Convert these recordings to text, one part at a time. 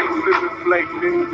living flake, nigga.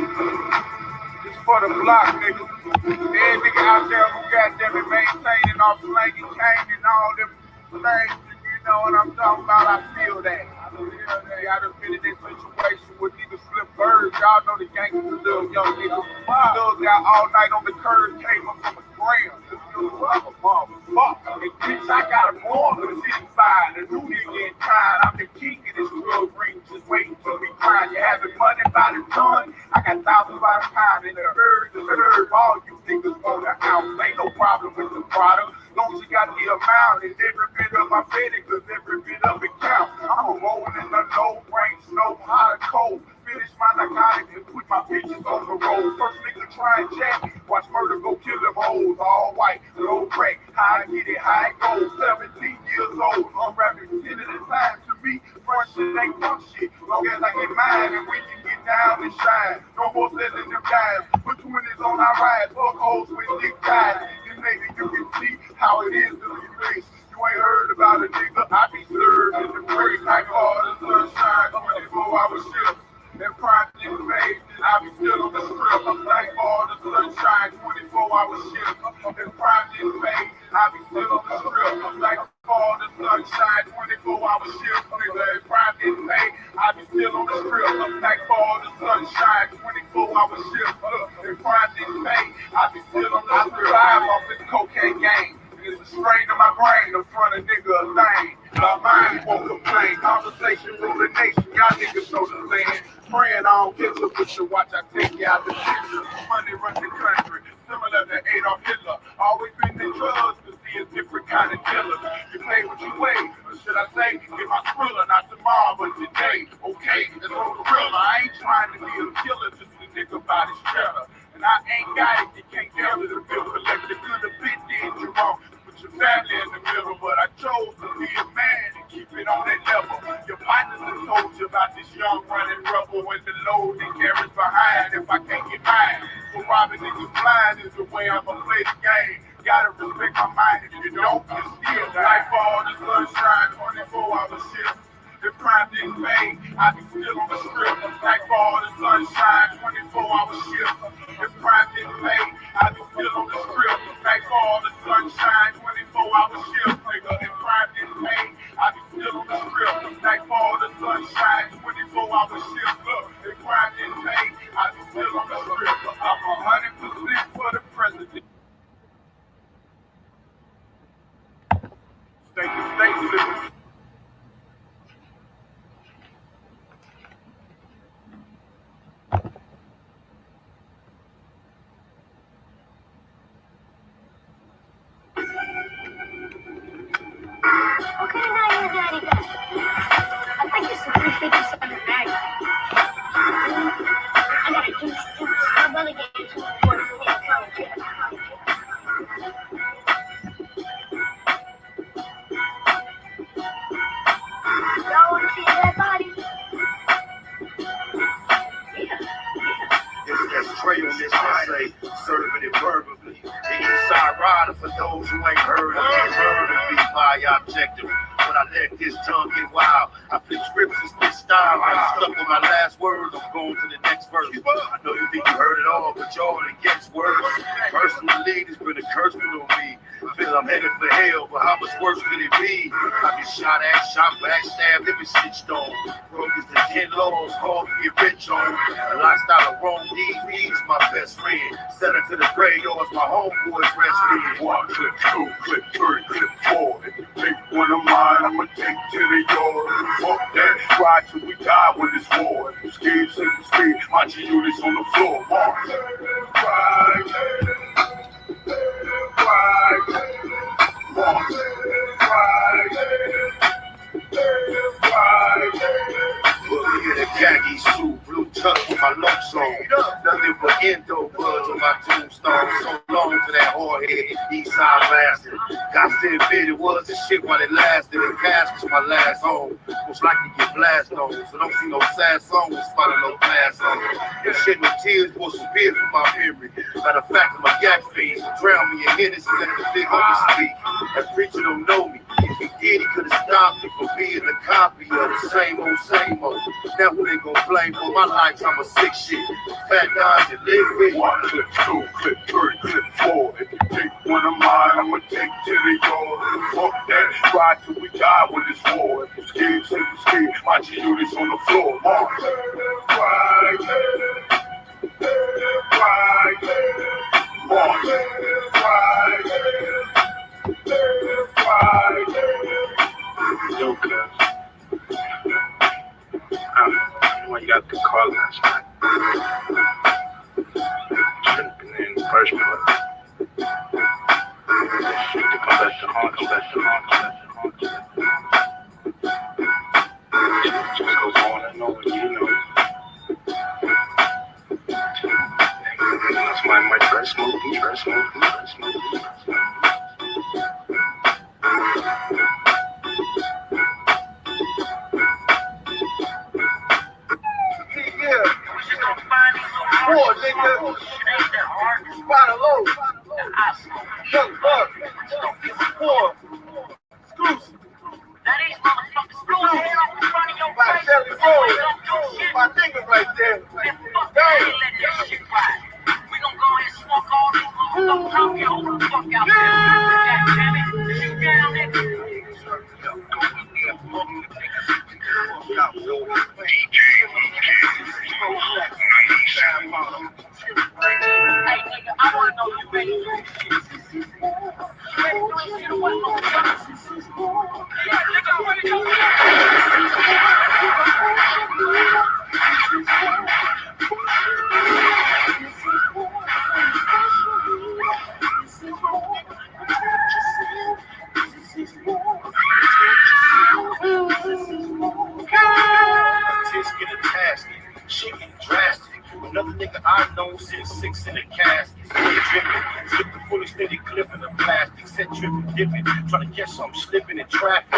It's for the block, nigga. Every nigga out there who goddamn it maintaining off slanging cane and all them things, you know what I'm talking about? I feel that. I done been in this situation with niggas flip birds. Y'all know the gangsters, little young niggas. Thugs got all night on the curb, came up from a gram. And bitch, I got a born for the city fire. The new nigga in time. I'm the king of this drug ring, just waiting till we grind. You having money by the ton? I got thousands by the pound in the herb. All you niggas on the house. Ain't no problem with the product. Long as you got the amount, and every bit of my fitting, cause every bit of it counts. I'm rolling in the no rain, snow, hot or cold. Finish my narcotics and put my bitches on the road. First nigga try and jack, watch murder go kill them hoes. All white, low crack, how I get it, how it goes. 17 years old, unwrapping 10 at a time. To me, front shit ain't punk shit. Long as I get mine and we can get down and shine. No more selling them guys. Put 20s on our ride, fuck hoes with dick ties. Then maybe you can see how it is to be face. You ain't heard about a nigga, I be served in the break. Like all the sunshine, 24-hour shift. And prime in face, I be still on the strip. I'm like all the sunshine, 24-hour shift. And prime in face, I be still on the strip. I'm like all the sunshine, 24-hour shift. Nigga, and prime in face, I be still on the strip. I'm like all the sunshine, 24-hour shift. And prime in face, I be still on the strip. I survive off this cocaine game. It's a strain of my brain in front of nigga a thing. My mind won't complain. Conversation rule the nation. Y'all niggas know the saying. Praying I don't get to with your watch. I take you out the picture. Money run the country. Similar to Adolf Hitler. Always been in drugs to see a different kind of killers. You play what you weigh. Or should I say, get my thriller, not tomorrow, but today. Okay, that's on the real. I ain't trying to be a killer, just a nigga by this cheddar. And I ain't got it, you can't tell it. The bill collector could have been dead, you wrong. Your family in the middle, but I chose to be a man and keep it on that level. Your partners have told you about this young running rebel and the load that carries behind if I can't get mine. So robbing niggas blind is the way I'ma play the game. Gotta respect my mind, if you don't, you still die. For all the sunshine, 24-hour shift. If crime didn't pay, I'd be still on the strip. Like for all the sunshine, 24-hour shift. If crime didn't pay, I'd be still on the strip. Like for all the sunshine, 24-hour shift. Nigga, if crime didn't pay, I'd be still on the strip. Like for all the sunshine, 24-hour shift. Look, if crime didn't pay, I'd be still on the strip. I'm 100% for the president. State to state, living. Okay, now you're daddy guy. I think it's a 357 bag. I gotta do this. I'm relegated to the board of pay college. Y'all wanna see that body? There's Trey on this I say, serving it verbally. The Eastside Rider for those who ain't heard of it. Heard of me by objective. When I let this tongue get wild, I flip scripts and spit style. I'm stuck on my last words, I'm going to the next verse. I know you think you heard it all, but y'all it gets worse. Personally, there's been a curse put on me. I feel I'm headed for hell, but how much worse could it be? I get shot at, shot back, stabbed, every stitched on. Broke is the 10 laws, called to get rich on. A lifestyle of wrong deeds, he's my best friend. Sell it to the graveyards, my homeboys rest in. 1, clip 2, clip 3, clip 4. If you take one of mine, I'ma take 10 of yours. Fuck that, ride till we die when it's war. If you scared, say you scared. Watch your units on the floor. March. Ride. March. Bully in a khaki suit, blue tux with my lumps on. Nothing but endo buds on my tombstone. So long for that hard head, east side bastard. Got to admit it was the shit while it lasted. And cash was my last home. Most likely get blasted on. So don't see no sad songs, spotting no glass on. And shit, no tears was severe from my memory. Matter of fact, my yak fiends drown me in Hennessy, let the big homie speak. That preacher don't know me. You forget he could have stopped it from being a copy of the same old, same old. Now who they gon' blame for my lifetime of sick shit? Fat guys that live with. 1 clip, 2 clip, 3 clip, 4. If you take one of mine, I'ma take 10 of yours. Fuck that, ride till we die when it's war. If you scared, say you scared. My G-Unit's on the floor. March. Right. Right. March. Right. Right. Yo, cuz. When you got the call last night. Shouldn't have been in the first place. Come back to haunt, come back to haunt, come back to haunt. Just goes on and on, you know. That's my first movie, first movie, first movie. War, nigga. Spot a load. Young buck. War. Exclusive. Now these motherfuckers blew his head off in front of your My face. Shelly Roll. My niggas right there. Man, fuck that, ain't let that shit ride. We gon' go ahead and smoke all these motherfuckers out here. Hold the fuck out there. God damn it. Is you down, nigga? Hey, nigga, I wanna know you ready. You ready to do this shit or what, motherfucker? Yeah, nigga, ready to go. Get a tastic, shit get drastic. Another nigga I know since 6 in the casket. Dripping, slip the full extended clip in the plastic. Set tripping, dipping, trying to catch something slipping in traffic.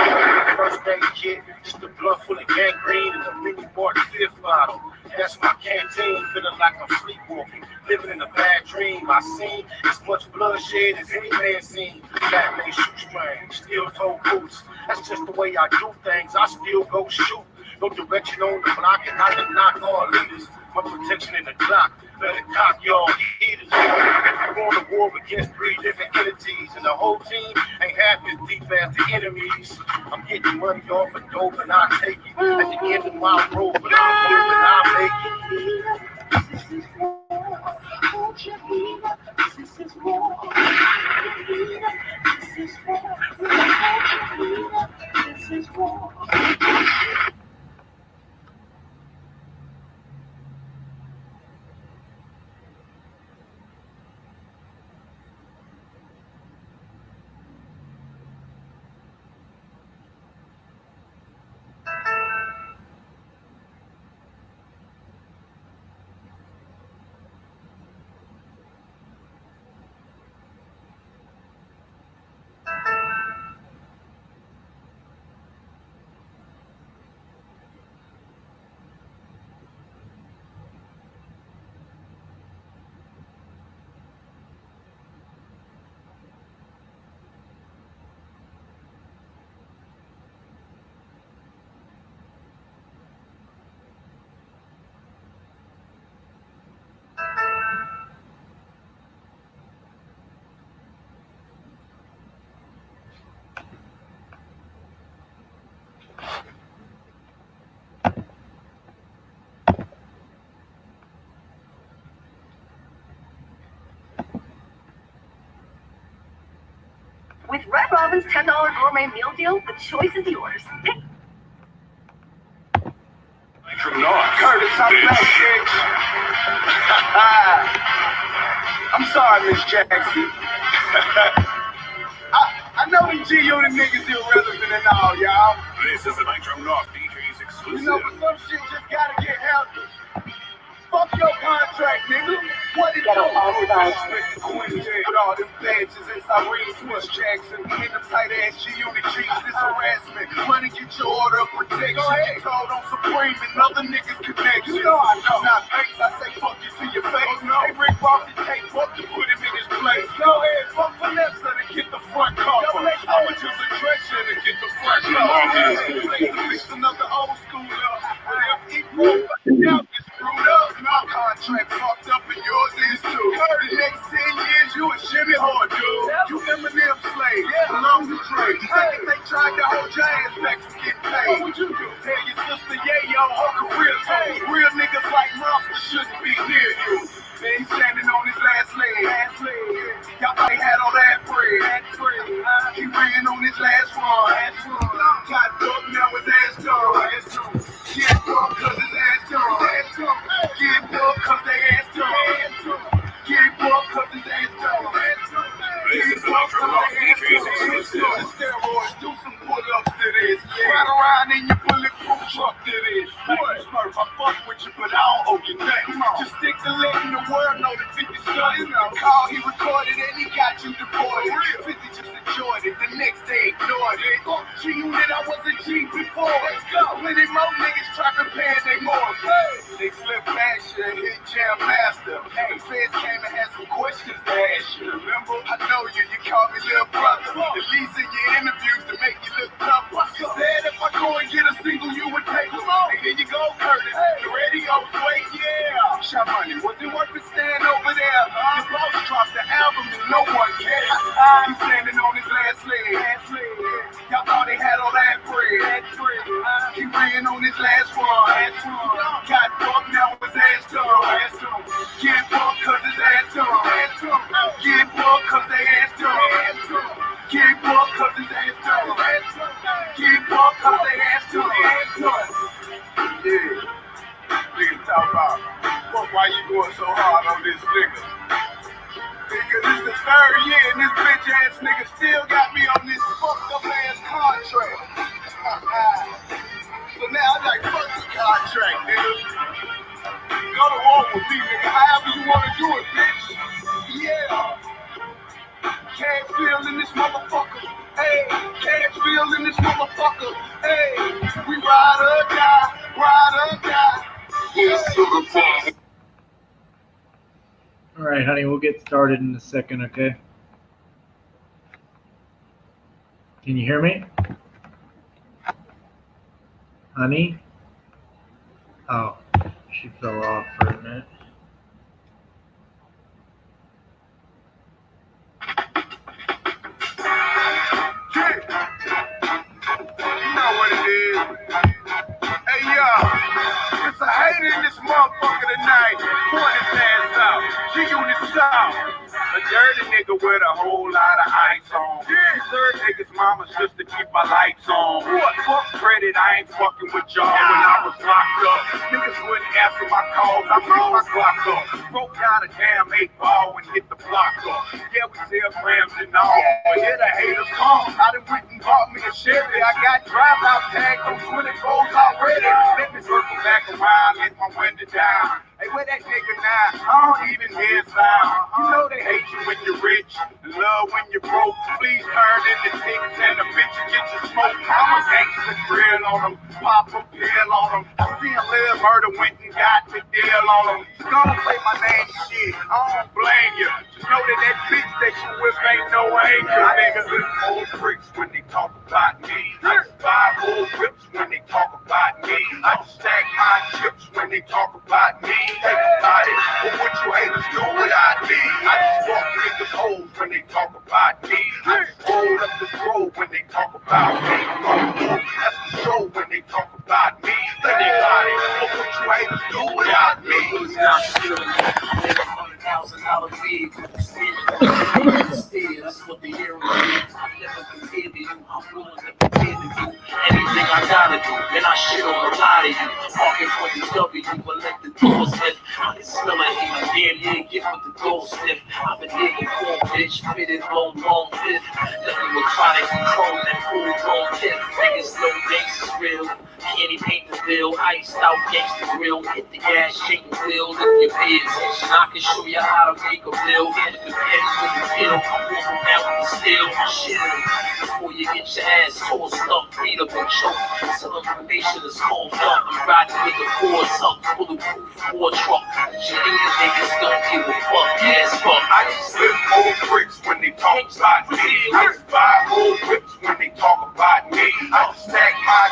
First day kid, just a blunt full of gangrene and a mini bar fifth bottle. That's my canteen, feeling like I'm sleepwalking, living in a bad dream. I seen as much bloodshed as any man seen. Batman shoestring, steel toe boots. That's just the way I do things. I still go shoot. No direction on the block, and I can knock all leaders. My protection in the clock, better cock y'all eaters. We're going to war against 3 different entities, and the whole team ain't half as deep as the enemies. I'm getting money off of dope, and I take it. At the end of my road, but I'm moving, I make it. This is war. Hold your feet up. This is war. This is war. Hold your feet up. This is war. With Red Robin's $10 gourmet meal deal, the choice is yours. Pick. From North. Curtis, I'm back, bitch. I'm sorry, Miss Jackson. I know these G-Unit niggas irrelevant and all, y'all. This is the Nitro North DJ's exclusive. You know, but some shit just gotta get handled. Fuck your contract, nigga. What it do? Respect the Queen with all them badges and Tyree, Swiss Jackson. In them tight ass G-Unit jeans, this harassment. Money get your order of protection. Get called on Supreme and other niggas connection. You know I know. Not thanks, I say fuck you to your face. Hey, Rick Ross and Kate, fuck you, put him in his place. Go ahead, fuck Vanessa to get the front cover. I'ma just address you to Fixing up the old school up. Whatever equal fucking out, get screwed up. My contract fucked up and yours is too. The next 10 years, you a shimmy hard, dude. You Eminem slave, along the trade. Second they tried to hold your ass back from getting paid. What would you do? Tell your sister, yeah, yo, her career told. Real niggas like monsters shouldn't be near you. Then he's standing on his last leg. Y'all thought he had all that bread. He ran on his last run. Got booked, now his ass done. Get booked cause his ass done. Get booked cause they ass done. Get booked cause his ass done. Get booked cause they ass done. Steroids, do some pull-ups to this. Ride around in your bulletproof truck to this. Smurf, I fuck with you, but I don't owe you nothing. Just stick to letting the world know that 50 studied. Call, he recorded and he got you deported. 50 just enjoyed it, the next day ignored it. She knew that I was a G before. Let's go. Plenty more niggas trapping paying they more. They slip past you and hit jam master. The feds came and had some questions to ask you. Remember? I know you called me little brother. At least in your interviews to make you look tough. You said if I go and get a single, you would take them. And here you go, Curtis. The radio's wait, yeah. Shot money, was it worth to stand over there? The boss dropped the album and no one cares. He's standing on his last leg. Y'all thought he had all that bread. He ran on his last run. Got fucked, now his ass done. Get fucked cause his ass done. Get fucked cause they ass done. Get fucked cause his ass done. Get fucked cause they ass done. Yeah. Nigga talk about, fuck, why you going so hard on this nigga? Nigga, this the third year and this bitch ass nigga still got me on this fucked up ass contract. So now I'm like, fuck the contract, nigga. Go to war with me, nigga, however you wanna do it, bitch. Yeah. Can't feel in this motherfucker. Hey, can't feel in this motherfucker. Hey, we ride or die, ride or die. All right, honey, we'll get started in a second, okay? Can you hear me? Honey? Oh, she fell off for a minute. You know what it is. Hey, yo, it's a hater in this motherfucker tonight. Point his ass out. G-Unit South. A dirty nigga with a whole lot of ice on. He served niggas' mamas just to keep my lights on. What? Fuck credit, I ain't fucking with y'all when I was locked up. Niggas wouldn't answer my calls, I picked my clock up. Broke down a damn 8-ball and hit the block up. Yeah, we sell grams and all, but here the haters come. I done went and bought me a Chevy. I got drive-out tags on 24s already. Let me circle back around, let my window down. Hey, where that nigga now? I don't even hear sound. You know they hate you when you're rich, love when you're broke. Please turn into tickets and a bitch and get your smoke. I'm a gangster grill on them, pop a pill on them. I see a little murder went and got the deal on them. You gonna say my name shit, I don't blame you. Just know that that bitch that you with ain't no angel. Niggas is old bricks when they talk about me. I just buy old whips when they talk about me. I just stack my chips when they talk about me. Think about it, but what you haters do without me? I just walk niggas holes when they talk about me. I just roll up the road when they talk about me. That's the show when they talk about me. Think about it, but what you haters do without me? $100,000 fees. That's what the hero is. I'm never compared to you. I'm willing to compare to you. Anything I gotta do, and I shit on a lot of you. Walking for the W, but let the door slip. I can smell it in my damn near, get with the gold sniff. I've been digging for a bitch, fitted long fifth. Nothing with chronic control, that full grown tip. Niggas know gangsters real. Candy paint the bill, iced out gangster grill. Hit the gas, shake the wheel, if you pay attention. I can show you how to make a bill. Hit the pen with the pill, I'm walking down with the steel. Shit, before you get your ass tossed up, beat up and choked. Some information is cold up. I'm riding with the force up, bulletproof war truck. Your niggas don't give a fuck, ass fuck. I just flip old bricks when they talk about me. I just buy old whips when they talk about me. I just stack my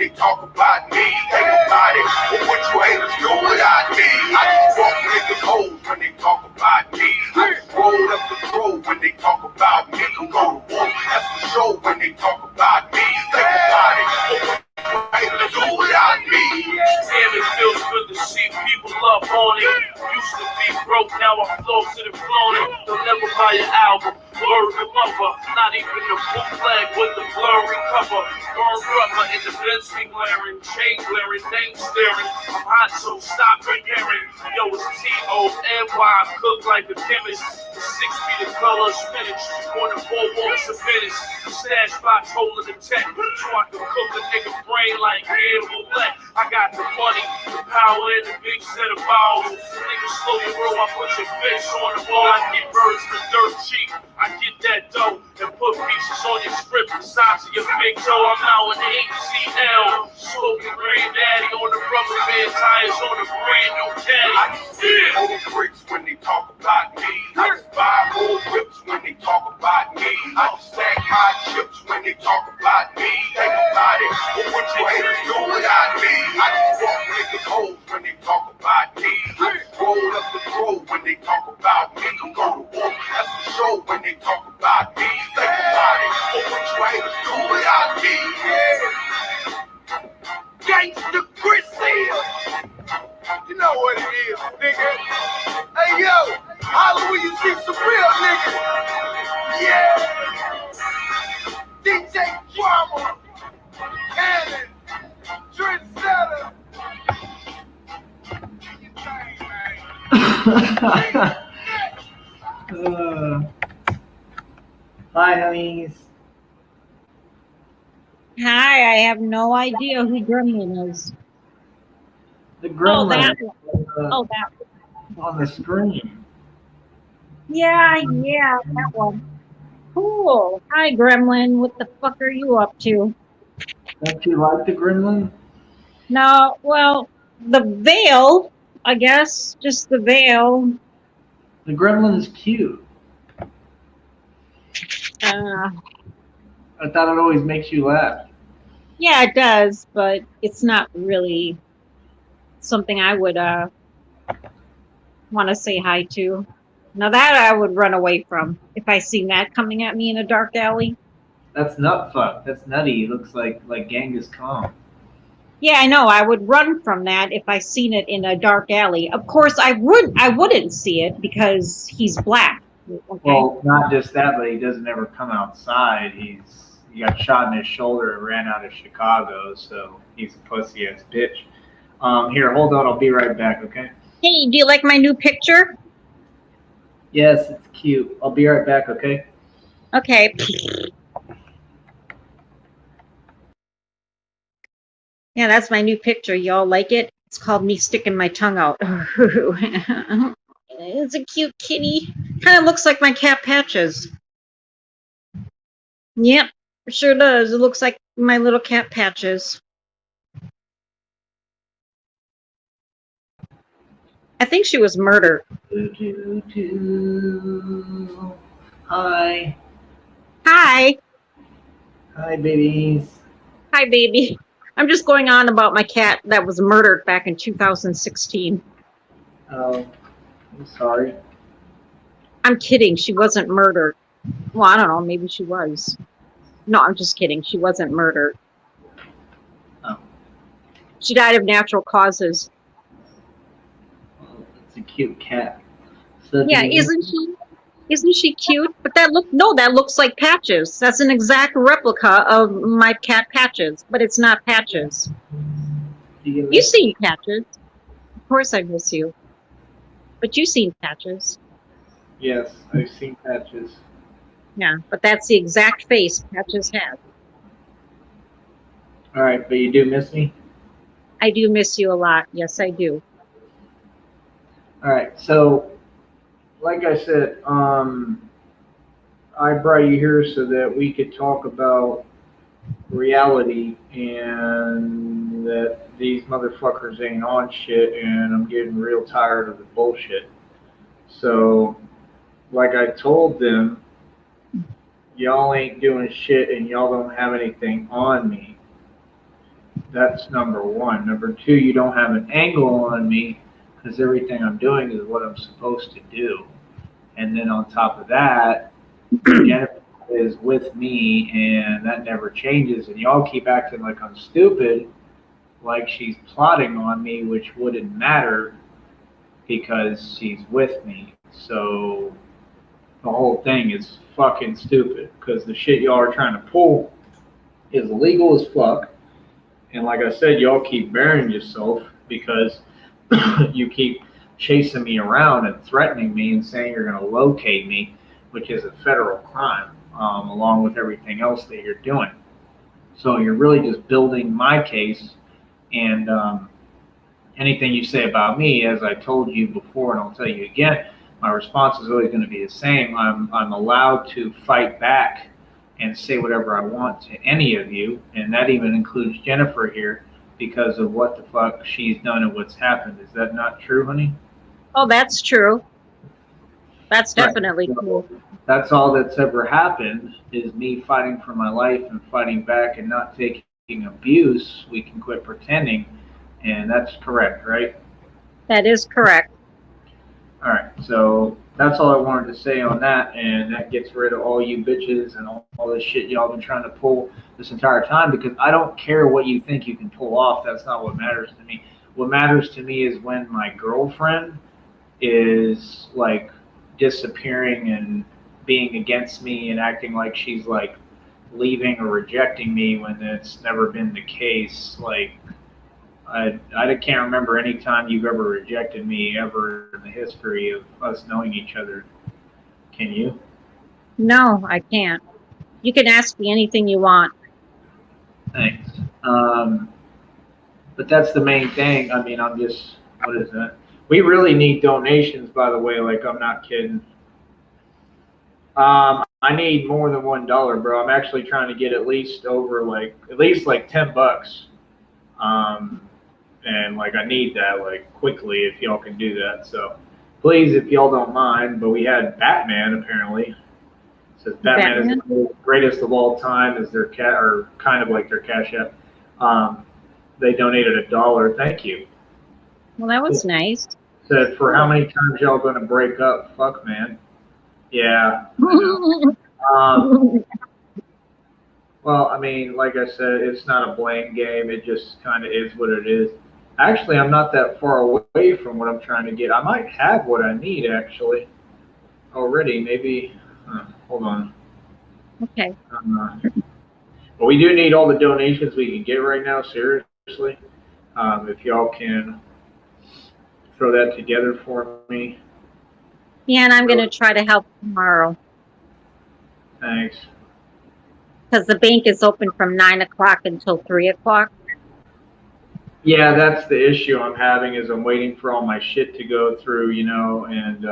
they talk about me. Think about it, but what you haters do without me. I just walk niggas hoes when they talk about me. I just roll up the road when they talk about me. Go to war, that's for sure when they talk about me. Think about it, but what you haters do without me. Damn, it feels good to see people up on it. Used to be broke, now I'm closer to floating. They'll never buy an album, word the mother. Not even the bootleg with the blurry cover. Burn rubber in the Bentley glaring, chain glaring, name staring. I'm hot, so stop comparing. Yo, it's T-O-N-Y, cook like a chemist. The 6 feet of color spinach, on the 4 walls of Venice. Stash box holding the tech, so I can cook a nigga brain like Gam Roulette. I got the money, the power, and the big set of balls. Niggas slow your roll, I put your face on the ball. I get birds for dirt cheap. I get that dough and put pieces on your script the size of your big toe. I'm now in the ATL, smoking granddaddy on the rubber band tires on a brand new caddy. I just see old bricks when they talk about me. I just buy old whips when they talk about me. I just stack my chips when they talk about me. Think about it, but what you haters do without me. I just walk niggas hoes when they talk about me. I just roll up the road when they talk about me. Go to war, that's for sure when they talk about me. Think about it, but what you haters do without me. Gangsta Grizzly. You know what it is, nigga. Hey, yo, holla when you see some real niggas. Yeah. DJ Drama, Cannon, Trendsetter. Hi, honeys. Hi, I have no idea who Gremlin is. The Oh, gremlin that one. Oh, that one. on the screen. Yeah, that one. Cool. Hi, Gremlin. What the fuck are you up to? Don't you like the gremlin? No, well, the veil, I guess. Just the veil. The gremlin's cute. Uh, I thought it always makes you laugh. yeah, it does, but it's not really something I would want to say hi to. Now that I would run away from if I seen that coming at me in a dark alley. That's nut fuck. That's nutty. It looks like Genghis Khan. Yeah, I know. I would run from that if I seen it in a dark alley. Of course, I wouldn't see it because he's black. Okay. Well, not just that, but he doesn't ever come outside. He got shot in his shoulder and ran out of Chicago, so he's a pussy ass bitch. Here, hold on. I'll be right back. Okay. Hey, do you like my new picture? Yes, it's cute. I'll be right back. Okay. Okay. Yeah, that's my new picture. Y'all like it? It's called me sticking my tongue out. It's a cute kitty. Kind of looks like my cat Patches. Yep, it sure does. It looks like my little cat Patches. I think she was murdered. Hi. Hi. Hi, babies. Hi, baby. I'm just going on about my cat that was murdered back in 2016. Oh, I'm sorry. I'm kidding. She wasn't murdered. Well, I don't know. Maybe she was. No, I'm just kidding. She wasn't murdered. Oh. She died of natural causes. Oh, it's a cute cat. So Yeah, isn't she cute? But that looks like Patches. That's an exact replica of my cat Patches, but it's not Patches. You seen Patches. Of course I miss you. But you seen Patches. Yes, I've seen Patches. Yeah, but that's the exact face Patches had. All right, but you do miss me? I do miss you a lot. Yes, I do. All right, so like I said, I brought you here so that we could talk about reality and that these motherfuckers ain't on shit, and I'm getting real tired of the bullshit. So, like I told them, y'all ain't doing shit and y'all don't have anything on me. That's number one. Number two, you don't have an angle on me because everything I'm doing is what I'm supposed to do. And then on top of that, Jennifer is with me and that never changes. And y'all keep acting like I'm stupid, like she's plotting on me, which wouldn't matter because she's with me. So the whole thing is fucking stupid because the shit y'all are trying to pull is illegal as fuck. And like I said, y'all keep burying yourself because you keep chasing me around and threatening me and saying you're going to locate me, which is a federal crime, along with everything else that you're doing. So you're really just building my case, and anything you say about me, as I told you before, and I'll tell you again, my response is always going to be the same. I'm allowed to fight back and say whatever I want to any of you, and that even includes Jennifer here, because of what the fuck she's done and what's happened. Is that not true, honey? Oh, that's true. That's Right. definitely true. That's all that's ever happened is me fighting for my life and fighting back and not taking abuse. We can quit pretending, and that's correct, right? That is correct. All right, so that's all I wanted to say on that, and that gets rid of all you bitches and all this shit y'all been trying to pull this entire time, because I don't care what you think you can pull off. That's not what matters to me. What matters to me is when my girlfriend is like disappearing and being against me and acting like she's like leaving or rejecting me when it's never been the case. Like, I can't remember any time you've ever rejected me ever in the history of us knowing each other. Can you? No, I can't. You can ask me anything you want. Thanks. But that's the main thing. I mean, I'm just, what is that? We really need donations, by the way. Like, I'm not kidding. I need more than $1, bro. I'm actually trying to get at least like $10. And like I need that like quickly if y'all can do that. So please, if y'all don't mind. But we had Batman apparently. It says Batman is the greatest of all time is their cat, or kind of like their cash app. They donated $1. Thank you. Well, that was nice. Said, for how many times y'all gonna break up? Fuck, man. Yeah. I know. Well, I mean, like I said, it's not a blame game. It just kind of is what it is. Actually, I'm not that far away from what I'm trying to get. I might have what I need, actually, already. Maybe, hold on. Okay. But we do need all the donations we can get right now, seriously. If y'all can throw that together for me. Yeah, and I'm going to try to help tomorrow. Thanks. Because the bank is open from 9 o'clock until 3 o'clock. Yeah, that's the issue I'm having is I'm waiting for all my shit to go through, you know, and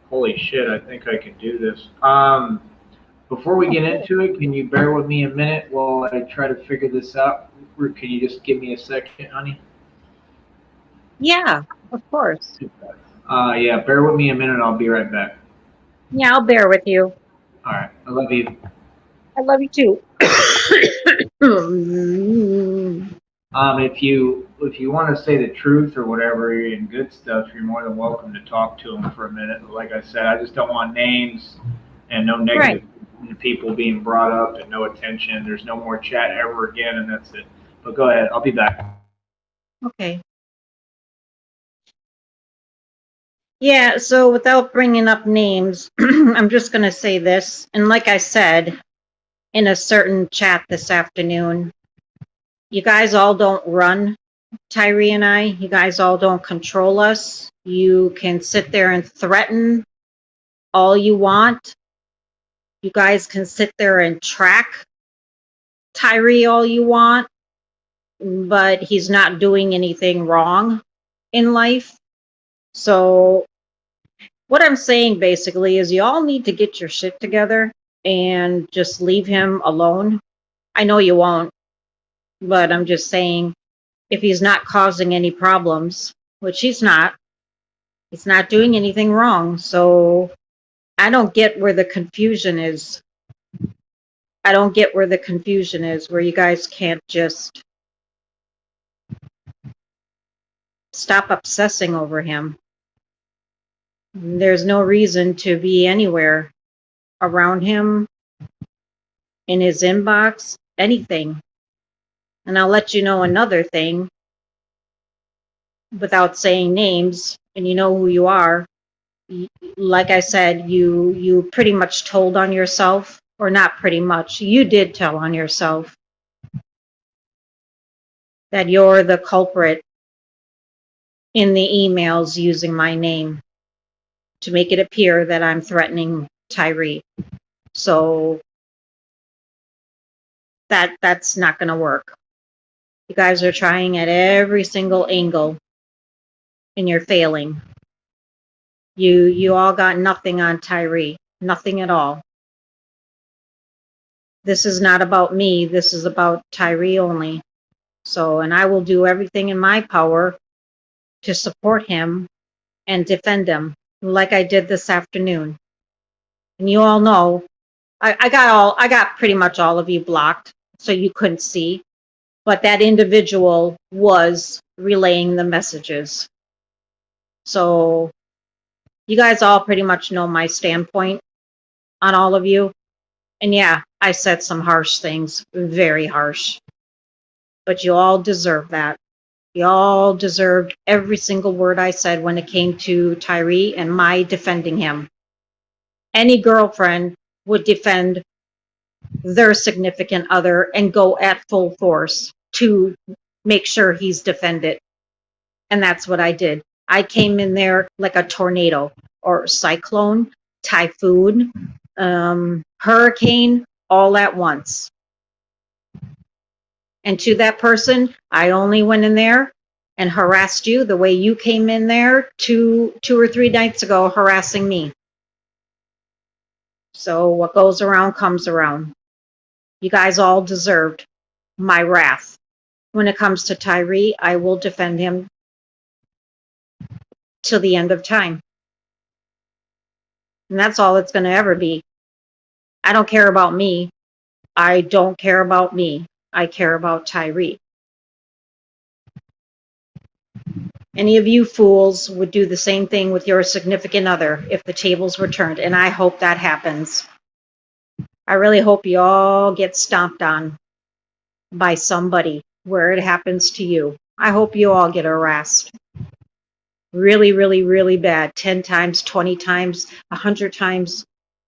holy shit, I think I can do this. Before we get into it, can you bear with me a minute while I try to figure this out? Or can you just give me a second, honey? Yeah, of course. Yeah, bear with me a minute and I'll be right back. Yeah, I'll bear with you. All right, I love you. I love you too. If you want to say the truth or whatever and good stuff, you're more than welcome to talk to them for a minute. Like I said, I just don't want names and no negative people being brought up and no attention. There's no more chat ever again, and that's it. But go ahead, I'll be back. Okay. Yeah, so without bringing up names, I'm just going to say this. And like I said in a certain chat this afternoon, you guys all don't run Tyree and I. You guys all don't control us. You can sit there and threaten all you want. You guys can sit there and track Tyree all you want, but he's not doing anything wrong in life. So what I'm saying basically is you all need to get your shit together and just leave him alone. I know you won't, but I'm just saying if he's not causing any problems, which he's not doing anything wrong. So I don't get where the confusion is. I don't get where the confusion is, where you guys can't just Stop obsessing over him. There's no reason to be anywhere around him, in his inbox, anything. And I'll let you know another thing without saying names, and you know who you are. Like I said, you pretty much told on yourself, or not pretty much, you did tell on yourself that you're the culprit in the emails using my name to make it appear that I'm threatening Tyree. So that's not going to work. You guys are trying at every single angle and you're failing. You all got nothing on Tyree. Nothing at all. This is not about me. This is about Tyree only. So, and I will do everything in my power to support him and defend him, like I did this afternoon. And you all know, I got pretty much all of you blocked, so you couldn't see. But that individual was relaying the messages. So you guys all pretty much know my standpoint on all of you. And yeah, I said some harsh things, very harsh. But you all deserve that. You all deserved every single word I said when it came to Tyree and my defending him. Any girlfriend would defend their significant other and go at full force to make sure he's defended. And that's what I did. I came in there like a tornado or cyclone, typhoon, hurricane, all at once. And to that person, I only went in there and harassed you the way you came in there two or three nights ago harassing me. So what goes around comes around. You guys all deserved my wrath. When it comes to Tyree, I will defend him till the end of time. And that's all it's going to ever be. I don't care about me. I don't care about me. I care about Tyree. Any of you fools would do the same thing with your significant other if the tables were turned, and I hope that happens. I really hope you all get stomped on by somebody where it happens to you. I hope you all get harassed. Really, really, really bad. 10 times, 20 times, 100 times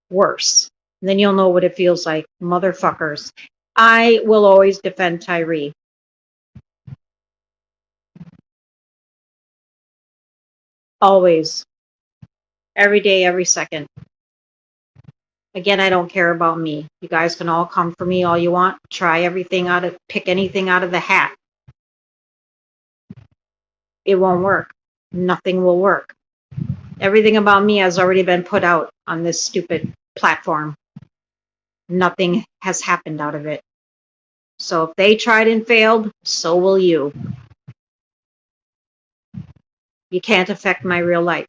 worse. And then you'll know what it feels like. Motherfuckers. I will always defend Tyree. Always. Every day, every second. Again, I don't care about me. You guys can all come for me all you want. Try everything pick anything out of the hat. It won't work. Nothing will work. Everything about me has already been put out on this stupid platform. Nothing has happened out of it. So if they tried and failed, so will you. You can't affect my real life,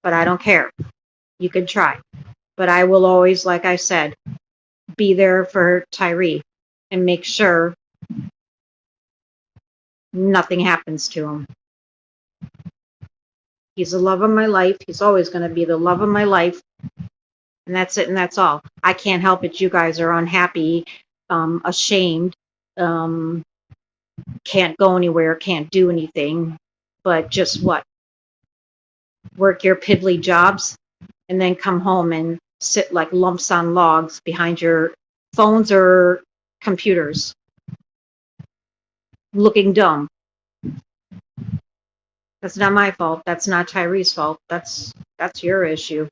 but I don't care. You can try. But I will always, like I said, be there for Tyree and make sure nothing happens to him. He's the love of my life. He's always going to be the love of my life. And that's it, and that's all. I can't help it. You guys are unhappy, ashamed, can't go anywhere, can't do anything. But just what? Work your piddly jobs and then come home and sit like lumps on logs behind your phones or computers, looking dumb. That's not my fault. That's not Tyree's fault. That's your issue.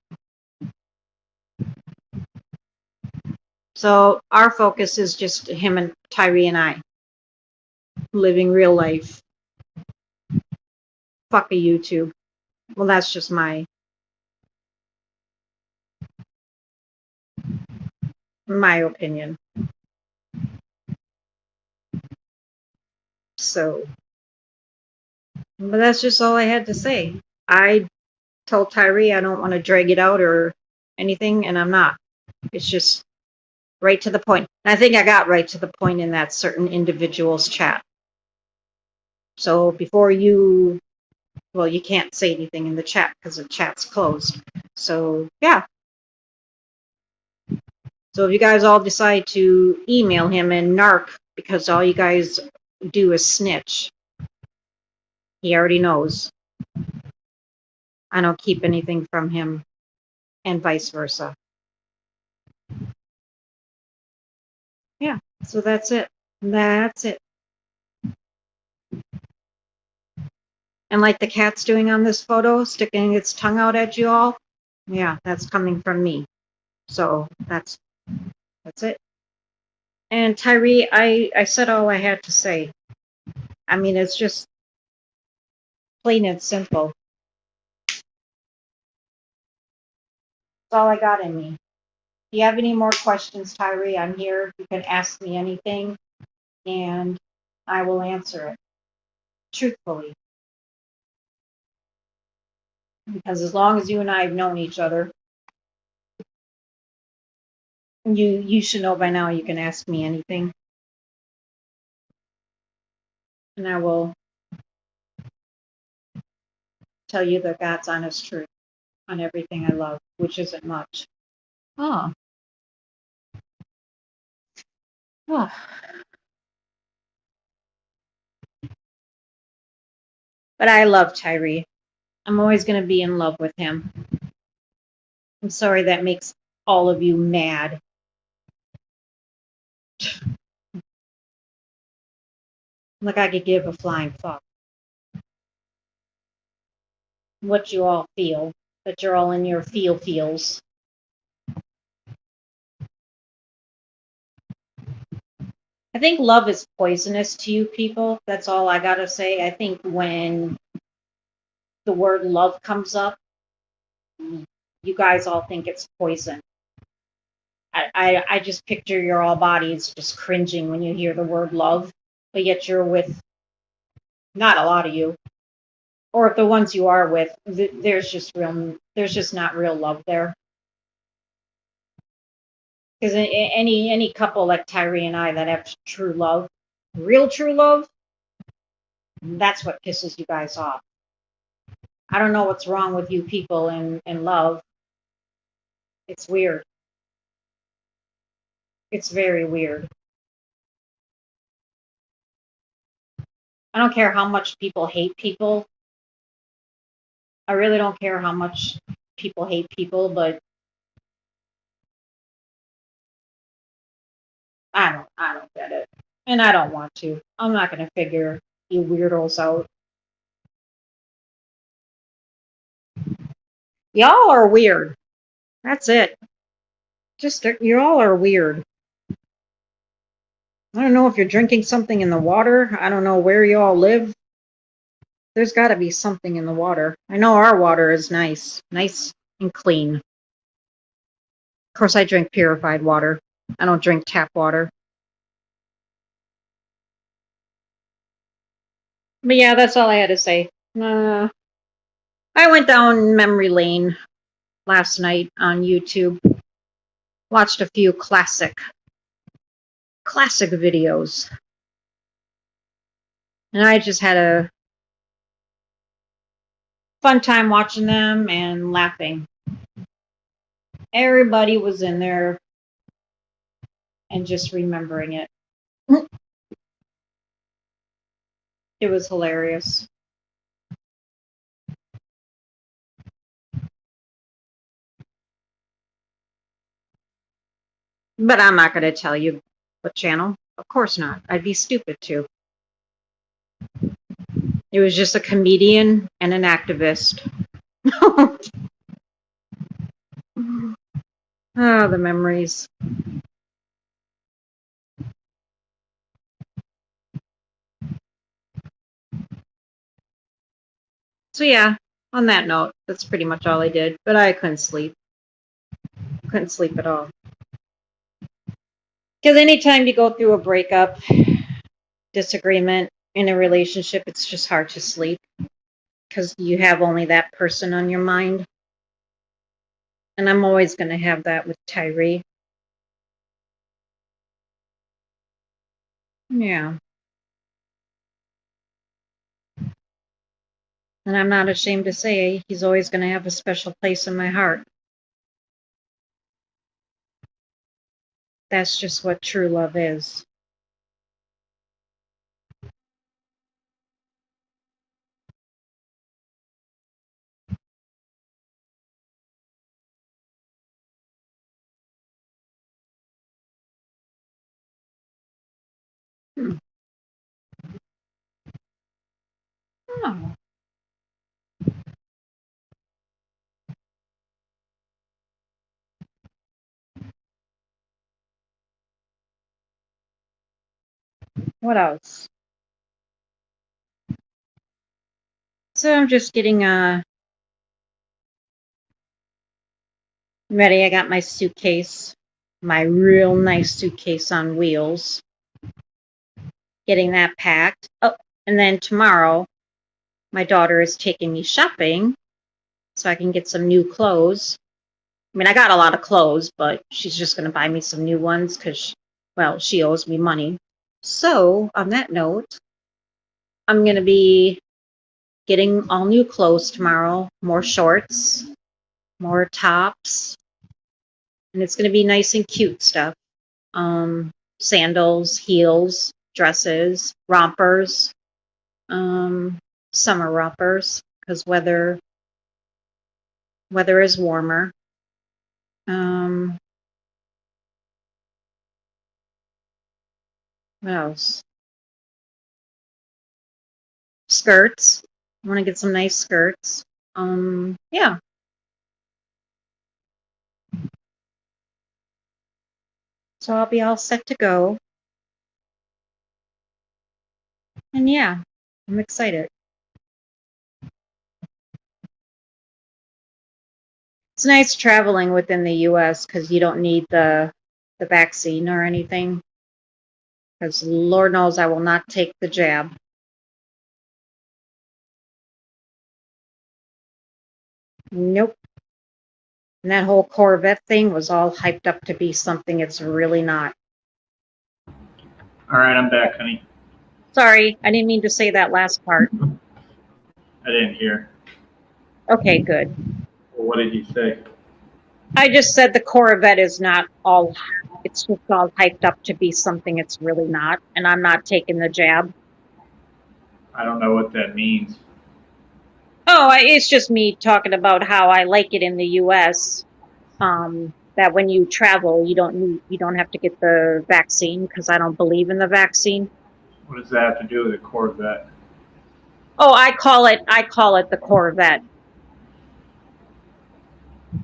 So our focus is just him and Tyree and I living real life. Fuck a YouTube. Well, that's just my opinion. So, but that's just all I had to say. I told Tyree I don't want to drag it out or anything, and I'm not. It's just right to the point. And I think I got right to the point in that certain individual's chat. So before you Well, you can't say anything in the chat because the chat's closed. So, yeah. So if you guys all decide to email him and narc because all you guys do is snitch, he already knows. I don't keep anything from him and vice versa. Yeah, so that's it. That's it. And like the cat's doing on this photo, sticking its tongue out at you all, yeah, that's coming from me. So that's it. And Tyree, I said all I had to say. I mean, it's just plain and simple. That's all I got in me. If you have any more questions, Tyree, I'm here. You can ask me anything, and I will answer it truthfully. Because as long as you and I have known each other, you should know by now you can ask me anything. And I will tell you the God's honest truth on everything I love, which isn't much. Oh. Oh. But I love Tyree. I'm always going to be in love with him. I'm sorry that makes all of you mad. Like I could give a flying fuck what you all feel, that you're all in your feels. I think love is poisonous to you people. That's all I gotta say. I think when the word love comes up, you guys all think it's poison. I just picture your all bodies just cringing when you hear the word love, but yet you're with not a lot of you, or if the ones you are with, there's just not real love there. Because any couple like Tyree and I that have true love, real true love, that's what pisses you guys off. I don't know what's wrong with you people in love. It's weird. It's very weird. I don't care how much people hate people. I really don't care how much people hate people, but I don't get it. And I don't want to. I'm not gonna figure you weirdos out. Y'all are weird. That's it. Just you all are weird. I don't know if you're drinking something in the water. I don't know where you all live. There's got to be something in the water. I know our water is nice and clean. Of course, I drink purified water. I don't drink tap water. But yeah, that's all I had to say. I went down memory lane last night on YouTube. Watched a few classic videos. And I just had a fun time watching them and laughing. Everybody was in there and just remembering it. It was hilarious. But I'm not going to tell you what channel. Of course not. I'd be stupid to. It was just a comedian and an activist. Oh, the memories. So yeah, on that note, that's pretty much all I did. But I couldn't sleep. Couldn't sleep at all. Because anytime you go through a breakup, disagreement in a relationship, it's just hard to sleep. Because you have only that person on your mind. And I'm always going to have that with Tyree. Yeah. And I'm not ashamed to say he's always going to have a special place in my heart. That's just what true love is. Hmm. Oh. What else? So I'm just getting ready. I got my suitcase, my real nice suitcase on wheels. Getting that packed. Oh, and then tomorrow, my daughter is taking me shopping so I can get some new clothes. I mean, I got a lot of clothes, but she's just going to buy me some new ones because, well, she owes me money. So, on that note, I'm going to be getting all new clothes tomorrow, more shorts, more tops, and it's going to be nice and cute stuff. Sandals, heels, dresses, rompers, summer rompers because weather is warmer. What else? Skirts. I want to get some nice skirts. Yeah. So I'll be all set to go. And yeah, I'm excited. It's nice traveling within the US because you don't need the vaccine or anything. Because Lord knows I will not take the jab. Nope. And that whole Corvette thing was all hyped up to be something it's really not. All right, I'm back, honey. Sorry, I didn't mean to say that last part. I didn't hear. Okay, good. Well, what did you say? I just said the Corvette is not all, it's just all hyped up to be something it's really not, and I'm not taking the jab. I don't know what that means. Oh, it's just me talking about how I like it in the U.S. That when you travel, you don't have to get the vaccine because I don't believe in the vaccine. What does that have to do with a Corvette? Oh, I call it the Corvette.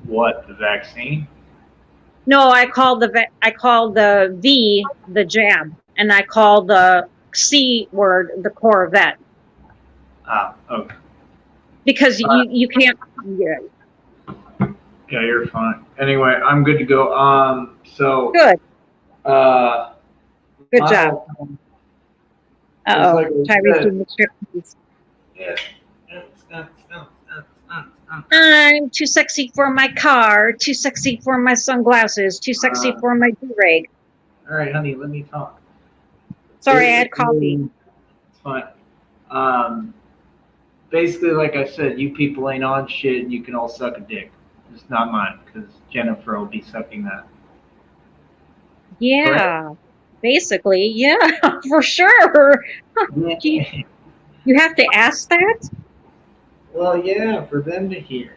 What, the vaccine? No, I call the V the jab, and I call the C word the Corvette. Ah, okay. Because you can't. Yeah, you're fine. Anyway, I'm good to go. So. Good. Good my job. whole- Uh-oh, like Tyree's doing the striptease. Yeah. I'm too sexy for my car, too sexy for my sunglasses, too sexy for my do-rag. All right, honey, let me talk. Sorry, I had coffee. It's fine. Basically, like I said, you people ain't on shit and you can all suck a dick. It's not mine, because Jennifer will be sucking that. Yeah, Correct? basically, yeah, for sure. Yeah. You have to ask that? Well, yeah, for them to hear.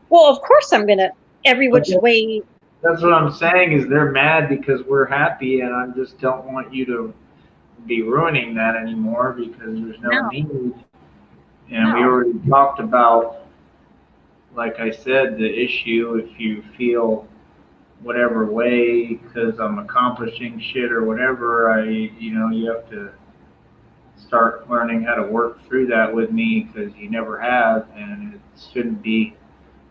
Well, of course I'm gonna, every which way. That's what I'm saying, is they're mad because we're happy, and I just don't want you to be ruining that anymore because there's no need. And we already talked about, like I said, the issue if you feel whatever way because I'm accomplishing shit or whatever, you have to start learning how to work through that with me because you never have, and it shouldn't be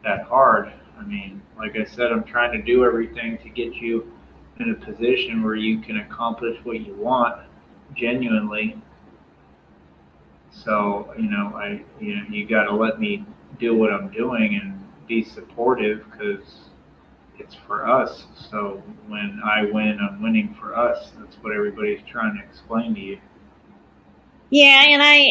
that hard. I mean, like I said, I'm trying to do everything to get you in a position where you can accomplish what you want genuinely. So, you got to let me do what I'm doing and be supportive because it's for us. So when I win, I'm winning for us. That's what everybody's trying to explain to you. Yeah,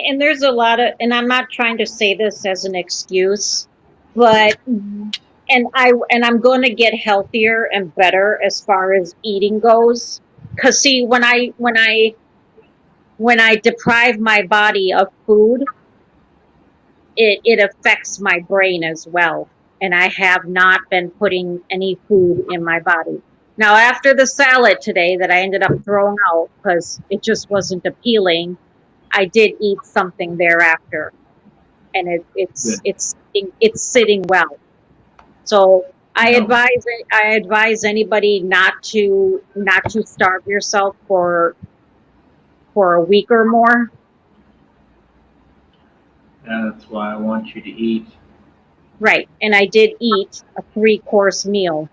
and there's a lot of, and I'm not trying to say this as an excuse, but I'm going to get healthier and better as far as eating goes. Cause see, when I deprive my body of food, it affects my brain as well. And I have not been putting any food in my body. Now, after the salad today that I ended up throwing out because it just wasn't appealing, I did eat something thereafter, and Good. it's sitting well. So I No, advise anybody not to starve yourself for a week or more. that's why I want you to eat. Right. And I did eat a 3-course meal.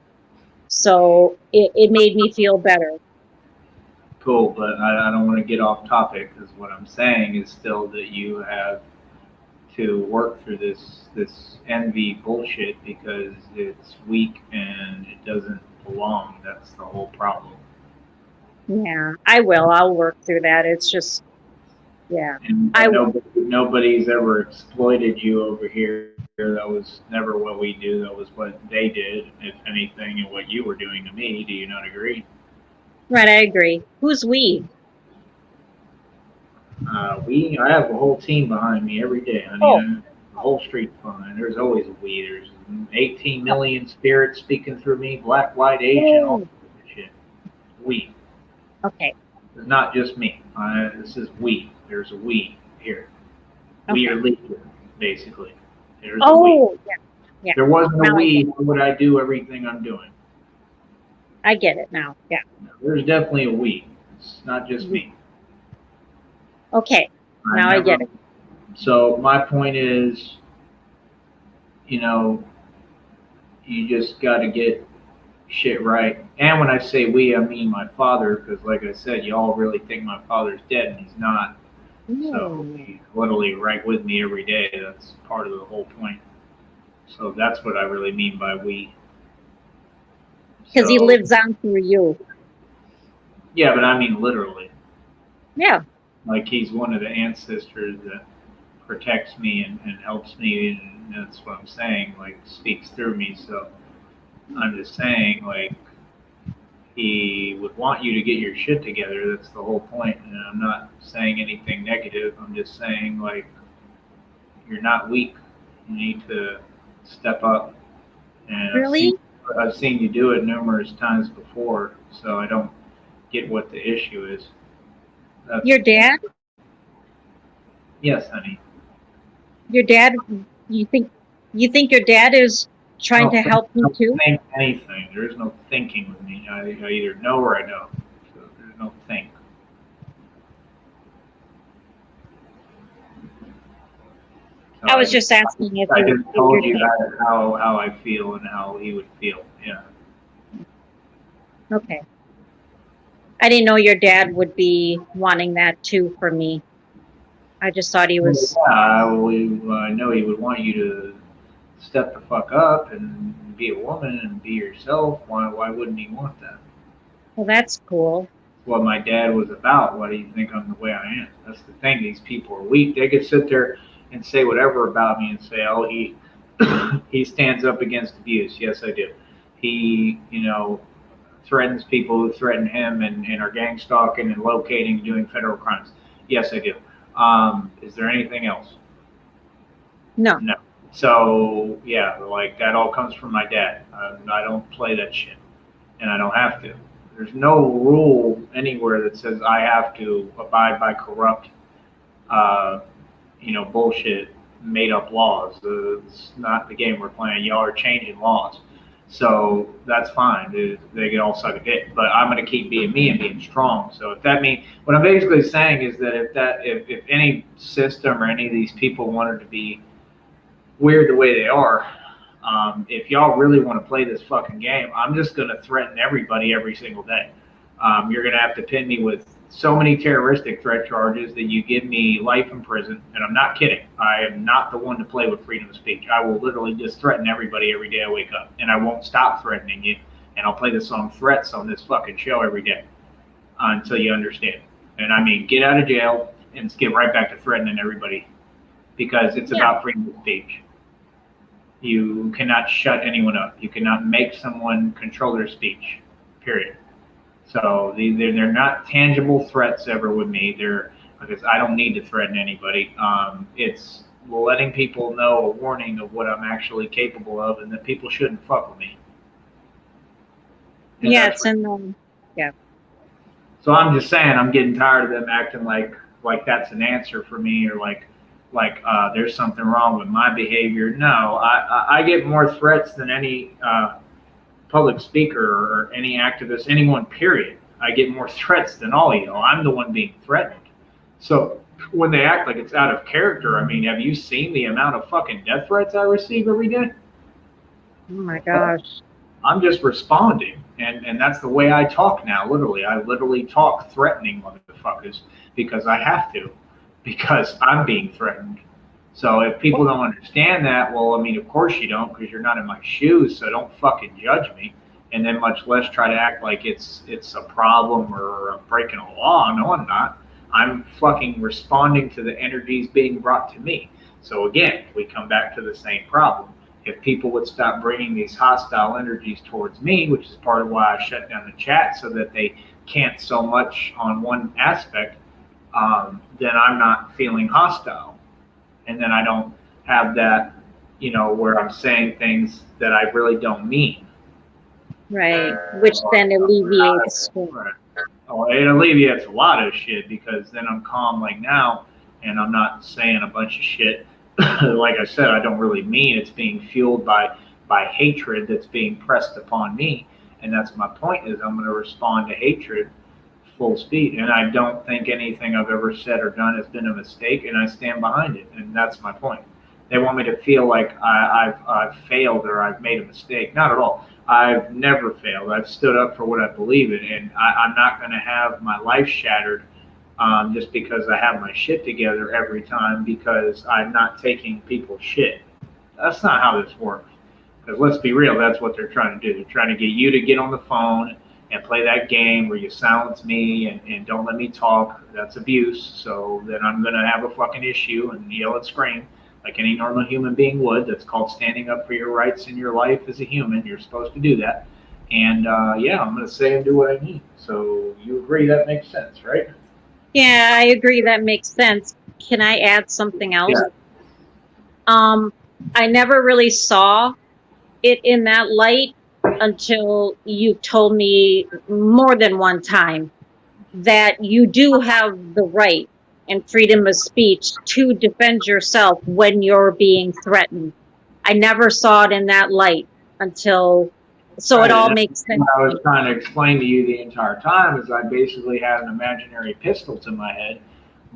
So it made me feel better. Cool, but I don't want to get off topic because what I'm saying is still that you have to work through this envy bullshit because it's weak and it doesn't belong. That's the whole problem. Yeah, I will. I'll work through that. It's just, yeah, And I will. nobody's ever exploited you over here. That was never what we do. That was what they did, if anything, and what you were doing to me. Do you not agree? Right, I agree. Who's we? I have a whole team behind me every day, honey. Oh, The whole street's behind. There's always a we. There's 18 million spirits speaking through me, black, white, Asian, all oh, that shit. We. okay, It's not just me. This is we. There's a we here. We okay. are leader, basically. There's a we. Oh, yeah, yeah. If there wasn't a Now I get we, it. how would I do everything I'm doing? I get it now. Yeah. There's definitely a we. It's not just me. Okay. I Now I never. get it. So my point is, you know, you just got to get shit right. And when I say we, I mean my father, because like I said, y'all really think my father's dead, and he's not. So Because he's literally right with me every day. That's part of the whole point. So that's what I really mean by we. he So lives on through you. yeah, but I mean literally. Yeah. Like he's one of the ancestors that protects me and helps me, and that's what I'm saying. Like speaks through me. So I'm just saying, like he would want you to get your shit together. That's the whole point. And I'm not saying anything negative. I'm just saying like you're not weak. You need to step up. And Really? I've seen you do it numerous times before, so I don't get what the issue is. That's Your dad? yes, honey. Your dad? You think you think your dad is trying to help me Don't too? think anything. There is no thinking with me. I either know or I know. So there's no think. So I was just asking I just if your told you dad. how I feel and how he would feel. Yeah. Okay. I didn't know your dad would be wanting that too for me. I just thought he Well, was. yeah, I know he would want you to step the fuck up and be a woman and be yourself. Why wouldn't he want that? Well, that's cool. What my dad was about. Why do you think I'm the way I am? That's the thing. These people are weak. They could sit there and say whatever about me and say, oh, he he stands up against abuse. Yes, I do. He, threatens people who threaten him and are gang stalking and locating and doing federal crimes. Yes, I do. Is there anything else? No. No. So yeah, like that all comes from my dad. I don't play that shit, and I don't have to. There's no rule anywhere that says I have to abide by corrupt, uh, bullshit, made up laws. It's not the game we're playing. Y'all are changing laws, so that's fine. They can all suck a dick. But I'm gonna keep being me and being strong. So if that means what I'm basically saying is that if any system or any of these people wanted to be weird the way they are. If y'all really want to play this fucking game, I'm just going to threaten everybody every single day. You're going to have to pin me with so many terroristic threat charges that you give me life in prison. And I'm not kidding. I am not the one to play with freedom of speech. I will literally just threaten everybody every day I wake up. And I won't stop threatening you. And I'll play the song Threats on this fucking show every day until you understand. And I mean, get out of jail and skip right back to threatening everybody because it's about freedom of speech. You cannot shut anyone up. You cannot make someone control their speech, period. So they're not tangible threats ever with me. Because I don't need to threaten anybody. It's letting people know a warning of what I'm actually capable of and that people shouldn't fuck with me. And yeah, it's in the, yeah. So I'm just saying, I'm getting tired of them acting like that's an answer for me, or like there's something wrong with my behavior. No, I get more threats than any public speaker or any activist, anyone, period. I get more threats than all you know. I'm the one being threatened. So when they act like it's out of character, I mean, have you seen the amount of fucking death threats I receive every day? Oh my gosh. I'm just responding, and that's the way I talk now. Literally, I literally talk threatening motherfuckers because I have to, because I'm being threatened. So if people don't understand that, well, I mean, of course you don't, because you're not in my shoes. So don't fucking judge me, and then much less try to act like it's a problem or I'm breaking a law. No, I'm not. I'm fucking responding to the energies being brought to me. So again, we come back to the same problem. If people would stop bringing these hostile energies towards me, which is part of why I shut down the chat so that they can't so much on one aspect, then I'm not feeling hostile. And then I don't have that, where I'm saying things that I really don't mean. Right, which then alleviates. Right. Oh, it alleviates a lot of shit because then I'm calm like now and I'm not saying a bunch of shit. Like I said, I don't really mean. It's being fueled by hatred that's being pressed upon me. And that's my point, is I'm going to respond to hatred full speed. And I don't think anything I've ever said or done has been a mistake, and I stand behind it. And that's my point. They want me to feel like I've failed or I've made a mistake. Not at all. I've never failed. I've stood up for what I believe in, and I'm not going to have my life shattered just because I have my shit together every time because I'm not taking people's shit. That's not how this works. Because let's be real, that's what they're trying to do. They're trying to get you to get on the phone and play that game where you silence me and don't let me talk. That's abuse. So then I'm going to have a fucking issue and yell and scream like any normal human being would. That's called standing up for your rights in your life as a human. You're supposed to do that. And yeah, I'm going to say and do what I need. So you agree that makes sense, right? Yeah, I agree. That makes sense. Can I add something else? Yeah. I never really saw it in that light until you told me more than one time that you do have the right and freedom of speech to defend yourself when you're being threatened. I never saw it in that light until, so it all makes sense. What I was trying to explain to you the entire time is I basically had an imaginary pistol to my head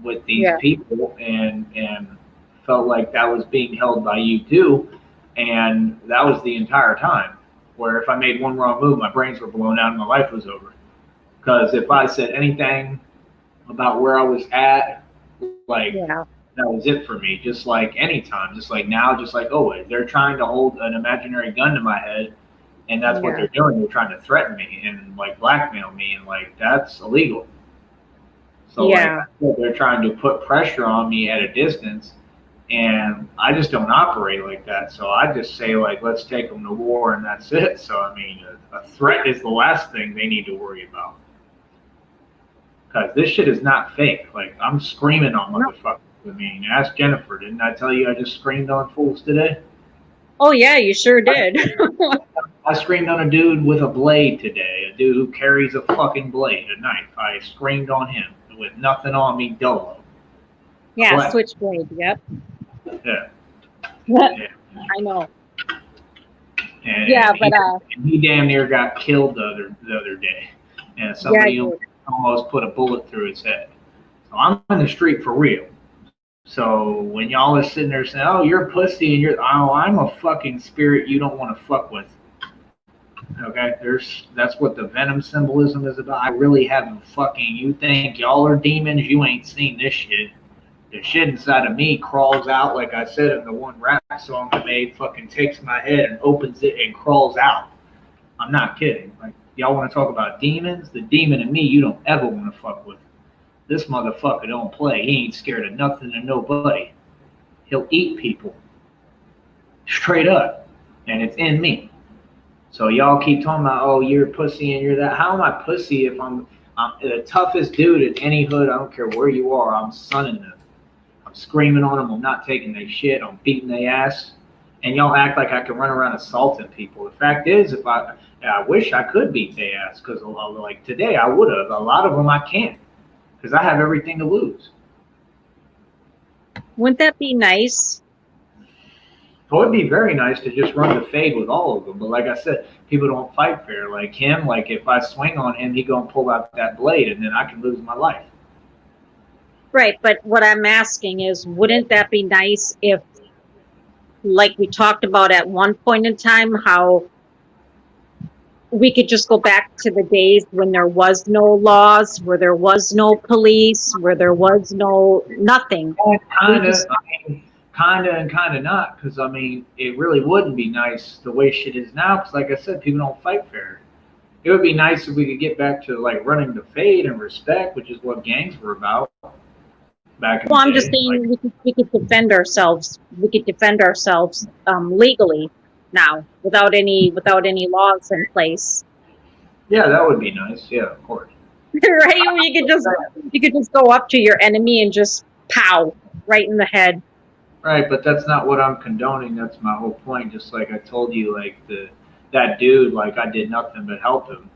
with these people and felt like that was being held by you too. And that was the entire time, where if I made one wrong move, my brains were blown out and my life was over. Because if I said anything about where I was at, like, that was it for me. Just like anytime, just like now, just like always. They're trying to hold an imaginary gun to my head, and that's what they're doing. They're trying to threaten me and, like, blackmail me, and, like, that's illegal. So, like, they're trying to put pressure on me at a distance. And I just don't operate like that. So I just say, like, let's take them to war and that's it. So, I mean, a threat is the last thing they need to worry about. Because this shit is not fake. Like, I'm screaming on motherfuckers. I mean, ask Jennifer. Didn't I tell you I just screamed on fools today? Oh, yeah, you sure did. I screamed on a dude with a blade today. A dude who carries a fucking blade, a knife. I screamed on him with nothing on me, dolo. Yeah, switchblade, yep. Yeah. I know. And he damn near got killed the other day, and somebody almost put a bullet through his head. So I'm in the street for real. So when y'all are sitting there saying, "Oh, you're a pussy," and I'm a fucking spirit you don't want to fuck with. Okay, that's what the venom symbolism is about. I really haven't fucking. You think y'all are demons? You ain't seen this shit. The shit inside of me crawls out, like I said in the one rap song I made, fucking takes my head and opens it and crawls out. I'm not kidding. Like, y'all want to talk about demons? The demon in me you don't ever want to fuck with. This motherfucker don't play. He ain't scared of nothing and nobody. He'll eat people. Straight up. And it's in me. So y'all keep talking about, oh, you're a pussy and you're that. How am I pussy if I'm the toughest dude in any hood? I don't care where you are. I'm sunning them. I'm screaming on them. I'm not taking their shit. I'm beating their ass. And y'all act like I can run around assaulting people. The fact is, if I wish I could beat their ass, because like today I would have. A lot of them I can't, because I have everything to lose. Wouldn't that be nice? It would be very nice to just run the fade with all of them. But like I said, people don't fight fair. Like him, like if I swing on him, he gonna pull out that blade, and then I can lose my life. Right, but what I'm asking is, wouldn't that be nice if, like we talked about at one point in time, how we could just go back to the days when there was no laws, where there was no police, where there was no nothing. Kind of and kind of not, because I mean, it really wouldn't be nice the way shit is now, because like I said, people don't fight fair. It would be nice if we could get back to like running the fade and respect, which is what gangs were about back in the day. I'm just saying, like, we could defend ourselves. We could defend ourselves legally now, without any laws in place. Yeah, that would be nice. Yeah, of course. Right? You could just go up to your enemy and just pow right in the head. Right, but that's not what I'm condoning. That's my whole point. Just like I told you, like that dude, like I did nothing but help him,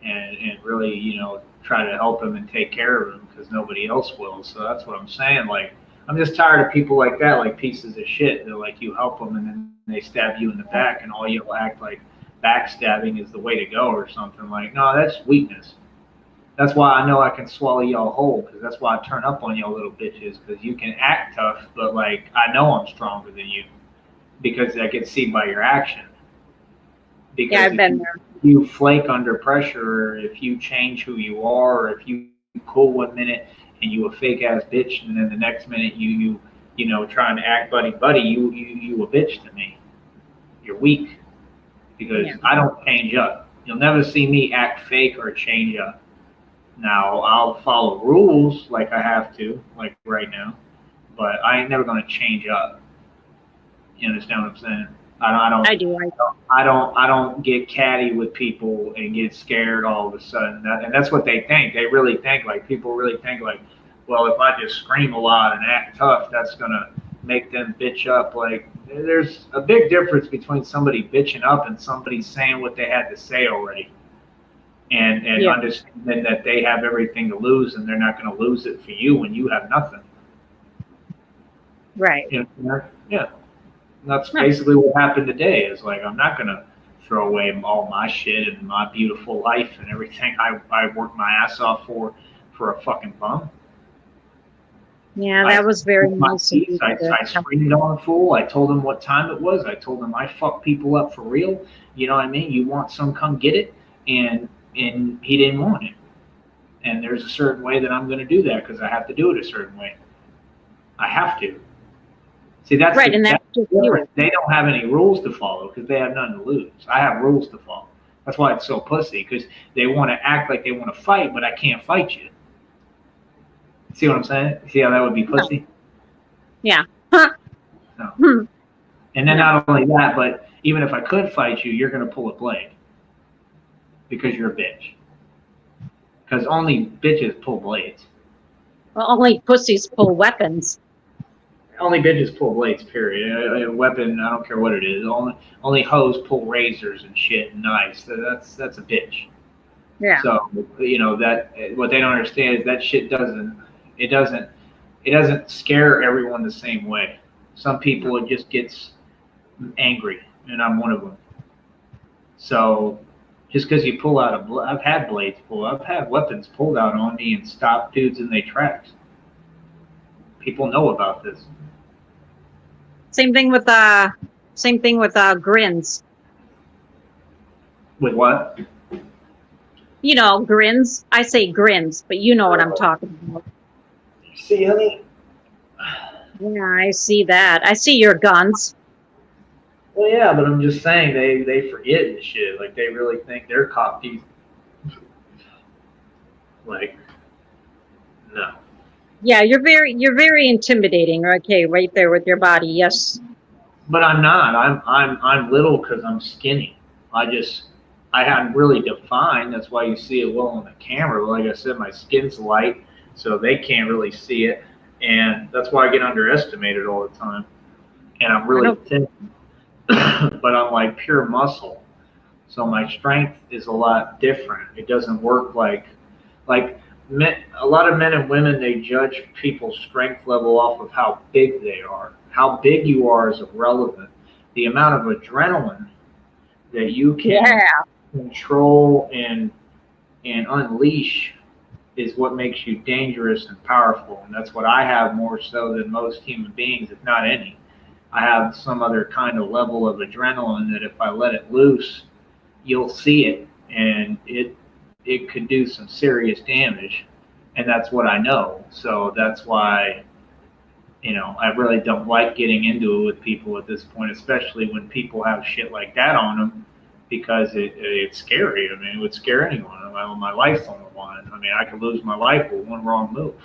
and really, try to help him and take care of him because nobody else will. So that's what I'm saying. Like I'm just tired of people like that, like pieces of shit. They're like, you help them and then they stab you in the back, and all you'll act like backstabbing is the way to go or something. Like, no, that's weakness. That's why I know I can swallow y'all whole, because that's why I turn up on y'all little bitches, because you can act tough, but like I know I'm stronger than you, because I can see by your action. Because yeah, I've been there. You flake under pressure, or if you change who you are, or if you cool one minute and you a fake ass bitch, and then the next minute you trying to act buddy, you a bitch to me. You're weak, because I don't change up. You'll never see me act fake or change up. Now, I'll follow rules like I have to, like right now, but I ain't never going to change up. You understand what I'm saying? I do. I don't get catty with people and get scared all of a sudden. And that's what they think. They really think, like, people really think, like, well, if I just scream a lot and act tough, that's going to make them bitch up. Like, there's a big difference between somebody bitching up and somebody saying what they had to say already. And understanding that they have everything to lose and they're not going to lose it for you when you have nothing. Right. Yeah. That's basically what happened today. Is like, I'm not going to throw away all my shit and my beautiful life and everything I worked my ass off for a fucking bum. Yeah, that was very nice. I screamed on the fool. I told him what time it was. I told him I fuck people up for real. You know what I mean? You want some, come get it. And he didn't want it. And there's a certain way that I'm going to do that, because I have to do it a certain way. I have to. See, that's right, and that's different. They don't have any rules to follow because they have nothing to lose. I have rules to follow. That's why it's so pussy, because they want to act like they want to fight, but I can't fight you. See what I'm saying? See how that would be pussy? Yeah. No. And then not only that, but even if I could fight you, you're going to pull a blade. Because you're a bitch. Because only bitches pull blades. Well, only pussies pull weapons. Only bitches pull blades, period. A weapon, I don't care what it is. Only hoes pull razors and shit and knives. That's a bitch. Yeah. So, that what they don't understand is that shit doesn't scare everyone the same way. Some people, it just gets angry, and I'm one of them. So, just because you pull out I've had blades pull, I've had weapons pulled out on me and stopped dudes in their tracks. People know about this. Same thing with grins. With what? Grins. I say grins, but you know what I'm talking about. See, honey? Yeah, I see that. I see your guns. Well, yeah, but I'm just saying they forget and shit. Like, they really think they're cop teeth. Like, No. Yeah, you're very intimidating. Okay, right there with your body. Yes. But I'm not. I'm little because I'm skinny. I haven't really defined. That's why you see it well on the camera. Like I said, my skin's light, so they can't really see it, and that's why I get underestimated all the time. And I'm really thin, but I'm like pure muscle. So my strength is a lot different. It doesn't work like men, a lot of men and women, they judge people's strength level off of how big they are. How big you are is irrelevant. The amount of adrenaline that you can control and unleash is what makes you dangerous and powerful. And that's what I have more so than most human beings, if not any. I have some other kind of level of adrenaline that if I let it loose, you'll see it, and it could do some serious damage, and that's what I know. So that's why, I really don't like getting into it with people at this point, especially when people have shit like that on them, because it's scary. I mean, it would scare anyone. My life's on the line. I mean, I could lose my life with one wrong move.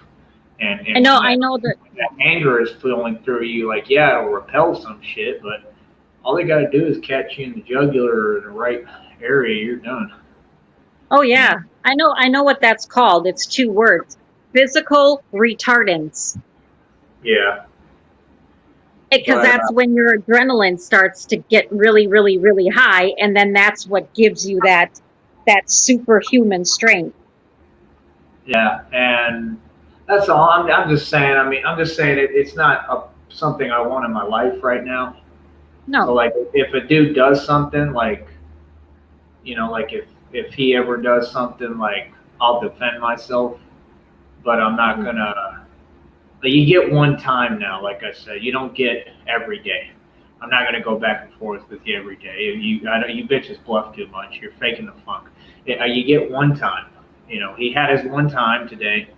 And I know that anger is flowing through you, like, yeah, it'll repel some shit, but all they got to do is catch you in the jugular or in the right area, you're done. Oh yeah, I know what that's called. It's 2 words: physical retardants. Yeah. Because that's when your adrenaline starts to get really, really, really high, and then that's what gives you that superhuman strength. Yeah, and that's all. I'm just saying. I mean, I'm just saying it's not something I want in my life right now. No. So like, if a dude does something like, like if he ever does something, like, I'll defend myself, but I'm not gonna. But you get one time now, like I said, you don't get every day. I'm not gonna go back and forth with you every day. You bitches bluff too much. You're faking the funk. You get one time. He had his one time today.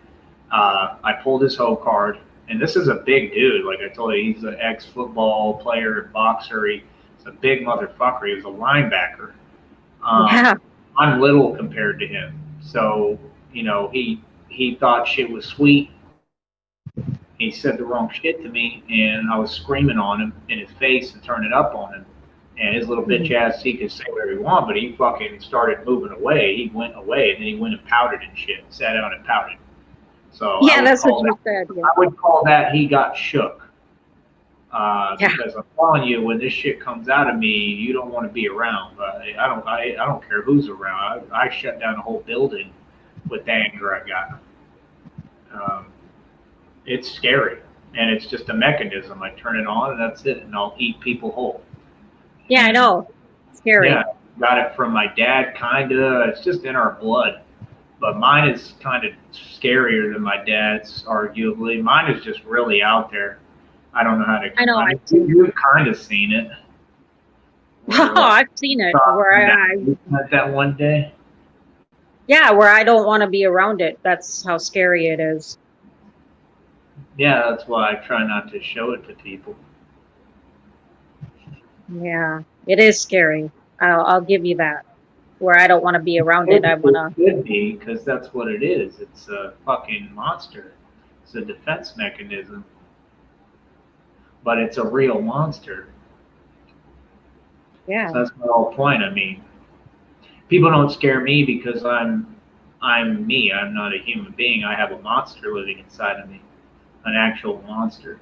I pulled his hoe card, and this is a big dude. Like I told you, he's an ex-football player, boxer. He's a big motherfucker. He was a linebacker. I'm little compared to him. So, he thought shit was sweet. He said the wrong shit to me, and I was screaming on him in his face and turning up on him. And his little bitch ass, he could say whatever he wanted, but he fucking started moving away. He went away, and then he went and pouted and shit, sat down and pouted. So yeah, that's what you said. Yeah. I would call that he got shook. Because I'm telling you, when this shit comes out of me, you don't want to be around. But I don't care who's around. I shut down the whole building with the anger I got. It's scary, and it's just a mechanism. I turn it on, and that's it, and I'll eat people whole. Yeah, I know. Scary. Yeah, got it from my dad, kinda. It's just in our blood. But mine is kind of scarier than my dad's, arguably. Mine is just really out there. I don't know how to. I know. You've kind of seen it. Oh, I've seen it. That one day. Yeah, where I don't want to be around it. That's how scary it is. Yeah, that's why I try not to show it to people. Yeah, it is scary. I'll give you that. Where I don't want to be around it, I want to. It could be, because that's what it is. It's a fucking monster. It's a defense mechanism. But it's a real monster. Yeah. So that's my whole point. I mean, people don't scare me because I'm me. I'm not a human being. I have a monster living inside of me, an actual monster.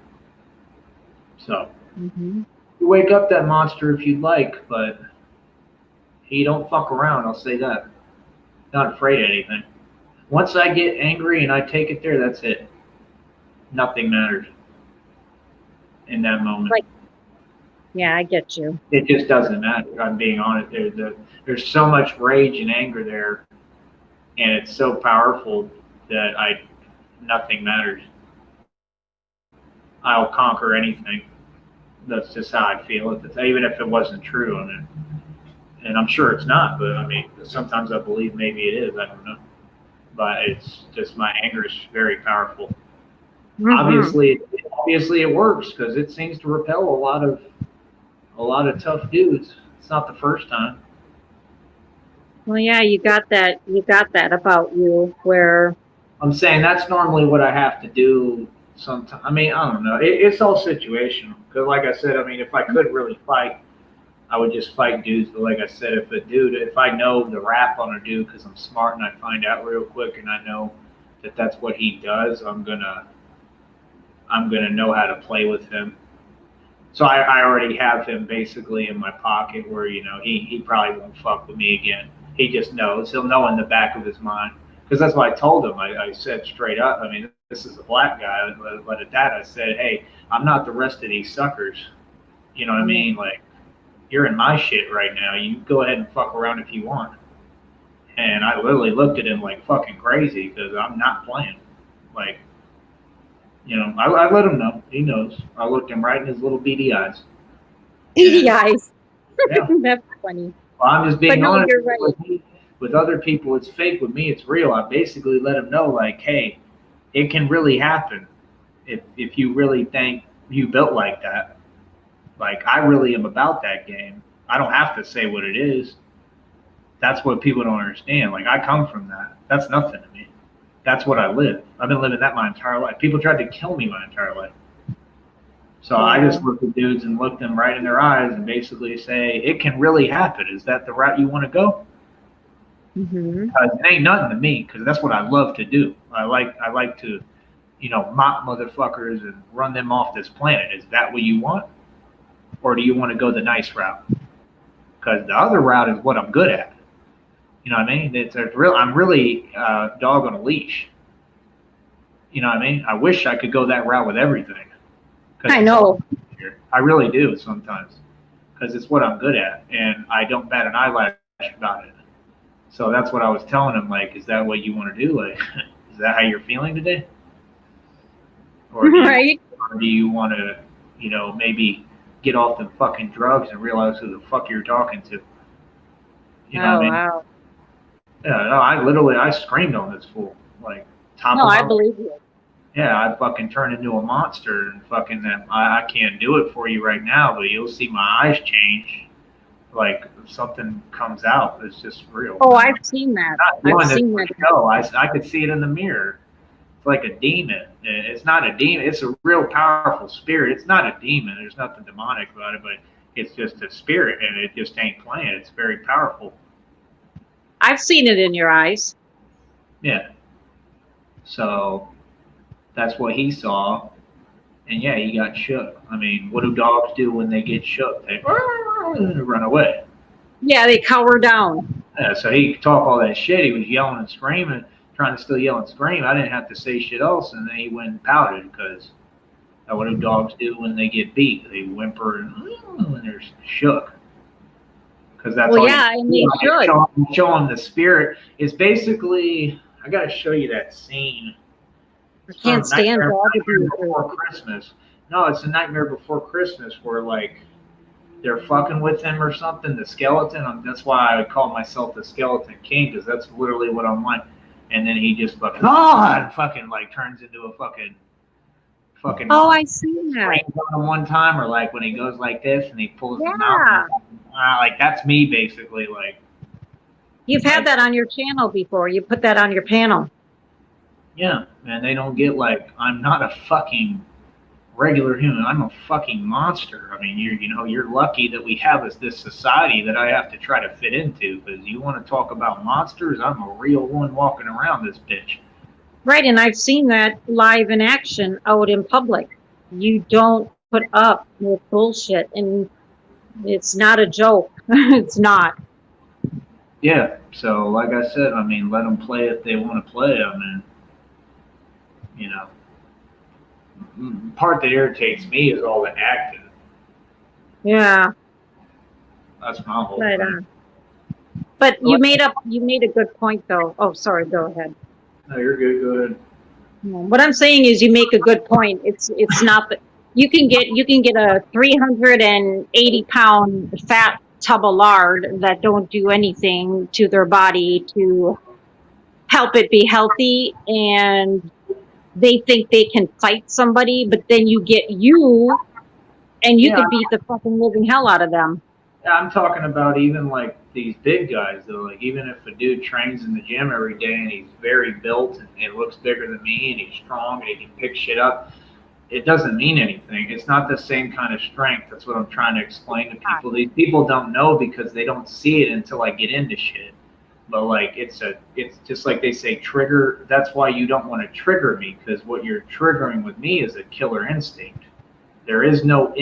So you wake up that monster if you'd like, but he don't fuck around. I'll say that. Not afraid of anything. Once I get angry and I take it there, that's it. Nothing matters in that moment. Yeah, I get you. It just doesn't matter. I'm being honest. There's so much rage and anger there, and it's so powerful that nothing matters. I'll conquer anything. That's just how I feel. Even if it wasn't true, I mean, and I'm sure it's not. But I mean, sometimes I believe maybe it is. I don't know. But it's just my anger is very powerful. Obviously it works because it seems to repel a lot of tough dudes. It's not the first time. Well, yeah, you got that about you where I'm saying that's normally what I have to do sometimes. I mean, I don't know. It's all situational. Because, like I said, I mean, if I could really fight, I would just fight dudes. But like I said, if I know the rap on a dude because I'm smart and I find out real quick and I know that that's what he does, I'm gonna know how to play with him. So I already have him basically in my pocket where, he probably won't fuck with me again. He just knows. He'll know in the back of his mind. Because that's what I told him. I said straight up, I mean, this is a black guy. But at that, I said, hey, I'm not the rest of these suckers. You know what I mean? Like, you're in my shit right now. You go ahead and fuck around if you want. And I literally looked at him like fucking crazy because I'm not playing. Like, I let him know. He knows. I looked him right in his little beady eyes. Beady eyes. Yeah. That's funny. Well, I'm just being But no, honest. you're right. With other people, it's fake. With me, it's real. I basically let them know, like, hey, it can really happen if you really think you built like that. Like, I really am about that game. I don't have to say what it is. That's what people don't understand. Like, I come from that. That's nothing to me. That's what I live. I've been living that my entire life. People tried to kill me my entire life. So I just look at dudes and look them right in their eyes and basically say, it can really happen. Is that the route you want to go? Mm-hmm. It ain't nothing to me because that's what I love to do. I like to, mop motherfuckers and run them off this planet. Is that what you want? Or do you want to go the nice route? Because the other route is what I'm good at. You know what I mean? I'm really dog on a leash. You know what I mean? I wish I could go that route with everything. I know. I really do sometimes. Because it's what I'm good at. And I don't bat an eyelash about it. So that's what I was telling him. Like, is that what you want to do? Like, is that how you're feeling today? Or do you want to, maybe get off the fucking drugs and realize who the fuck you're talking to? You know what I mean? Wow. Yeah, no, I screamed on this fool. Like, I believe you. Yeah, I fucking turned into a monster and fucking I can't do it for you right now, but you'll see my eyes change. Like, something comes out. It's just real. Oh, I've seen that. I've seen that. No, I could see it in the mirror. It's like a demon. It's not a demon. It's a real powerful spirit. It's not a demon. There's nothing demonic about it, but it's just a spirit, and it just ain't playing. It's very powerful. I've seen it in your eyes. Yeah. So that's what he saw. And yeah, he got shook. I mean, what do dogs do when they get shook? They run away. Yeah, they cower down. Yeah, so he could talk all that shit. He was yelling and screaming, trying to still yell and scream. I didn't have to say shit else, and then he went and pouted because what do dogs do when they get beat? They whimper and they're shook. Because that's all. Yeah, and they should. Show them the spirit. It's basically, I got to show you that scene. I can't stand Nightmare Before Christmas. No, it's a Nightmare Before Christmas where, like, they're fucking with him or something, the skeleton. That's why I would call myself the Skeleton King, because that's literally what I'm like. And then he just fucking, and fucking, like, turns into a fucking. Oh, I see that. One time, or like when he goes like this and he pulls them out. Like, that's me, basically. Like, you've had that on your channel before. You put that on your panel. Yeah, and they don't get, like, I'm not a fucking regular human. I'm a fucking monster. I mean, you're lucky that we have this society that I have to try to fit into, because you want to talk about monsters, I'm a real one walking around this bitch. Right, and I've seen that live in action out in public. You don't put up with bullshit, and it's not a joke. It's not. Yeah, so like I said, I mean, let them play if they want to play. I mean, the part that irritates me is all the acting. Yeah. That's my whole right thing. on. But you made a good point, though. Oh, sorry, go ahead. No, you're good. Go ahead. What I'm saying is, you make a good point. It's not that you can get a 380-pound fat tub of lard that don't do anything to their body to help it be healthy, and they think they can fight somebody, but then you get you, and you could beat the fucking living hell out of them. I'm talking about even like these big guys though. Like even if a dude trains in the gym every day and he's very built and it looks bigger than me and he's strong and he can pick shit up, it doesn't mean anything. It's not the same kind of strength. That's what I'm trying to explain to people. These people don't know because they don't see it until I get into shit. But like it's just like they say trigger. That's why you don't want to trigger me, because what you're triggering with me is a killer instinct. There is no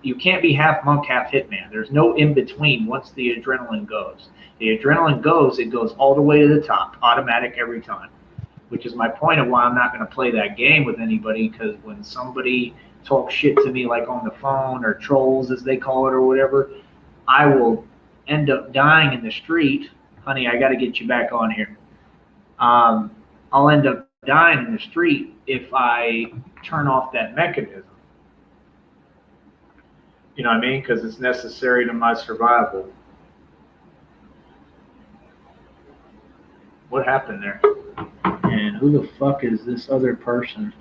you can't be half monk, half hitman. There's no in between once the adrenaline goes. The adrenaline goes, it goes all the way to the top, automatic every time. Which is my point of why I'm not going to play that game with anybody, because when somebody talks shit to me like on the phone or trolls as they call it or whatever, I will end up dying in the street. Honey, I got to get you back on here. I'll end up dying in the street if I turn off that mechanism. You know what I mean? Because it's necessary to my survival. What happened there? And who the fuck is this other person?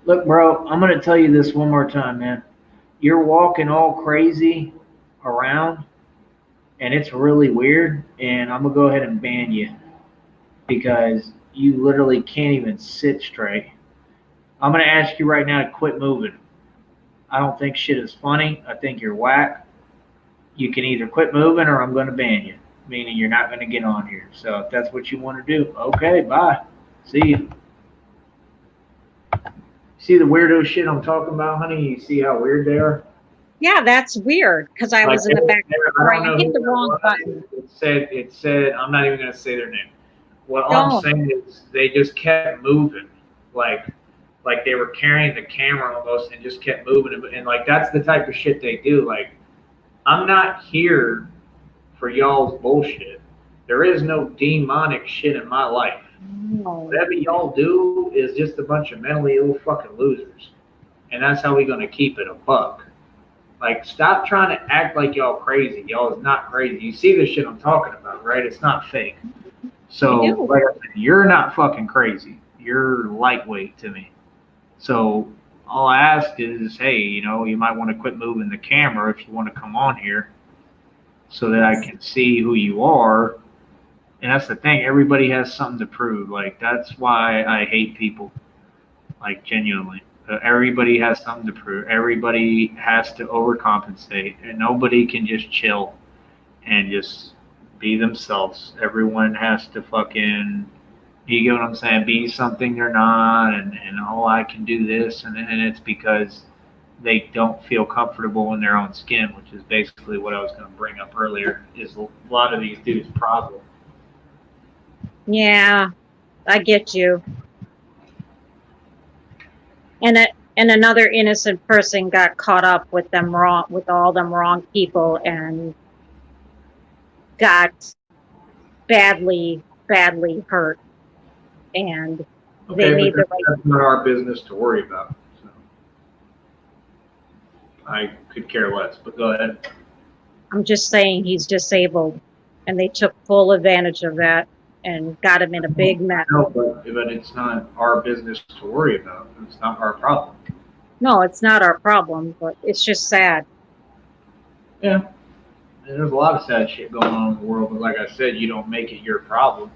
Look, bro, I'm going to tell you this one more time, man. You're walking all crazy around, and it's really weird, and I'm going to go ahead and ban you because you literally can't even sit straight. I'm going to ask you right now to quit moving. I don't think shit is funny. I think you're whack. You can either quit moving or I'm going to ban you, meaning you're not going to get on here. So if that's what you want to do, okay, bye. See you. See the weirdo shit I'm talking about, honey? You see how weird they are? Yeah, that's weird because I was in the back. I hit the wrong button. It said, I'm not even going to say their name. What all I'm saying is they just kept moving, like they were carrying the camera almost and just kept moving. And like that's the type of shit they do. Like, I'm not here for y'all's bullshit. There is no demonic shit in my life. No. Whatever y'all do is just a bunch of mentally ill fucking losers. And that's how we're going to keep it a buck. Like, stop trying to act like y'all crazy. Y'all is not crazy. You see the shit I'm talking about, right? It's not fake. So, like I said, you're not fucking crazy. You're lightweight to me. So, all I ask is, hey, you know, you might want to quit moving the camera if you want to come on here so that I can see who you are. And that's the thing. Everybody has something to prove. Like, that's why I hate people. Like, genuinely. Everybody has something to prove. Everybody has to overcompensate. And nobody can just chill and just be themselves. Everyone has to fucking, you get what I'm saying, be something they're not. And oh, I can do this. And it's because they don't feel comfortable in their own skin, which is basically what I was going to bring up earlier, is a lot of these dudes' problem. Yeah, I get you. And another innocent person got caught up with them wrong, with all them wrong people, and got badly hurt. And they made the right. That's not our business to worry about. So I could care less. But go ahead. I'm just saying he's disabled, and they took full advantage of that and got him in a big mess. No, but it's not our business to worry about. It's not our problem. No, it's not our problem, but it's just sad. Yeah. And there's a lot of sad shit going on in the world, but like I said, you don't make it your problem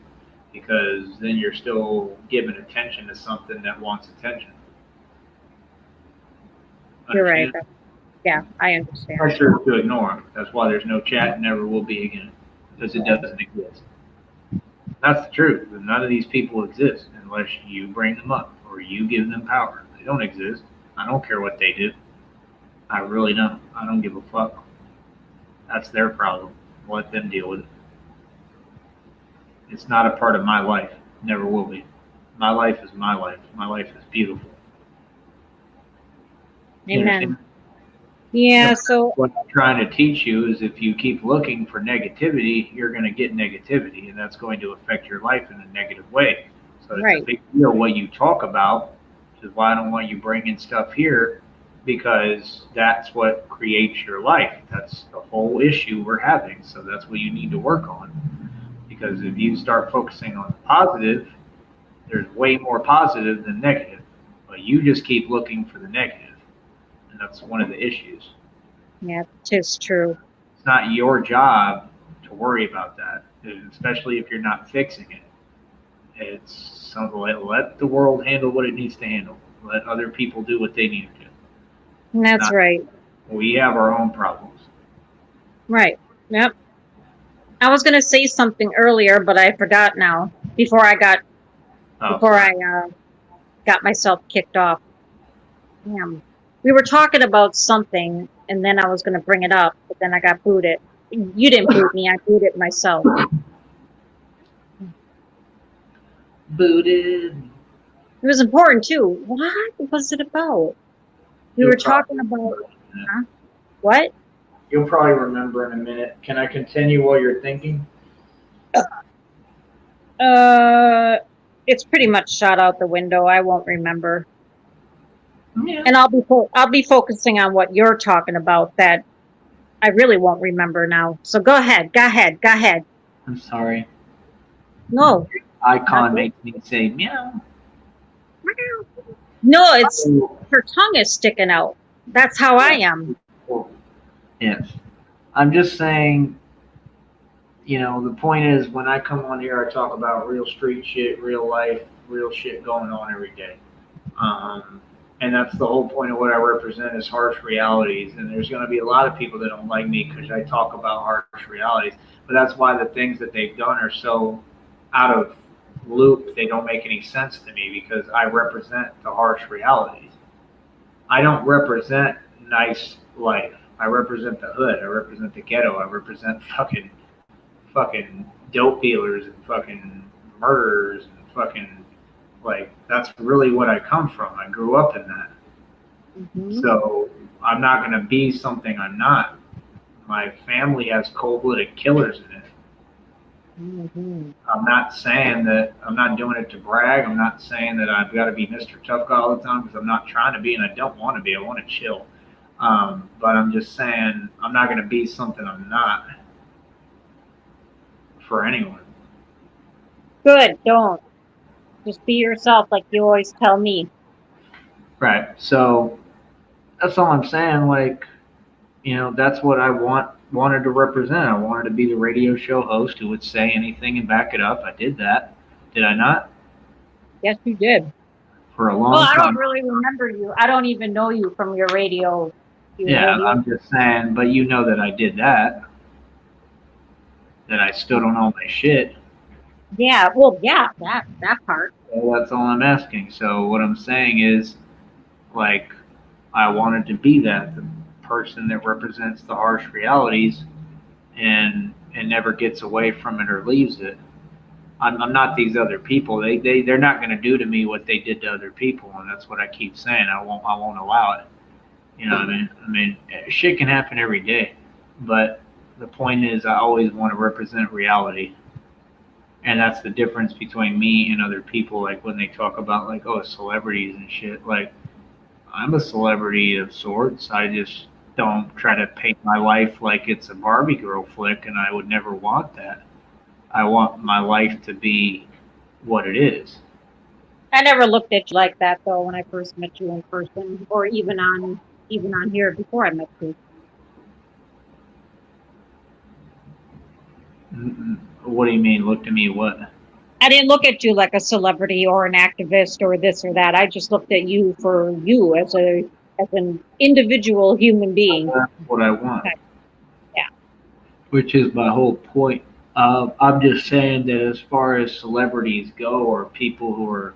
because then you're still giving attention to something that wants attention. You're right. Yeah, I understand. Pressure to ignore them. That's why there's no chat and never will be again, because it doesn't exist. That's the truth. None of these people exist unless you bring them up or you give them power. They don't exist. I don't care what they do. I really don't. I don't give a fuck. That's their problem. Let them deal with it. It's not a part of my life. Never will be. My life is my life. My life is beautiful. Amen. Yeah, so what I'm trying to teach you is if you keep looking for negativity, you're going to get negativity, and that's going to affect your life in a negative way. So it's a big deal what you talk about, which is why I don't want you bringing stuff here, because that's what creates your life. That's the whole issue we're having. So that's what you need to work on. Because if you start focusing on the positive, there's way more positive than negative. But you just keep looking for the negative. And that's one of the issues. Yeah, it is true. It's not your job to worry about that, especially if you're not fixing it. It's something let the world handle what it needs to handle. Let other people do what they need to do. That's right. We have our own problems. Right. Yep. I was gonna say something earlier, but I forgot now. Before I got got myself kicked off. Damn. We were talking about something, and then I was gonna bring it up, but then I got booted. You didn't boot me. I booted myself. Booted. It was important too. What was it about? We were talking about what? You'll probably remember in a minute. Can I continue while you're thinking? It's pretty much shot out the window. I won't remember. Yeah. And I'll be focusing on what you're talking about that I really won't remember now. So go ahead. I'm sorry. No. Icon makes me say meow. No, it's her tongue is sticking out. That's how I am. Yes. I'm just saying, the point is when I come on here, I talk about real street shit, real life, real shit going on every day. And that's the whole point of what I represent is harsh realities. And there's going to be a lot of people that don't like me because I talk about harsh realities. But that's why the things that they've done are so out of loop. They don't make any sense to me because I represent the harsh realities. I don't represent nice life. I represent the hood. I represent the ghetto. I represent fucking dope dealers and fucking murderers and fucking that's really what I come from. I grew up in that. Mm-hmm. So I'm not going to be something I'm not. My family has cold-blooded killers in it. Mm-hmm. I'm not saying that I'm not doing it to brag. I'm not saying that I've got to be Mr. Tough Guy all the time because I'm not trying to be and I don't want to be. I want to chill. But I'm just saying I'm not going to be something I'm not for anyone. Good, don't. Just be yourself like you always tell me. Right. So that's all I'm saying. That's what I wanted to represent. I wanted to be the radio show host who would say anything and back it up. I did that. Did I not? Yes, you did. For a long time. I don't really remember you. I don't even know you from your radio. I'm just saying, but you know that I did that. That I stood on all my shit. Yeah, well, yeah, that part. Well, that's all I'm asking. So what I'm saying is, I wanted to be that, the person that represents the harsh realities and never gets away from it or leaves it. I'm not these other people. They're not going to do to me what they did to other people, and that's what I keep saying. I won't allow it. You know what I mean? I mean, shit can happen every day, but the point is I always want to represent reality. And that's the difference between me and other people, when they talk about, celebrities and shit. I'm a celebrity of sorts. I just don't try to paint my life like it's a Barbie girl flick, and I would never want that. I want my life to be what it is. I never looked at you like that, though, when I first met you in person, or even on here before I met you. What do you mean? Look to me what? I didn't look at you like a celebrity or an activist or this or that. I just looked at you for you as an individual human being. That's what I want. Okay. Yeah. Which is my whole point. I'm just saying that as far as celebrities go, or people who are,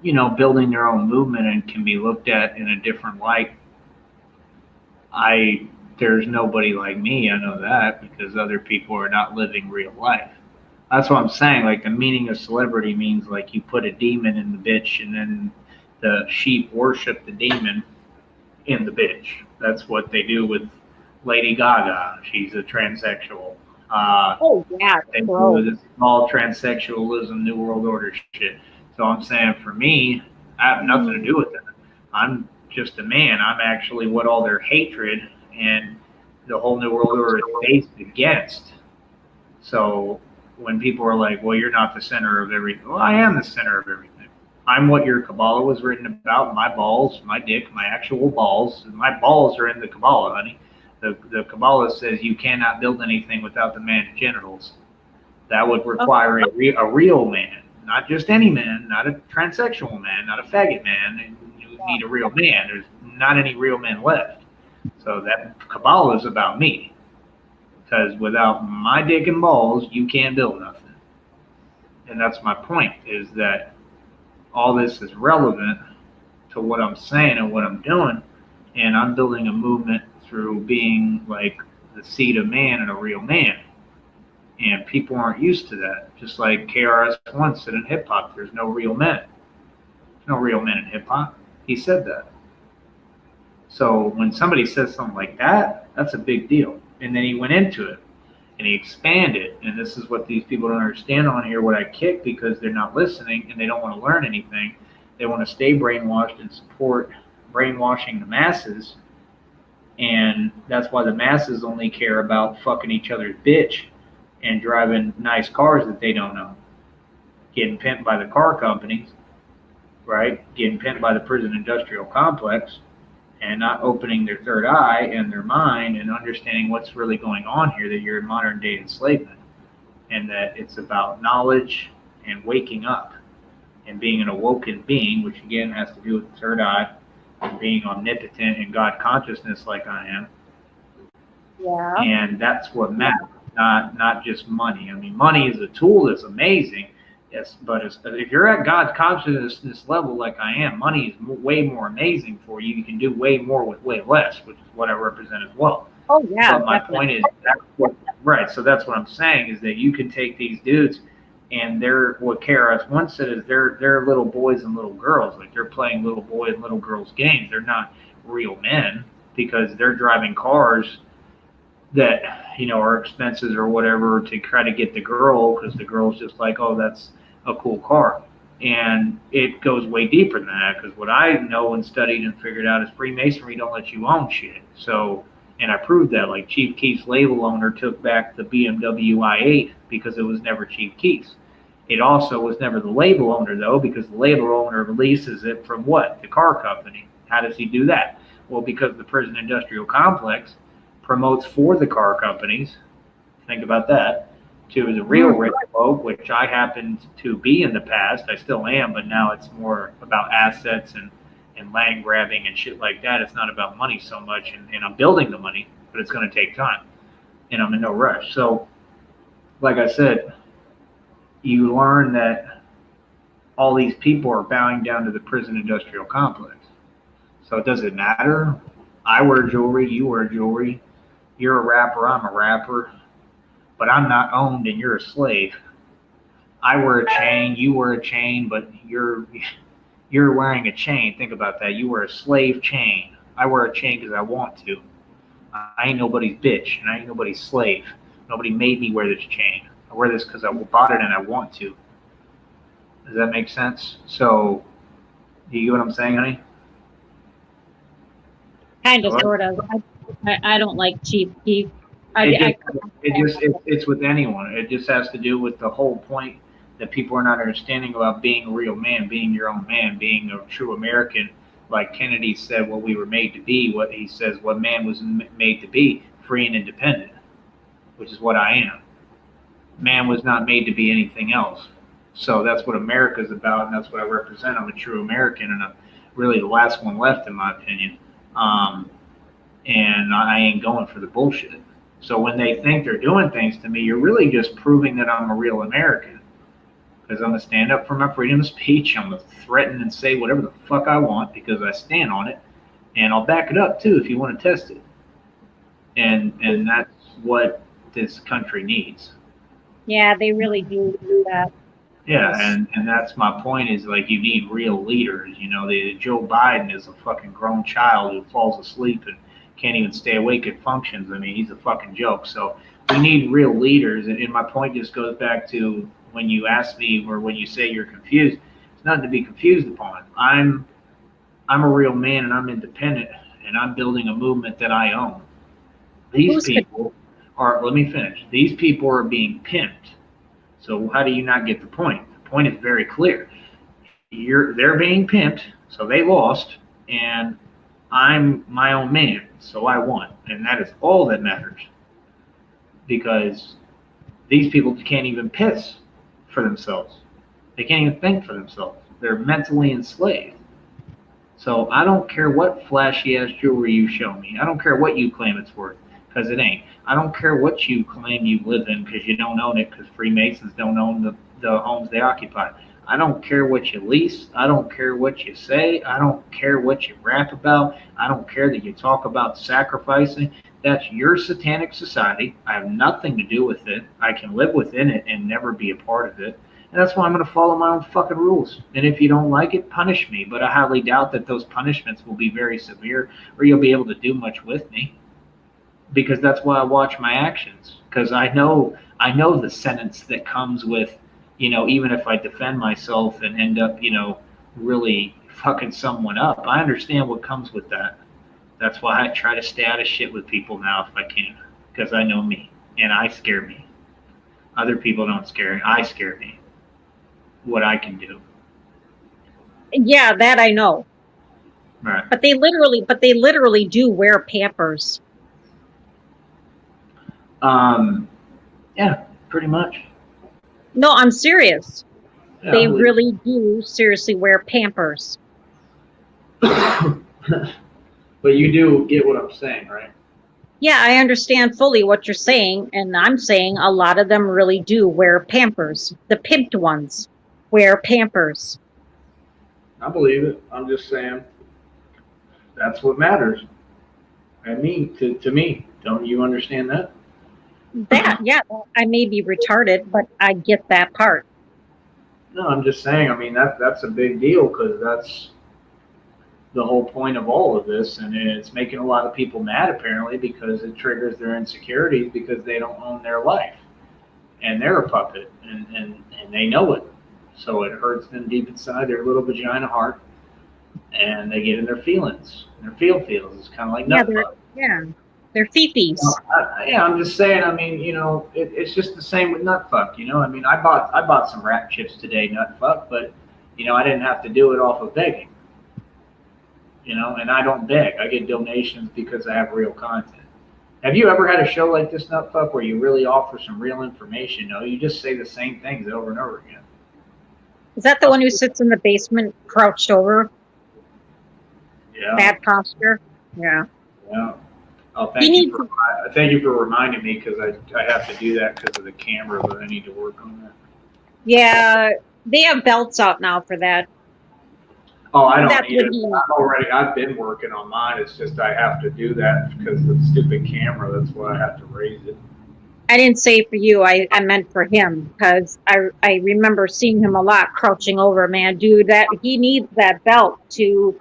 building their own movement and can be looked at in a different light, there's nobody like me. I know that because other people are not living real life. That's what I'm saying. The meaning of celebrity means you put a demon in the bitch and then the sheep worship the demon in the bitch. That's what they do with Lady Gaga. She's a transsexual. Oh, yeah. They do this all transsexualism, New World Order shit. So I'm saying for me, I have nothing to do with that. I'm just a man. I'm actually what all their hatred and the whole New World Order is based against. So when people are like, well, you're not the center of everything. Well, I am the center of everything. I'm what your Kabbalah was written about. My balls, my dick, my actual balls. My balls are in the Kabbalah, honey. The Kabbalah says you cannot build anything without the man's genitals. That would require a real man, not just any man, not a transsexual man, not a faggot man. You need a real man. There's not any real men left. So that Kabbalah is about me. Because without my dick and balls, you can't build nothing. And that's my point, is that all this is relevant to what I'm saying and what I'm doing. And I'm building a movement through being like the seed of man and a real man. And people aren't used to that. Just like KRS-One said in hip hop, there's no real men. There's no real men in hip hop. He said that. So when somebody says something like that, that's a big deal. And then he went into it and he expanded. And this is what these people don't understand on here, what I kick, because they're not listening and they don't want to learn anything. They want to stay brainwashed and support brainwashing the masses. And that's why the masses only care about fucking each other's bitch and driving nice cars that they don't own. Getting pimped by the car companies, right? Getting pimped by the prison industrial complex, and not opening their third eye and their mind and understanding what's really going on here, that you're in modern day enslavement. And that it's about knowledge and waking up and being an awoken being, which again has to do with the third eye, and being omnipotent and God consciousness like I am. Yeah. And that's what matters, not just money. I mean, money is a tool that's amazing, yes, but if you're at God consciousness level like I am, money is way more amazing for you. You can do way more with way less, which is what I represent as well. Oh, yeah. But my point is, right, so that's what I'm saying, is that you can take these dudes and they're, what KRS-One said is they're little boys and little girls. Like, they're playing little boy and little girls games. They're not real men because they're driving cars that, you know, are expenses or whatever to try to get the girl, because the girl's just like, oh, that's a cool car. And it goes way deeper than that, because what I know and studied and figured out is Freemasonry don't let you own shit. So, and I proved that. Like, Chief Keef's label owner took back the BMW i8 because it was never Chief Keef's. It also was never the label owner, though, because the label owner releases it from what? The car company. How does he do that? Well, because the prison industrial complex promotes for the car companies, think about that, to the real rich folk, which I happened to be in the past. I still am, but now it's more about assets and land grabbing and shit like that. It's not about money so much, and I'm building the money, but it's going to take time, and I'm in no rush. So, like I said, you learn that all these people are bowing down to the prison industrial complex. So does it matter? I wear jewelry, you wear jewelry. You're a rapper, I'm a rapper, but I'm not owned and you're a slave. I wear a chain, you wear a chain, but you're wearing a chain. Think about that. You wear a slave chain. I wear a chain because I want to. I ain't nobody's bitch, and I ain't nobody's slave. Nobody made me wear this chain. I wear this because I bought it and I want to. Does that make sense? So, do you get what I'm saying, honey? Kind of, sort of. I don't like Chief Keef. It's with anyone. It just has to do with the whole point that people are not understanding about being a real man, being your own man, being a true American. Like Kennedy said, what we were made to be. What he says, what man was made to be, free and independent, which is what I am. Man was not made to be anything else. So that's what America's about, and that's what I represent. I'm a true American, and I'm really the last one left, in my opinion. And I ain't going for the bullshit. So when they think they're doing things to me, you're really just proving that I'm a real American. Because I'm going to stand up for my freedom of speech. I'm going to threaten and say whatever the fuck I want because I stand on it. And I'll back it up, too, if you want to test it. And that's what this country needs. Yeah, they really do that. Yeah, and that's my point, is like, you need real leaders. You know, Joe Biden is a fucking grown child who falls asleep and can't even stay awake at functions. I mean, he's a fucking joke. So we need real leaders. And my point just goes back to when you ask me, or when you say you're confused, it's nothing to be confused upon. I'm a real man, and I'm independent, and I'm building a movement that I own. These people are, let me finish. These people are being pimped. So how do you not get the point? The point is very clear. They're being pimped, so they lost, and I'm my own man, so I won. And that is all that matters. Because these people can't even piss for themselves. They can't even think for themselves. They're mentally enslaved. So I don't care what flashy ass jewelry you show me. I don't care what you claim it's worth, because it ain't. I don't care what you claim you live in, because you don't own it, because Freemasons don't own the homes they occupy. I don't care what you lease. I don't care what you say. I don't care what you rap about. I don't care that you talk about sacrificing. That's your satanic society. I have nothing to do with it. I can live within it and never be a part of it. And that's why I'm going to follow my own fucking rules. And if you don't like it, punish me. But I highly doubt that those punishments will be very severe or you'll be able to do much with me. Because that's why I watch my actions. Because I know the sentence that comes with, even if I defend myself and end up, really fucking someone up. I understand what comes with that. That's why I try to stay out of shit with people now if I can. Because I know me. And I scare me. Other people don't scare me. I scare me. What I can do. Yeah, that I know. Right. But they literally do wear Pampers. Yeah, pretty much. No, I'm serious. Yeah, They really do seriously wear Pampers. But you do get what I'm saying, right? Yeah, I understand fully what you're saying, and I'm saying a lot of them really do wear Pampers. The pimped ones wear Pampers. I believe it. I'm just saying that's what matters. I mean, to me, don't you understand that? Yeah, I may be retarded, but I get that part. No, I'm just saying. I mean, that's a big deal because that's the whole point of all of this, and it's making a lot of people mad apparently because it triggers their insecurities because they don't own their life and they're a puppet and they know it. So it hurts them deep inside their little vagina heart, and they get in their feelings. Their feels. It's kind of like They're fifis. I'm just saying. I mean, it's just the same with nut fuck. I mean, I bought some rat chips today, nut fuck, but I didn't have to do it off of begging. And I don't beg. I get donations because I have real content. Have you ever had a show like this, nut fuck, where you really offer some real information? No, you just say the same things over and over again. Is that the one who sits in the basement crouched over? Yeah. Bad posture? Yeah. Yeah. Oh, thank you for reminding me because I have to do that because of the camera, but I need to work on that. Yeah, they have belts out now for that. Oh, I don't need it. I've been working on mine. It's just I have to do that because of the stupid camera. That's why I have to raise it. I didn't say for you. I meant for him because I remember seeing him a lot crouching over. Man, dude, that he needs that belt to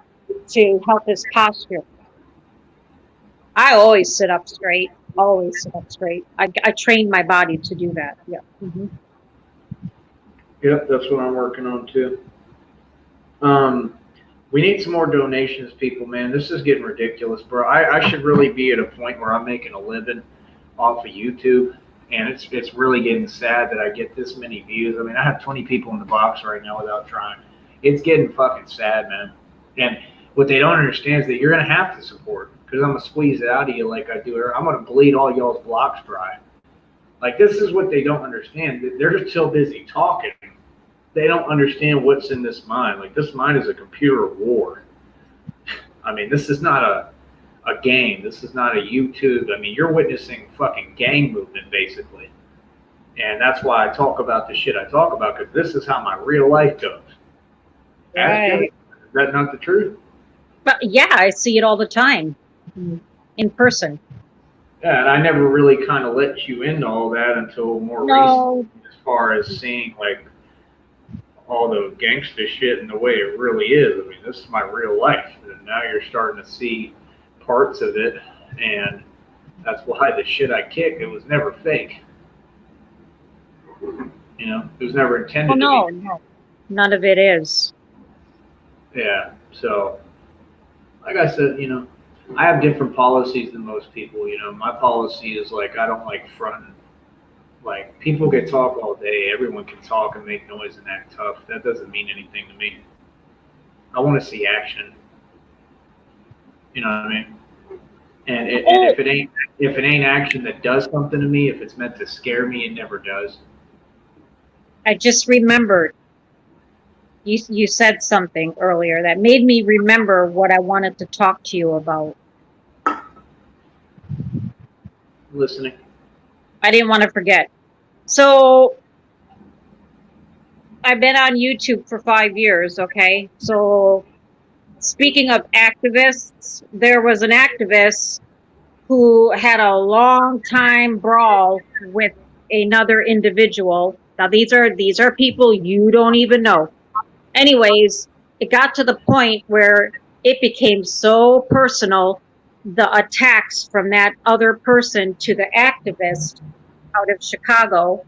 help his posture. I always sit up straight. Always sit up straight. I train my body to do that. Yeah. Mm-hmm. Yep, that's what I'm working on too. We need some more donations, people, man. This is getting ridiculous, bro. I should really be at a point where I'm making a living off of YouTube, and it's really getting sad that I get this many views. I mean, I have 20 people in the box right now without trying. It's getting fucking sad, man. And what they don't understand is that you're going to have to support, because I'm going to squeeze it out of you like I do. I'm going to bleed all y'all's blocks dry. Like, this is what they don't understand. They're just so busy talking. They don't understand what's in this mind. Like, this mind is a computer war. I mean, this is not a game. This is not a YouTube. I mean, you're witnessing fucking gang movement, basically. And that's why I talk about the shit I talk about, because this is how my real life goes. Right. Is that not the truth? But yeah, I see it all the time in person. Yeah, and I never really kind of let you into all that until more recently, as far as seeing, like, all the gangster shit and the way it really is. I mean, this is my real life. And now you're starting to see parts of it, and that's why the shit I kick, it was never fake. It was never intended to be. No. None of it is. Yeah, so, like I said, I have different policies than most people. My policy is, like, I don't like fronting. Like, people can talk all day. Everyone can talk and make noise and act tough. That doesn't mean anything to me. I want to see action. You know what I mean? And if it ain't action that does something to me, if it's meant to scare me, it never does. I just remembered. You said something earlier that made me remember what I wanted to talk to you about. Listening. I didn't want to forget. So I've been on YouTube for 5 years, okay? So speaking of activists, there was an activist who had a long time brawl with another individual. Now these are people you don't even know. Anyways, it got to the point where it became so personal, the attacks from that other person to the activist out of Chicago.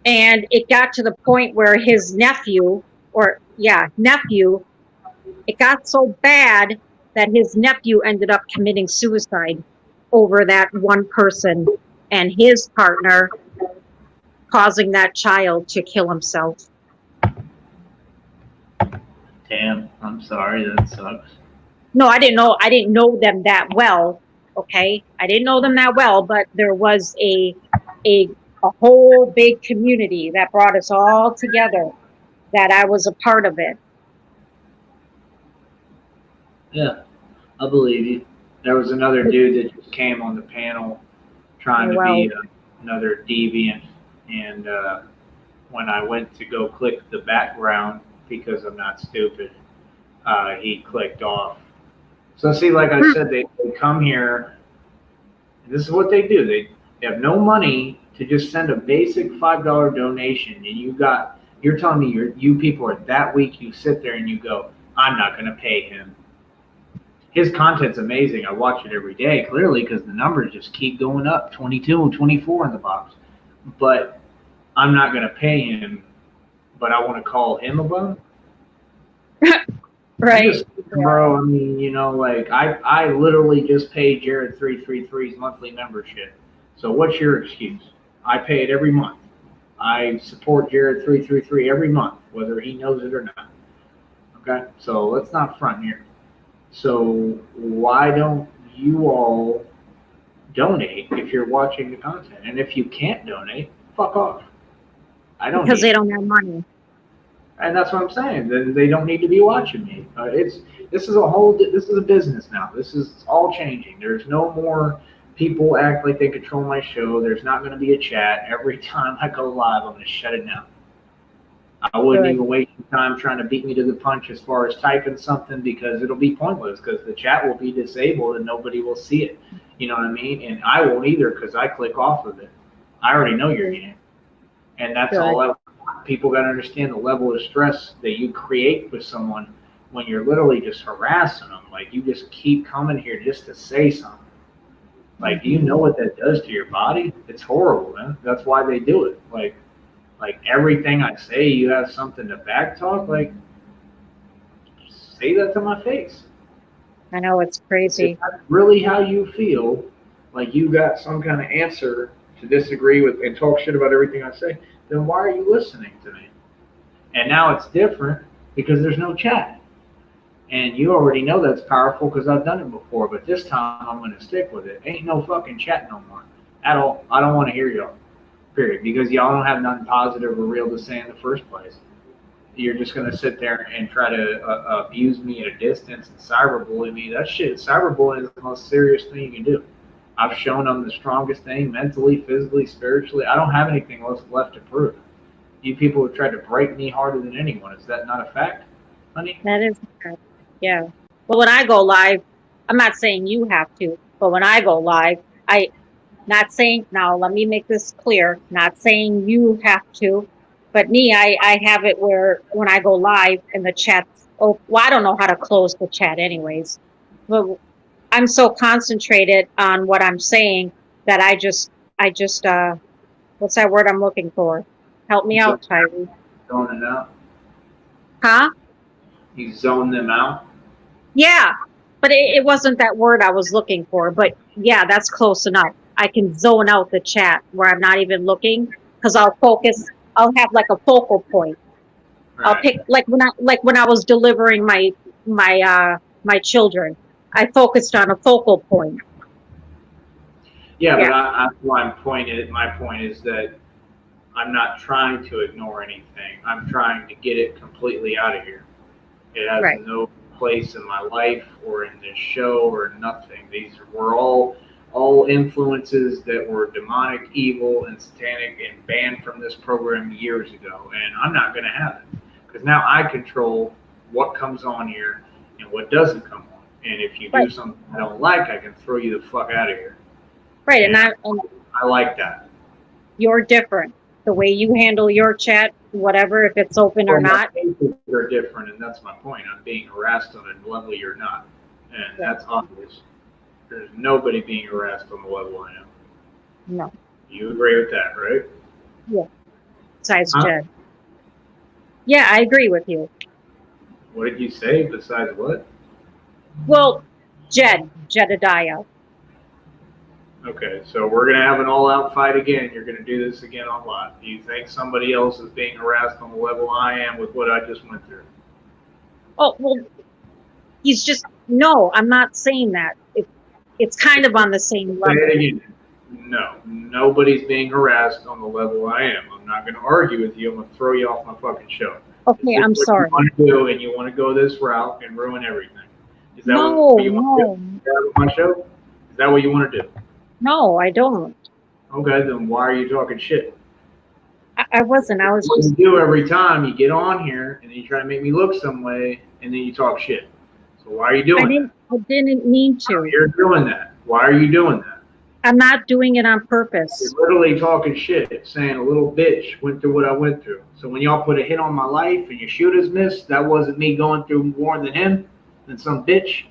And it got to the point where his nephew, it got so bad that his nephew ended up committing suicide over that one person and his partner causing that child to kill himself. Damn, I'm sorry, that sucks. No, I didn't know them that well. Okay. I didn't know them that well, but there was a whole big community that brought us all together, that I was a part of it. Yeah, I believe you. There was another dude that just came on the panel trying to be another deviant, and when I went to go click the background, because I'm not stupid, he clicked off. So see, like I said, they come here, and this is what they do. They have no money to just send a basic $5 donation, and you're telling me you people are that weak, you sit there and you go, I'm not going to pay him. His content's amazing. I watch it every day, clearly, because the numbers just keep going up, 22 and 24 in the box. But I'm not going to pay him, but I want to call him a bum? Right. Bro, I mean, like, I literally just paid Jared 333's monthly membership. So what's your excuse? I pay it every month. I support Jared 333 every month, whether he knows it or not. Okay? So let's not front here. So why don't you all donate if you're watching the content? And if you can't donate, fuck off. Because they don't have money. And that's what I'm saying. Then they don't need to be watching me. This is a business now. This is all changing. There's no more people act like they control my show. There's not going to be a chat. Every time I go live, I'm going to shut it down. I wouldn't even waste time trying to beat me to the punch as far as typing something, because it'll be pointless, because the chat will be disabled and nobody will see it. You know what I mean? And I won't either, because I click off of it. I already know your game. And that's all people got to understand, the level of stress that you create with someone when you're literally just harassing them. Like, you just keep coming here just to say something. Like, do you know what that does to your body? It's horrible, man. That's why they do it. Like everything I say, you have something to back talk. Like, say that to my face. I know, it's crazy. If that's really how you feel, like you got some kind of answer to disagree with and talk shit about everything I say, then why are you listening to me? And now it's different because there's no chat. And you already know that's powerful because I've done it before. But this time I'm going to stick with it. Ain't no fucking chat no more at all. I don't want to hear y'all. Period. Because y'all don't have nothing positive or real to say in the first place. You're just going to sit there and try to abuse me at a distance and cyberbully me. That shit, cyberbullying is the most serious thing you can do. I've shown I'm the strongest thing mentally, physically, spiritually. I don't have anything left to prove. You people have tried to break me harder than anyone. Is that not a fact, honey? That is a fact. Yeah. Well, when I go live, I'm not saying you have to, but when I go live, now let me make this clear, not saying you have to, but me, I have it where when I go live and the chat's, I don't know how to close the chat anyways, but I'm so concentrated on what I'm saying that I just, what's that word I'm looking for? Help me out, Tyree. Zone it out? Huh? You zone them out? Yeah, but it wasn't that word I was looking for, but yeah, that's close enough. I can zone out the chat where I'm not even looking, because I'll have like a focal point. Right. I'll pick, like when I was delivering my children, I focused on a focal point. Yeah, Yeah. but my point is that I'm not trying to ignore anything. I'm trying to get it completely out of here. It has Right. no place in my life or in this show or nothing. These were all influences that were demonic, evil, and satanic and banned from this program years ago. And I'm not going to have it because now I control what comes on here and what doesn't come on. And if you do Right. something I don't like, I can throw you the fuck out of here. Right, And and I like that. you're different. The way you handle your chat, whatever, if it's open or Well, my not. cases are different, and that's my point. I'm being harassed on a level you're not, and Yeah. that's obvious. There's nobody being harassed on the level I am. No. You agree with that, right? Yeah. Besides Huh? Jed. Yeah, I agree with you. What did you say? Besides what? Well, Jedediah. Okay, so we're gonna have an all-out fight again. You're gonna do this again on live. Do you think somebody else is being harassed on the level I am with what I just went through? Oh, well, he's just, no, I'm not saying that. It's kind of on the same Say level. it again. No, nobody's being harassed on the level I am. I'm not gonna argue with you. I'm gonna throw you off my fucking show. Okay, I'm sorry. You want to do, and you want to go this route and ruin everything. Is that No, what you want to no, do? Is that my show? Is that what you want to do? no, I don't. Okay, then why are you talking shit? I wasn't. I was What just, you do every time you get on here and then you try to make me look some way and then you talk shit. So why are you doing I didn't mean that? to. You're doing that. Why are you doing that? I'm not doing it on purpose. You're literally talking shit, saying a little bitch went through what I went through. So when y'all put a hit on my life and your shooters missed, that wasn't me going through more than him, than some bitch.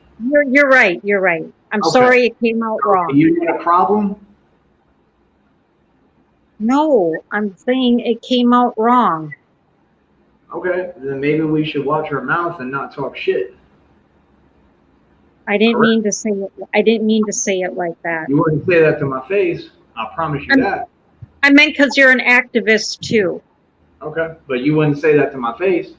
You're right. You're right. I'm Okay. sorry it came out wrong. You got a problem? No, I'm saying it came out wrong. Okay, then maybe we should watch our mouth and not talk shit. I didn't Correct. mean to say it. I didn't mean to say it like that. You wouldn't say that to my face. I promise you that. I meant because you're an activist too. Okay, but you wouldn't say that to my face.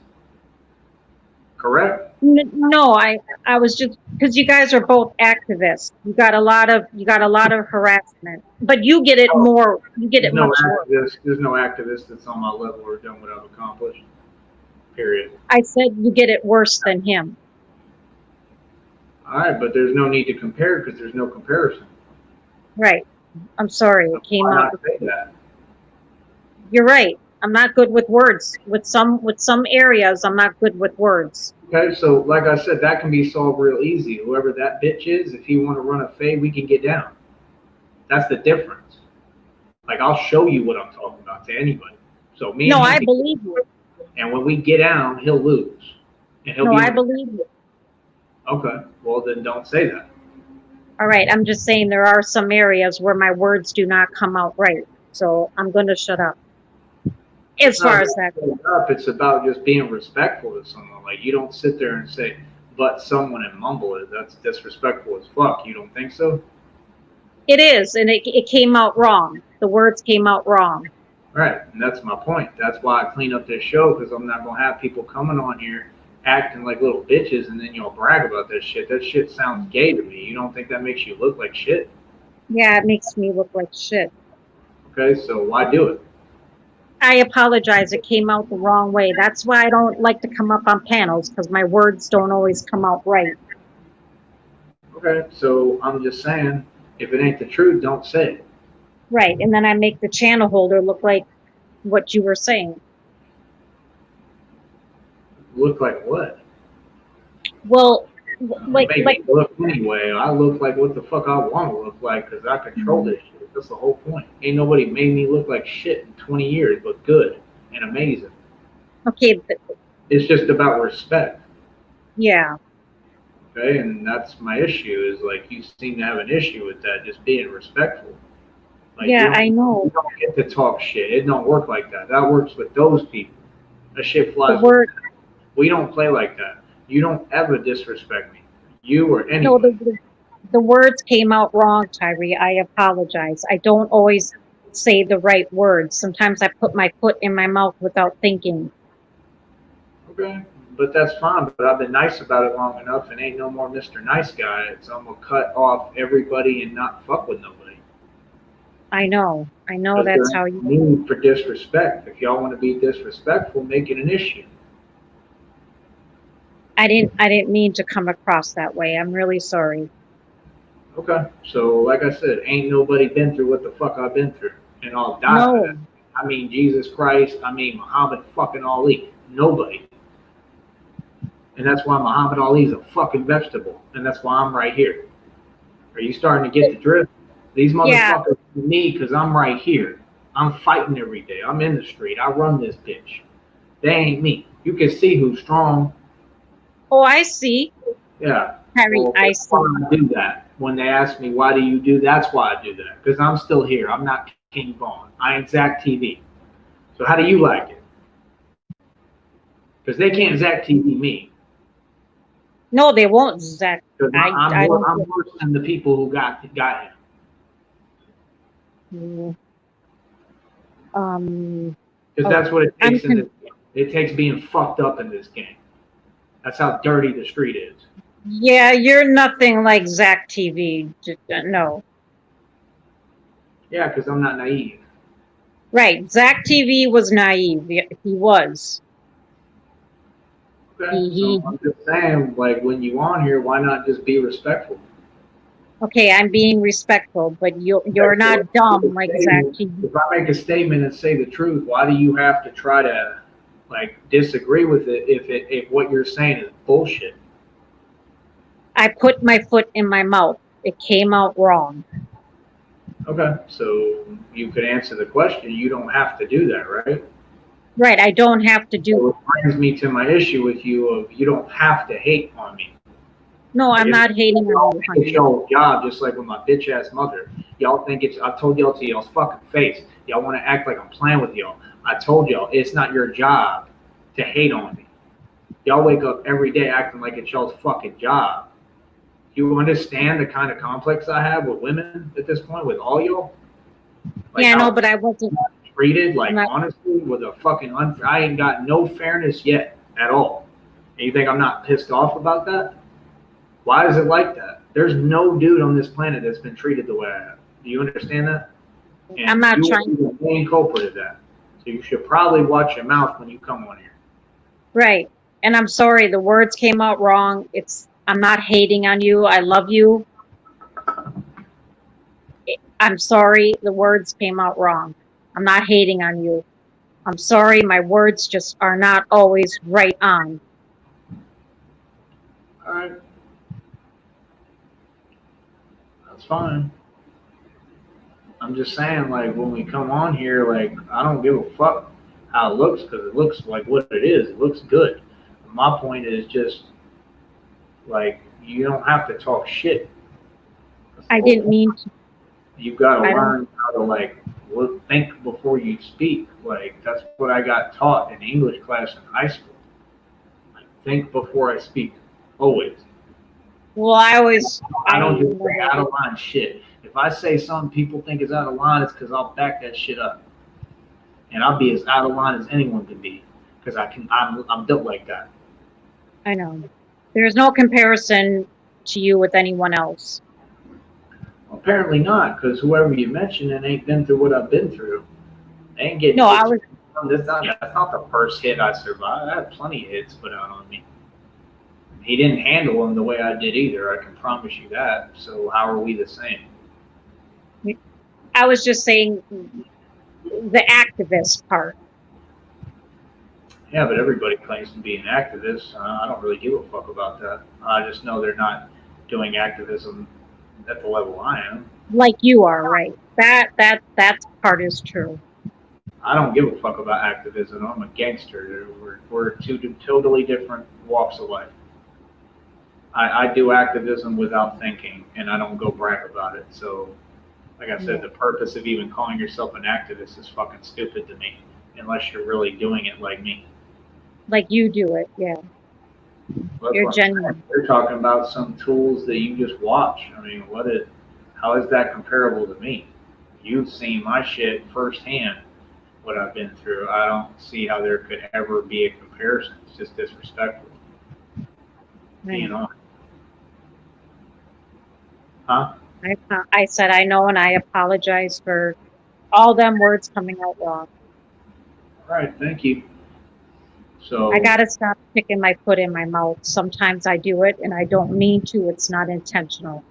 Correct? No, I was just because you guys are both activists. You got a lot of harassment, but you get it more. You get it There's no much more. activist. There's no activist that's on my level or done what I've accomplished. Period. I said you get it worse than him. All right, but there's no need to compare because there's no comparison. Right. I'm sorry. It came Why out. not say that? You're right. I'm not good with words. With some areas, I'm not good with words. Okay, so like I said, that can be solved real easy. Whoever that bitch is, if you want to run a fade, we can get down. That's the difference. Like I'll show you what I'm talking about to anybody. So me. No, and I him, believe you. and when we get down, he'll lose. And he'll No, be I believe you. Okay, well then don't say that. All right. I'm just saying there are some areas where my words do not come out right. So I'm going to shut up. As far as that goes. It's about just being respectful to someone. Like you don't sit there and say, but someone and mumble it. That's disrespectful as fuck. You don't think so? It is, and it came out wrong. The words came out wrong. Right, and that's my point. That's why I clean up this show, because I'm not going to have people coming on here acting like little bitches and then y'all brag about that shit. That shit sounds gay to me. You don't think that makes you look like shit? Yeah, it makes me look like shit. Okay, so why do it? I apologize. It came out the wrong way. That's why I don't like to come up on panels, because my words don't always come out right. Okay, so I'm just saying, if it ain't the truth, don't say it. Right, and then I make the channel holder look like what you were saying. Look like what? Well, Make me look anyway. I look like what the fuck I want to look like because I control this shit. That's the whole point. Ain't nobody made me look like shit in 20 years, but good and amazing. Okay, but It's just about respect. yeah. Okay, and that's my issue. Is like you seem to have an issue with that, just being respectful. Like, Yeah, you I know. You don't get to talk shit. It don't work like that. That works with those people. That shit flies. The word, We don't play like that. You don't ever disrespect me. You or anyone. no, the words came out wrong, Tyree. I apologize. I don't always say the right words. Sometimes I put my foot in my mouth without thinking. Okay, But that's fine. But I've been nice about it long enough, and ain't no more Mr. Nice Guy. So I'm gonna cut off everybody and not fuck with nobody. I know Because that's there how ain't you. need for disrespect. If y'all want to be disrespectful, make it an issue. I didn't mean to come across that way. I'm really sorry. Okay. So like I said, ain't nobody been through what the fuck I've been through, and I'll die for No. that. I mean Jesus Christ. I mean Muhammad fucking Ali. Nobody. And that's why Muhammad Ali's a fucking vegetable, and that's why I'm right here. Are you starting to get the drift? These Yeah. motherfuckers need me because I'm right here. I'm fighting every day. I'm in the street. I run this bitch. They ain't me. You can see who's strong. Oh, I see. Yeah. Harry, Well, I that's why see. I do that. When they ask me, why do you do that? That's why I do that. Because I'm still here. I'm not King Vaughn. I ain't Zach TV. So how do you like it? Because they can't Zach TV me. No, they won't, Zach. Because I I'm don't. worse than the people who got him. Mm, Um. Because Oh, that's what it I'm. takes in this game. It takes being fucked up in this game. That's how dirty the street is. Yeah, you're nothing like Zach TV. No. Yeah, because I'm not naive. Right. Zach TV was naive. He was. Okay, so I'm just saying, like, when you on here, why not just be respectful? Okay, I'm being respectful, but you're not dumb like Zach TV. If I make a statement and say the truth, why do you have to try to, like, disagree with it if what you're saying is bullshit? I put my foot in my mouth. It came out wrong. Okay, so you could answer the question. You don't have to do that, right? Right. I don't have to do. So it brings me to my issue with you of you don't have to hate on me. No, I'm not hating on you, It's honey. y'all's job, just like with my bitch ass mother. Y'all think it's, I told y'all to y'all's fucking face. Y'all want to act like I'm playing with y'all. I told y'all, it's not your job to hate on me. Y'all wake up every day acting like it's y'all's fucking job. You understand the kind of complex I have with women at this point, with all y'all? Like, Yeah, no, how but I wasn't. treated, like, Not, honestly, with a fucking I ain't got no fairness yet at all. And you think I'm not pissed off about that? Why is it like that? There's no dude on this planet that's been treated the way I have. Do you understand that? And I'm not you trying. are the main culprit of that. So you should probably watch your mouth when you come on here. Right. And I'm sorry, the words came out wrong. I'm not hating on you. I love you. I'm sorry, the words came out wrong. I'm not hating on you. I'm sorry, my words just are not always right on. All right. That's fine. I'm just saying, like, when we come on here, like, I don't give a fuck how it looks because it looks like what it is. It looks good. My point is just, like, you don't have to talk shit. I didn't mean to. You've got to I don't. learn how to, like, think before you speak. Like, that's what I got taught in English class in high school. Like, think before I speak, always. Well, I always. I don't just say out of line shit. If I say something people think is out of line, it's because I'll back that shit up, and I'll be as out of line as anyone can be because I'm built like that. I know. There's no comparison to you with anyone else. Apparently not, because whoever you mention it ain't been through what I've been through. They ain't getting No, hits. I was. That's not the first hit I survived. I had plenty of hits put out on me. He didn't handle them the way I did either. I can promise you that. So how are we the same? I was just saying the activist part. Yeah, but everybody claims to be an activist. I don't really give a fuck about that. I just know they're not doing activism at the level I am. Like you are, right? That part is true. I don't give a fuck about activism. I'm a gangster. We're two totally different walks of life. I do activism without thinking, and I don't go brag about it. So, like I said, the purpose of even calling yourself an activist is fucking stupid to me, unless you're really doing it like me. Like you do it, yeah. That's You're what I'm genuine. saying. You're talking about some tools that you just watch. I mean, how is that comparable to me? You've seen my shit firsthand, what I've been through. I don't see how there could ever be a comparison. It's just disrespectful. Being honest. Huh? I said I know, and I apologize for all them words coming out wrong. All right, thank you. So I gotta stop sticking my foot in my mouth. Sometimes I do it, and I don't mean to. It's not intentional.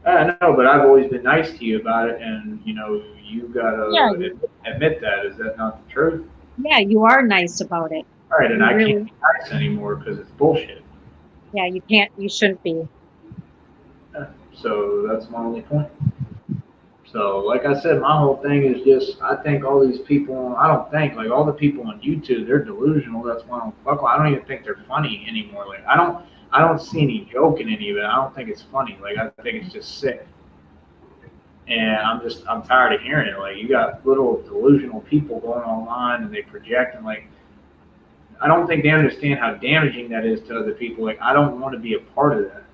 I know, but I've always been nice to you about it, and you gotta Yeah, admit that. Is that not the truth? yeah, you are nice about it. All right, and You I really, can't be nice anymore because it's bullshit. yeah, you shouldn't be. Yeah, so that's my only point. So, like I said, my whole thing is just I think all these people. I don't think like all the people on YouTube. They're delusional. That's why I don't fuck. I don't even think they're funny anymore. Like I don't see any joke in any of it. I don't think it's funny. Like I think it's just sick. And I'm tired of hearing it. Like you got little delusional people going online and they project and like I don't think they understand how damaging that is to other people. Like I don't want to be a part of that.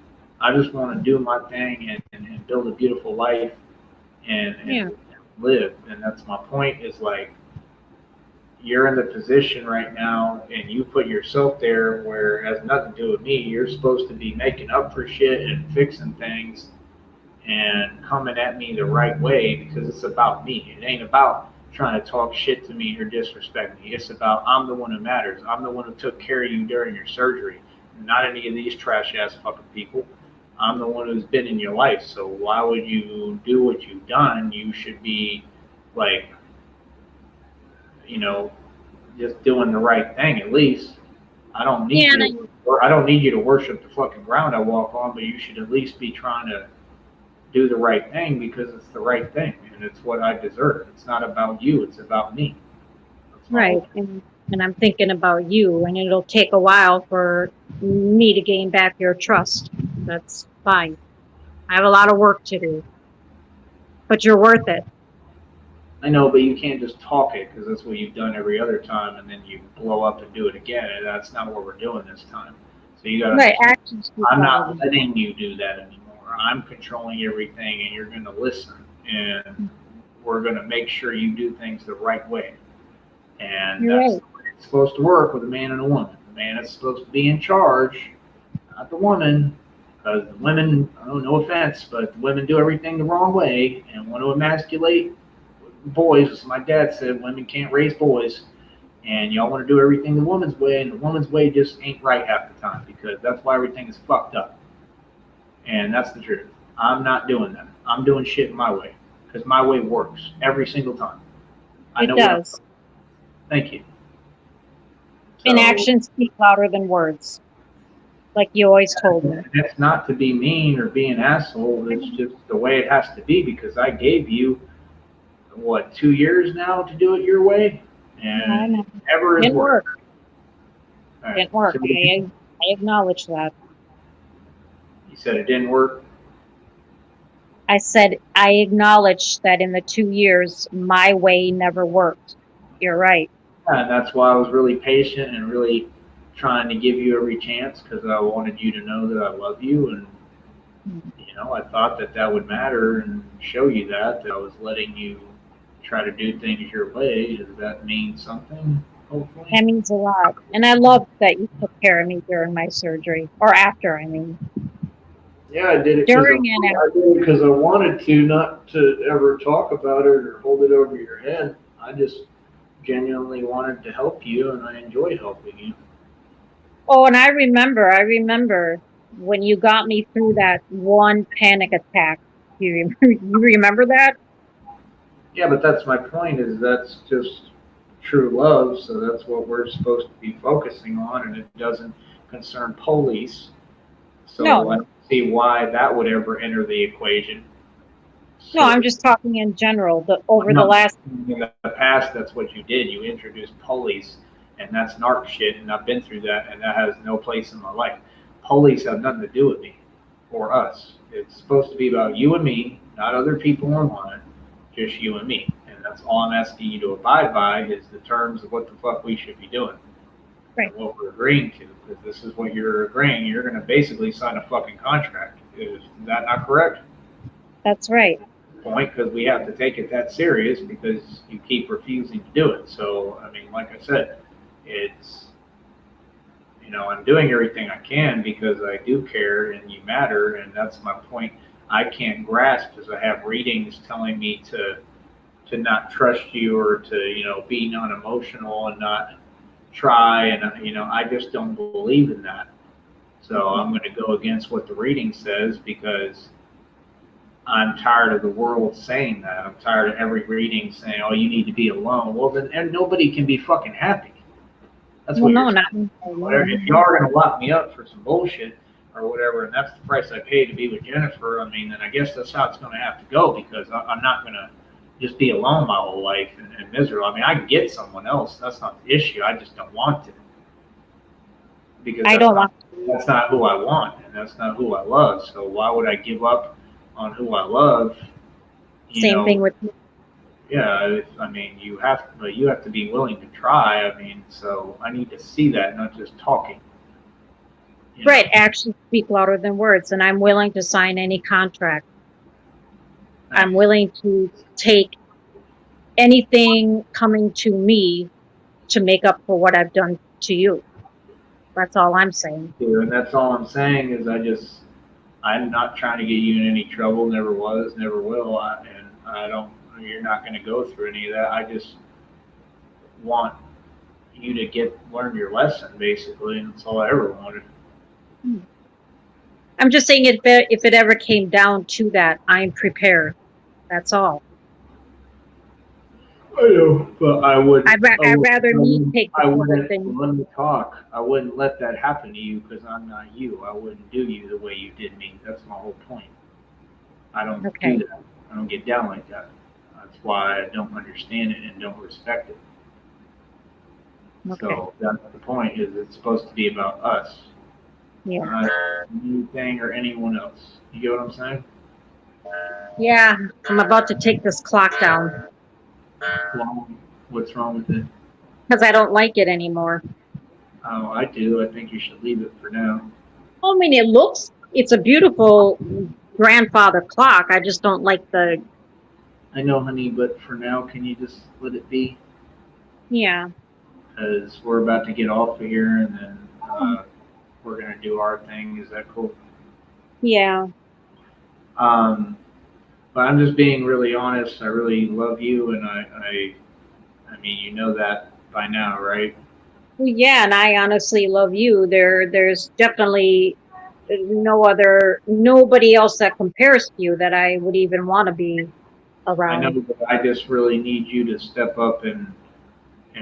I just want to do my thing and build a beautiful life and Yeah. live. And that's my point is like you're in the position right now and you put yourself there where it has nothing to do with me. You're supposed to be making up for shit and fixing things and coming at me the right way because it's about me. It ain't about trying to talk shit to me or disrespect me. It's about I'm the one who matters. I'm the one who took care of you during your surgery, not any of these trash ass fucking people. I'm the one who's been in your life. So why would you do what you've done? You should be like, just doing the right thing at least. I don't need Yeah, you. Or I don't need you to worship the fucking ground I walk on, but you should at least be trying to do the right thing because it's the right thing and it's what I deserve. It's not about you, it's about me. right. And I'm thinking about you, and it'll take a while for me to gain back your trust. That's fine. I have a lot of work to do, but you're worth it. I know, but you can't just talk it because that's what you've done every other time and then you blow up and do it again, and that's not what we're doing this time. So you gotta Right, understand, actions speak I'm louder not than letting you do that anymore. I'm controlling everything and you're gonna listen and we're gonna make sure you do things the right way. And You're that's right. the way it's supposed to work with a man and a woman. The man is supposed to be in charge, not the woman, because the women, no offense, but the women do everything the wrong way and want to emasculate boys. As my dad said, women can't raise boys. And y'all want to do everything the woman's way, and the woman's way just ain't right half the time because that's why everything is fucked up. And that's the truth. I'm not doing that. I'm doing shit my way because my way works every single time. I know It does. Thank you. And So, actions speak louder than words, like you always told me. it's not to be mean or be an asshole. It's just the way it has to be because I gave you, 2 years now to do it your way? I And know. ever is Didn't work. work. All right. Didn't work. So I acknowledge that. you said it didn't work? I said I acknowledge that in the 2 years, my way never worked. You're right. And that's why I was really patient and really trying to give you every chance because I wanted you to know that I love you. And, I thought that would matter and show you that I was letting you try to do things your way. Does that mean something, hopefully? That means a lot. And I love that you took care of me during my surgery, or after, I mean. Yeah, I did it During and after. because I wanted to, not to ever talk about it or hold it over your head. I just genuinely wanted to help you, and I enjoy helping you. Oh, and I remember when you got me through that one panic attack. You remember that? Yeah, but that's my point. Is that's just true love. So that's what we're supposed to be focusing on, and it doesn't concern police. So No. I don't see why that would ever enter the equation. No, I'm just talking in general. The last. In the past, that's what you did. You introduced police, and that's narc shit, and I've been through that, and that has no place in my life. Police have nothing to do with me or us. It's supposed to be about you and me, not other people online, just you and me. And that's all I'm asking you to abide by is the terms of what the fuck we should be doing. Right. And what we're agreeing to, because this is what you're agreeing. You're going to basically sign a fucking contract. Is that not correct? That's right. point because we have to take it that serious because you keep refusing to do it. So, I mean, like I said, it's, you know, I'm doing everything I can because I do care and you matter, and that's my point. I can't grasp as I have readings telling me to not trust you or to, you know, be non-emotional and not try, and you know, I just don't believe in that. So I'm going to go against what the reading says because I'm tired of the world saying that. I'm tired of every reading saying, "Oh, you need to be alone." Well, then, and nobody can be fucking happy. That's Well, what you're no, saying. not. If you are going to lock me up for some bullshit or whatever, and that's the price I paid to be with Jennifer, I mean, then I guess that's how it's going to have to go because I'm not going to just be alone my whole life and miserable. I mean, I can get someone else. That's not the issue. I just don't want to because I don't want. that's not who I want and that's not who I love. So why would I give up on who I love? You Same know, thing with. yeah, I mean, you have to be willing to try. I mean, so I need to see that, not just talking. You know? Right, actions speak louder than words, and I'm willing to sign any contract. I'm willing to take anything coming to me to make up for what I've done to you. That's all I'm saying. And that's all I'm saying is I'm not trying to get you in any trouble. Never was, never will. And I don't. You're not going to go through any of that. I just want you to learn your lesson, basically, and that's all I ever wanted. I'm just saying if it ever came down to that, I'm prepared. That's all. I know, but I would. I'd rather me take the bullet than. Let me talk. I wouldn't let that happen to you because I'm not you. I wouldn't do you the way you did me. That's my whole point. I don't do that. I don't get down like that. That's why I don't understand it and don't respect it. Okay. So that's the point. Is it's supposed to be about us, Yeah. not anything or anyone else. You get what I'm saying? Yeah, I'm about to take this clock down What's wrong with it? because I don't like it anymore. Oh, I do. I think you should leave it for now. I mean, it's a beautiful grandfather clock. I just don't like the. I know, honey, but for now, can you just let it be? Yeah. Because we're about to get off of here and then we're going to do our thing. Is that cool? Yeah. But I'm just being really honest. I really love you, and I mean, you know that by now, right? Well, yeah, and I honestly love you. There's definitely nobody else that compares to you that I would even want to be around. I know, but I just really need you to step up and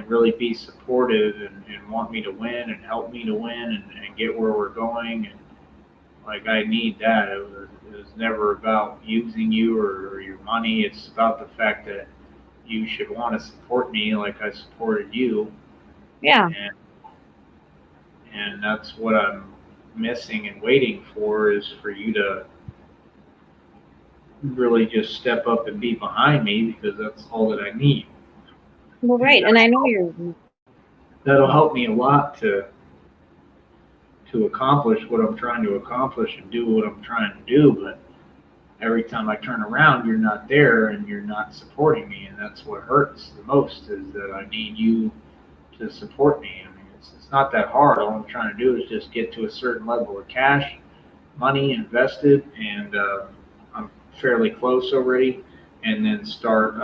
really be supportive and want me to win and help me to win and get where we're going. And like, I need that. It was never about using you or your money. It's about the fact that you should want to support me like I supported you. Yeah. And that's what I'm missing and waiting for is for you to really just step up and be behind me because that's all that I need. Well, right, and I know that'll help me a lot to accomplish what I'm trying to accomplish and do what I'm trying to do. But every time I turn around, you're not there and you're not supporting me, and that's what hurts the most is that I need you to support me. I mean, it's not that hard. All I'm trying to do is just get to a certain level of cash, money invested, and I'm fairly close already, and then start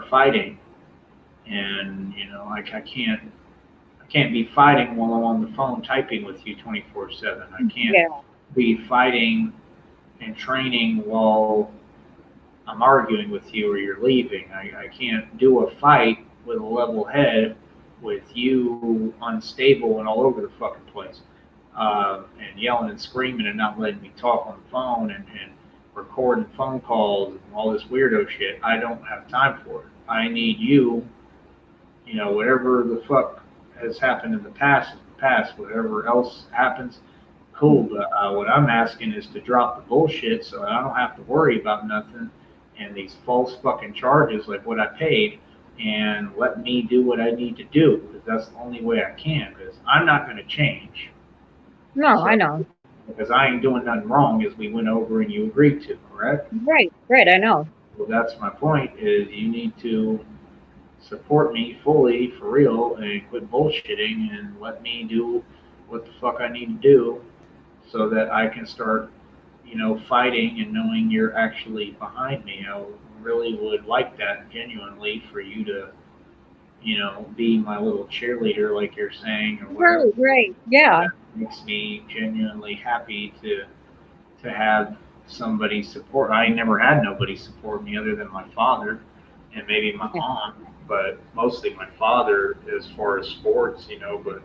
fighting. And you know, I can't be fighting while I'm on the phone typing with you 24/7. I can't be fighting and training while I'm arguing with you or you're leaving. I can't do a fight with a level head with you unstable and all over the fucking place and yelling and screaming and not letting me talk on the phone and recording phone calls and all this weirdo shit. I don't have time for it. I need you, you know, whatever the fuck has happened in the past. Whatever else happens, cool. But what I'm asking is to drop the bullshit so I don't have to worry about nothing and these false fucking charges like what I paid, and let me do what I need to do because that's the only way I can. Because I'm not going to change. No, so, I know. If Because I ain't doing nothing wrong, as we went over and you agreed to, correct? Right, I know. Well, that's my point, is you need to support me fully, for real, and quit bullshitting and let me do what the fuck I need to do so that I can start, fighting and knowing you're actually behind me. I really would like that genuinely for you to, be my little cheerleader, like you're saying, or whatever. Right, yeah. That makes me genuinely happy to have somebody support. I never had nobody support me other than my father and maybe my mom, but mostly my father as far as sports, but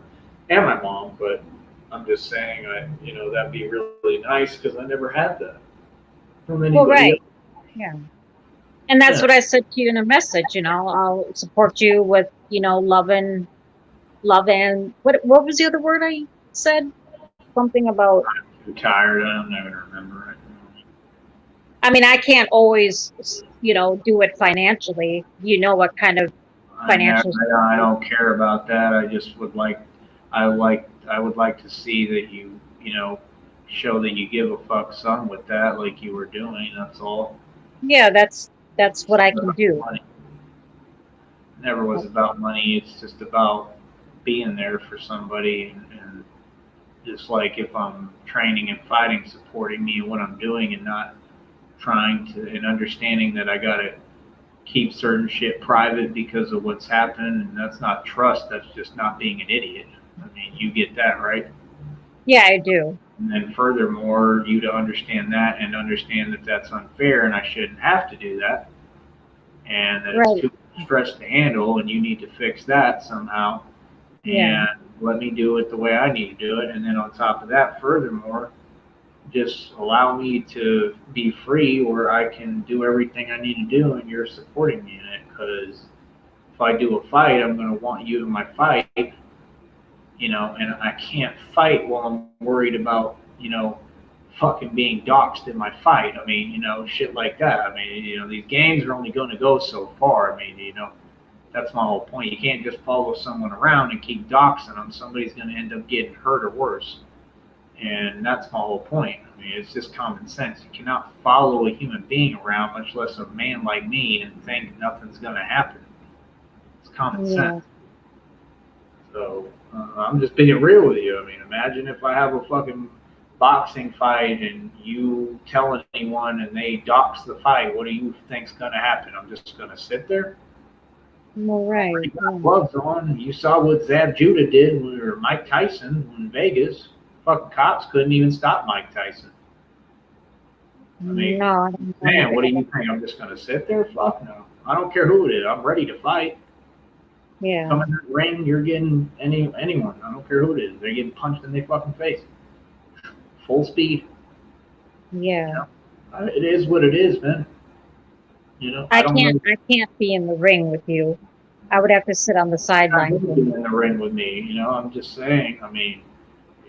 and my mom. But I'm just saying, that'd be really nice because I never had that from anybody Well, right, else. yeah. And that's Yeah. what I said to you in a message, I'll support you with, love and what was the other word I said? Something about, I'm too tired. I don't even remember it. I mean, I can't always, do it financially. You know what kind of financial I don't care about that. I just would like, I would like to see that show that you give a fuck some with that, like you were doing. That's all. Yeah, that's what I can do. Money. Never was about money. It's just about being there for somebody, and just like if I'm training and fighting, supporting me and what I'm doing, and not trying to, and understanding that I gotta keep certain shit private because of what's happened, and that's not trust. That's just not being an idiot. I mean, you get that, right? Yeah, I do. And then furthermore, you to understand that and understand that that's unfair, and I shouldn't have to do that, and that Right. it's too much stress to handle, and you need to fix that somehow. Yeah. And let me do it the way I need to do it. And then on top of that, furthermore, just allow me to be free where I can do everything I need to do, and you're supporting me in it. Because if I do a fight, I'm going to want you in my fight, and I can't fight while I'm worried about, fucking being doxxed in my fight. I mean, shit like that. I mean, these games are only going to go so far. I mean, that's my whole point. You can't just follow someone around and keep doxing them. Somebody's going to end up getting hurt or worse. And that's my whole point. I mean, it's just common sense. You cannot follow a human being around, much less a man like me, and think nothing's going to happen. It's common sense. So I'm just being real with you. I mean, imagine if I have a fucking boxing fight and you tell anyone and they dox the fight. What do you think's going to happen? I'm just going to sit there? Well, right. Got gloves on. You saw what Zab Judah did when we were Mike Tyson in Vegas. Fucking cops couldn't even stop Mike Tyson. I mean, no, man, what do you think? I'm just going to sit there? Fuck no. I don't care who it is. I'm ready to fight. Yeah. Come in the ring, you're getting anyone. I don't care who it is. They're getting punched in their fucking face. Full speed. Yeah. It is what it is, man. I can't be in the ring with you. I would have to sit on the sideline. In the ring with me, I'm just saying. I mean,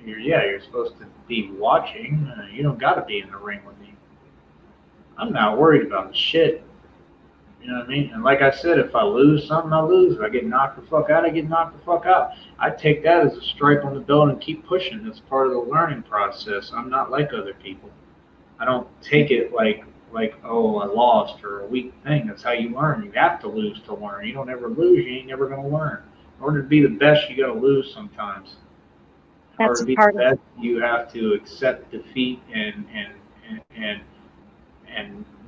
you're supposed to be watching. You don't got to be in the ring with me. I'm not worried about the shit. You know what I mean? And like I said, if I lose something, I lose. If I get knocked the fuck out, I get knocked the fuck out. I take that as a stripe on the belt and keep pushing. It's part of the learning process. I'm not like other people. I don't take it like, oh, I lost or a weak thing. That's how you learn. You have to lose to learn. You don't ever lose, you ain't never going to learn. In order to be the best, you got to lose sometimes. In order to be the best, you have to accept defeat and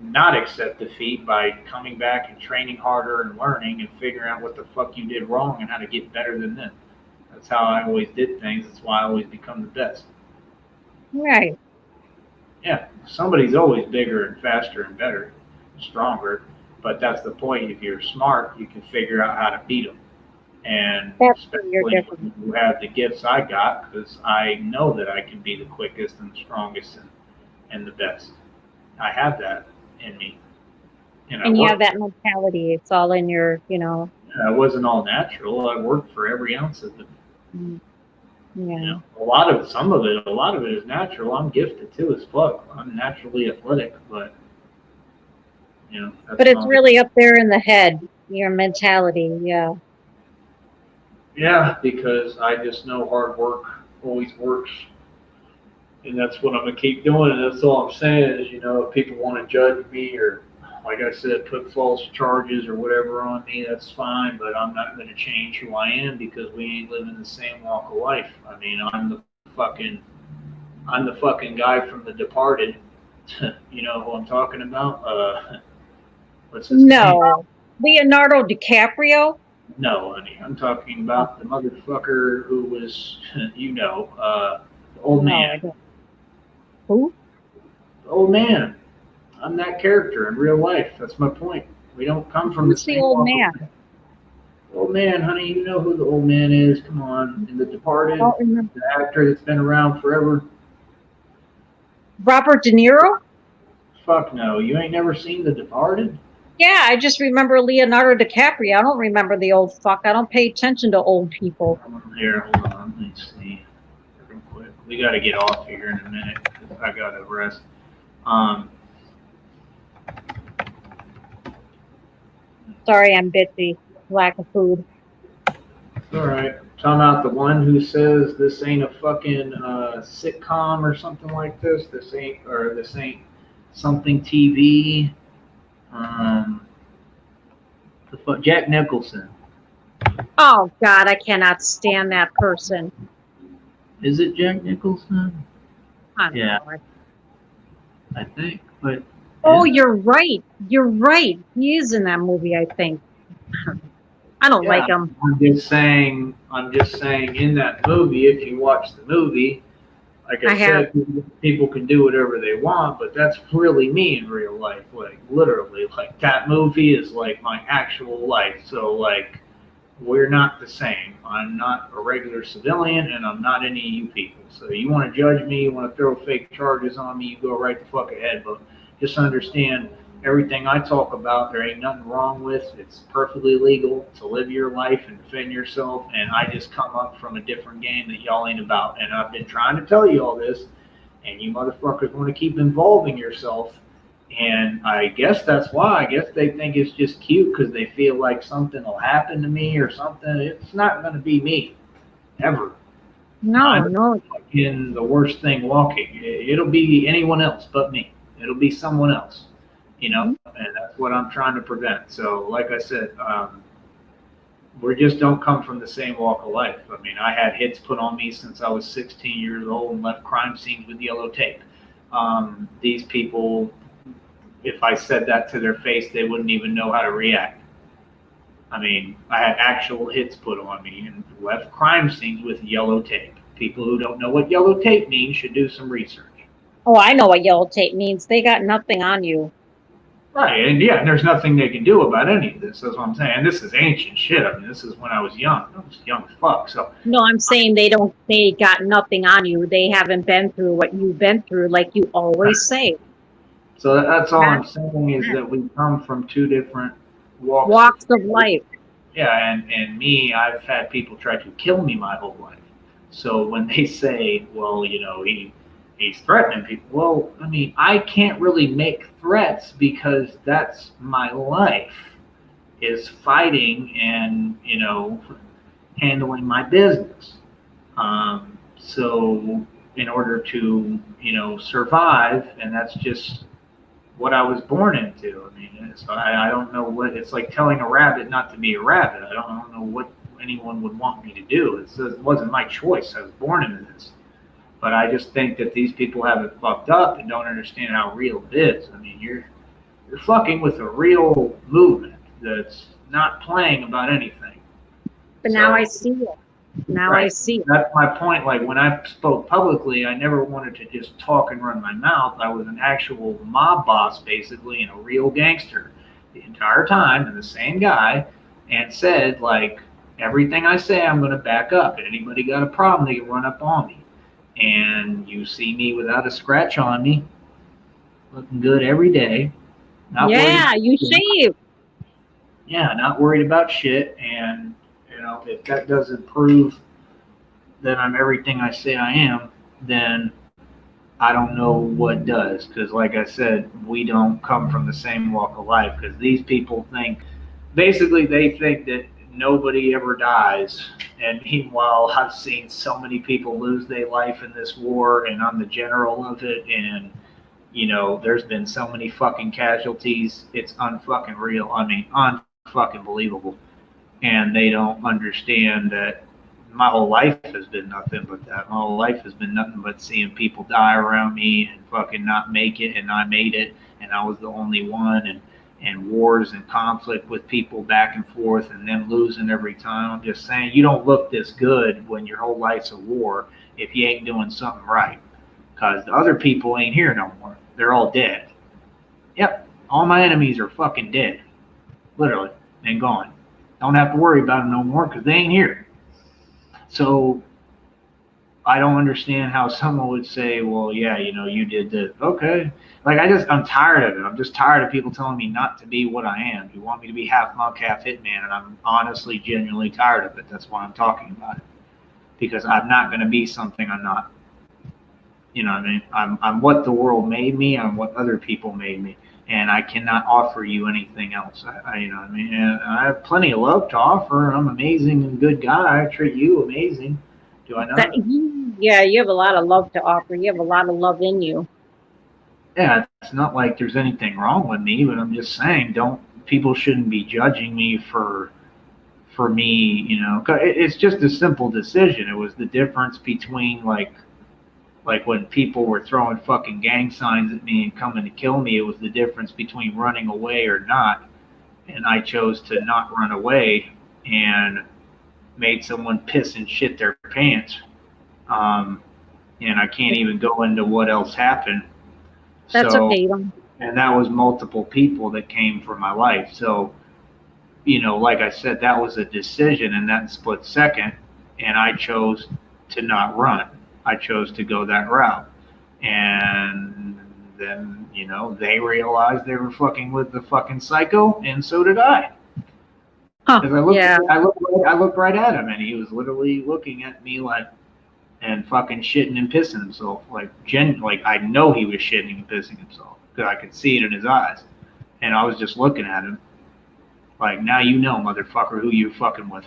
not accept defeat by coming back and training harder and learning and figuring out what the fuck you did wrong and how to get better than them. That's how I always did things. That's why I always become the best. Right. Yeah, somebody's always bigger and faster and better, stronger, but that's the point. If you're smart, you can figure out how to beat them. And especially when you have the gifts I got, because I know that I can be the quickest and the strongest and the best. I have that in me. And you have that mentality. It's all in your, It wasn't all natural. I worked for every ounce of it. Yeah. A lot of it is natural. I'm gifted too as fuck. I'm naturally athletic, but but it's really up there in the head, your mentality. Yeah. Yeah, because I just know hard work always works. And that's what I'm gonna keep doing. And that's all I'm saying is, if people want to judge me or, like I said, put false charges or whatever on me, that's fine. But I'm not gonna change who I am because we ain't living the same walk of life. I mean, I'm the fucking guy from The Departed. You know who I'm talking about? What's his name? No. Leonardo DiCaprio? No, honey. I'm talking about the motherfucker who was, the old No, man. I don't. Who? The old man. I'm that character in real life. That's my point. We don't come from Who's the the same old walk of man? life. Old man, honey, you know who the old man is. Come on. In The I Departed, don't remember. the actor that's been around forever. Robert De Niro? Fuck no. You ain't never seen The Departed? Yeah, I just remember Leonardo DiCaprio. I don't remember the old fuck. I don't pay attention to old people. Here, hold on. Let me see. Real quick. We got to get off here in a minute because I got to rest. Sorry, I'm busy. Lack of food. All right. Talking about the one who says this ain't a fucking sitcom or something like this. This ain't something TV. Jack Nicholson. Oh, God, I cannot stand that person. Is it Jack Nicholson? I don't Yeah. know. I think, but. Oh, you're right. You're right. He is in that movie, I think. I don't like him. I'm just saying in that movie, if you watch the movie, like I said, people can do whatever they want, but that's really me in real life. Like, literally, like, that movie is like my actual life. So, like, we're not the same. I'm not a regular civilian, and I'm not any of you people. So you want to judge me, you want to throw fake charges on me, you go right the fuck ahead. But just understand, everything I talk about, there ain't nothing wrong with. It's perfectly legal to live your life and defend yourself. And I just come up from a different game that y'all ain't about. And I've been trying to tell you all this, and you motherfuckers want to keep involving yourself. And I guess that's why. I guess they think it's just cute because they feel like something will happen to me or something. It's not going to be me, ever. No. In the worst thing walking. It'll be anyone else but me. It'll be someone else, and that's what I'm trying to prevent. So, like I said, we just don't come from the same walk of life. I mean, I had hits put on me since I was 16 years old and left crime scenes with yellow tape. These people, if I said that to their face, they wouldn't even know how to react. I mean, I had actual hits put on me and left crime scenes with yellow tape. People who don't know what yellow tape means should do some research. Oh, I know what yellow tape means. They got nothing on you. Right, and there's nothing they can do about any of this. That's what I'm saying. This is ancient shit. I mean, this is when I was young. I was young as fuck. So. No, I'm saying they got nothing on you. They haven't been through what you've been through, like you always say. So that's all I'm saying is that we come from two different walks of life. Yeah, and me, I've had people try to kill me my whole life. So when they say, well, he's threatening people. Well, I mean, I can't really make threats because that's my life, is fighting and, handling my business. So in order to, survive, and that's just what I was born into. I mean, I don't know what, it's like telling a rabbit not to be a rabbit. I don't know what anyone would want me to do. It wasn't my choice. I was born into this. But I just think that these people have it fucked up and don't understand how real it is. I mean, you're fucking with a real movement that's not playing about anything. But now I see it. I see it. That's my point. Like, when I spoke publicly, I never wanted to just talk and run my mouth. I was an actual mob boss, basically, and a real gangster the entire time, and the same guy, and said, like, everything I say, I'm going to back up. And anybody got a problem, they can run up on me. And you see me without a scratch on me, looking good every day. You shave. Yeah, not worried about shit. And, if that doesn't prove that I'm everything I say I am, then I don't know what does. Because, like I said, we don't come from the same walk of life. Because these people think, basically, they think that nobody ever dies. And meanwhile, I've seen so many people lose their life in this war, and I'm the general of it. And you know, there's been so many fucking casualties. It's unfucking real. I mean, unfucking believable. And they don't understand that my whole life has been nothing but that. My whole life has been nothing but seeing people die around me and fucking not make it, and I made it, and I was the only one, and wars and conflict with people back and forth, and them losing every time. I'm just saying, you don't look this good when your whole life's a war if you ain't doing something right, because the other people ain't here no more. They're all dead. Yep, all my enemies are fucking dead, literally, and gone. Don't have to worry about them no more because they ain't here. So I don't understand how someone would say, well, yeah, you know, you did this. Okay. Like, I'm tired of it. I'm just tired of people telling me not to be what I am. You want me to be half monk, half hitman, and I'm honestly, genuinely tired of it. That's why I'm talking about it. Because I'm not going to be something I'm not. You know what I mean? I'm what the world made me. I'm what other people made me. And I cannot offer you anything else. You know what I mean? And I have plenty of love to offer. I'm amazing and good guy. I treat you amazing. Do I not? Yeah, you have a lot of love to offer. You have a lot of love in you. Yeah, it's not like there's anything wrong with me, but I'm just saying, people shouldn't be judging me for me, you know. 'Cause it's just a simple decision. It was the difference between like when people were throwing fucking gang signs at me and coming to kill me, it was the difference between running away or not. And I chose to not run away and made someone piss and shit their pants. And I can't even go into what else happened. That's So, okay. and that was multiple people that came for my life. So, you know, like I said, that was a decision in that split second, and I chose to not run. I chose to go that route. And then, you know, they realized they were fucking with the fucking psycho, and so did I. Huh, Because I looked right at him, and he was literally looking at me like, and fucking shitting and pissing himself. Like I know he was shitting and pissing himself because I could see it in his eyes. And I was just looking at him like, now you know, motherfucker, who you fucking with.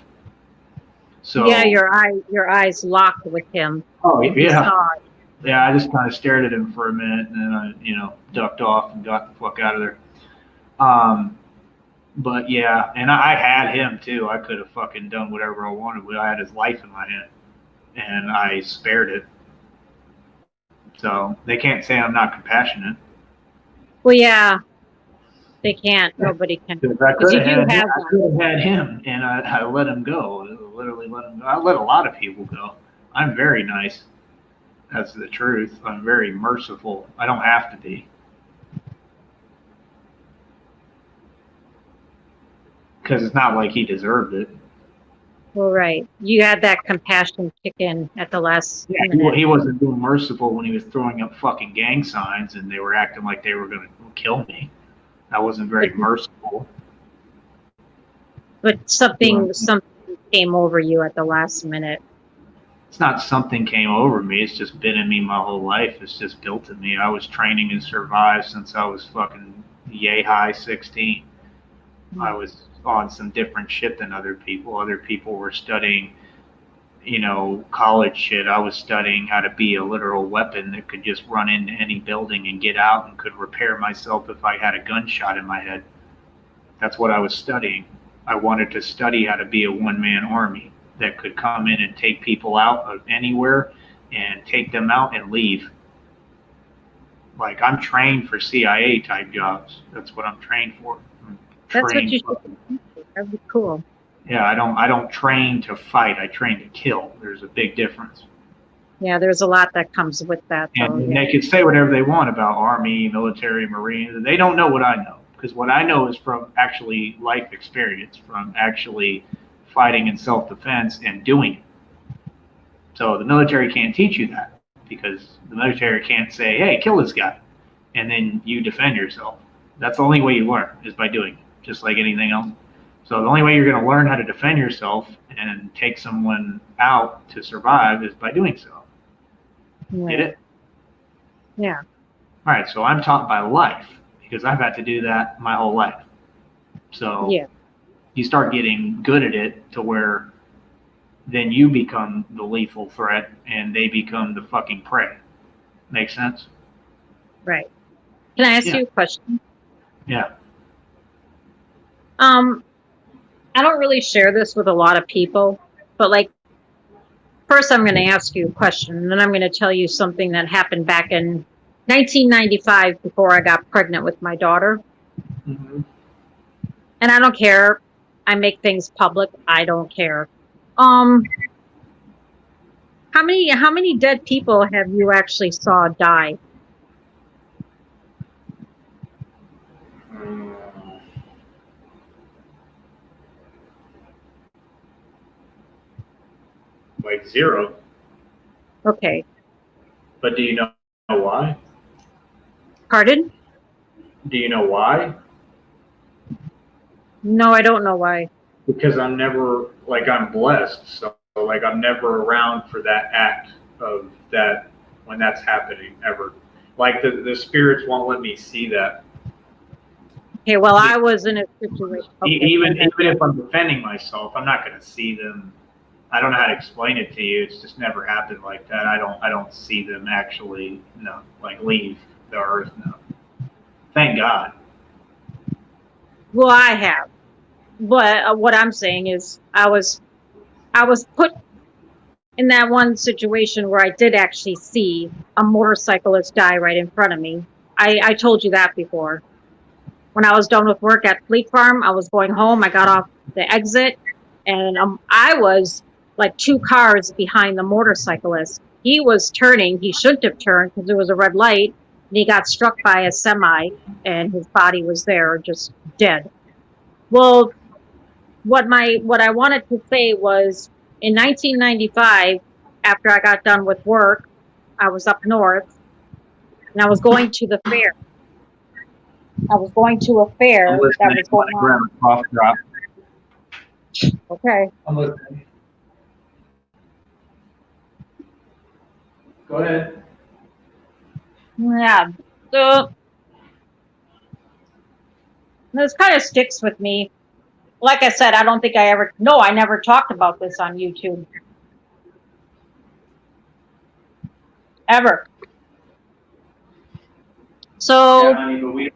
So yeah, your eyes locked with him. Oh You yeah, saw it. yeah. I just kind of stared at him for a minute, and then I, you know, ducked off and got the fuck out of there. But yeah, and I had him too. I could have fucking done whatever I wanted. I had his life in my hand, and I spared it. So they can't say I'm not compassionate. Well, yeah, they can't. Nobody can. Because I Because could you have do have had him, and I let him go. I literally let him go. I let a lot of people go. I'm very nice. That's the truth. I'm very merciful. I don't have to be. Because it's not like he deserved it. Well, right. You had that compassion kick in at the last minute. He wasn't being merciful when he was throwing up fucking gang signs and they were acting like they were going to kill me. I wasn't very merciful. But something came over you at the last minute. It's not something came over me. It's just been in me my whole life. It's just built in me. I was training and survived since I was fucking yay high 16. I was on some different shit than other people. Other people were studying, you know, college shit. I was studying how to be a literal weapon that could just run into any building and get out and could repair myself if I had a gunshot in my head. That's what I was studying. I wanted to study how to be a one-man army that could come in and take people out of anywhere and take them out and leave. Like, I'm trained for CIA type jobs. That's what I'm trained for. That's what you should do. That'd be cool. Yeah, I don't train to fight. I train to kill. There's a big difference. Yeah, there's a lot that comes with that. Though, and they can say whatever they want about Army, military, Marines. They don't know what I know, because what I know is from actually life experience, from actually fighting in self-defense and doing it. So the military can't teach you that, because the military can't say, hey, kill this guy, and then you defend yourself. That's the only way you learn, is by doing it, just like anything else. So the only way you're going to learn how to defend yourself and take someone out to survive is by doing so. yeah. Get it? Yeah. All right, so I'm taught by life, because I've had to do that my whole life. So Yeah. you start getting good at it to where then you become the lethal threat and they become the fucking prey. Make sense? Right. Can I ask Yeah. you a question? Yeah. I don't really share this with a lot of people, but like, first I'm going to ask you a question, and then I'm going to tell you something that happened back in 1995 before I got pregnant with my daughter. Mm-hmm. And I don't care. I make things public. I don't care. How many dead people have you actually saw die? Like 0. Okay. But do you know why? Pardon? Do you know why? No, I don't know why. Because I'm never, like, I'm blessed. So, like, I'm never around for that act of that when that's happening ever. Like, the spirits won't let me see that. Okay, well, I was in a situation. Okay, Even if I'm defending myself, I'm not going to see them. I don't know how to explain it to you. It's just never happened like that. I don't see them actually, like leave the earth. No, thank God. Well, I have, but what I'm saying is, I was put in that one situation where I did actually see a motorcyclist die right in front of me. I told you that before. When I was done with work at Fleet Farm, I was going home. I got off the exit, and I was like 2 cars behind the motorcyclist. He was turning. He shouldn't have turned because there was a red light, and he got struck by a semi, and his body was there, just dead. Well, what I wanted to say was, in 1995, after I got done with work, I was up north, and I was going to the fair. I was going to a fair I'm that listening. was going on. Grab a cough drop. Okay. I'm listening. Go ahead. Yeah. So this kind of sticks with me. Like I said, I don't think I never talked about this on YouTube. Ever. So, Yeah, honey, but we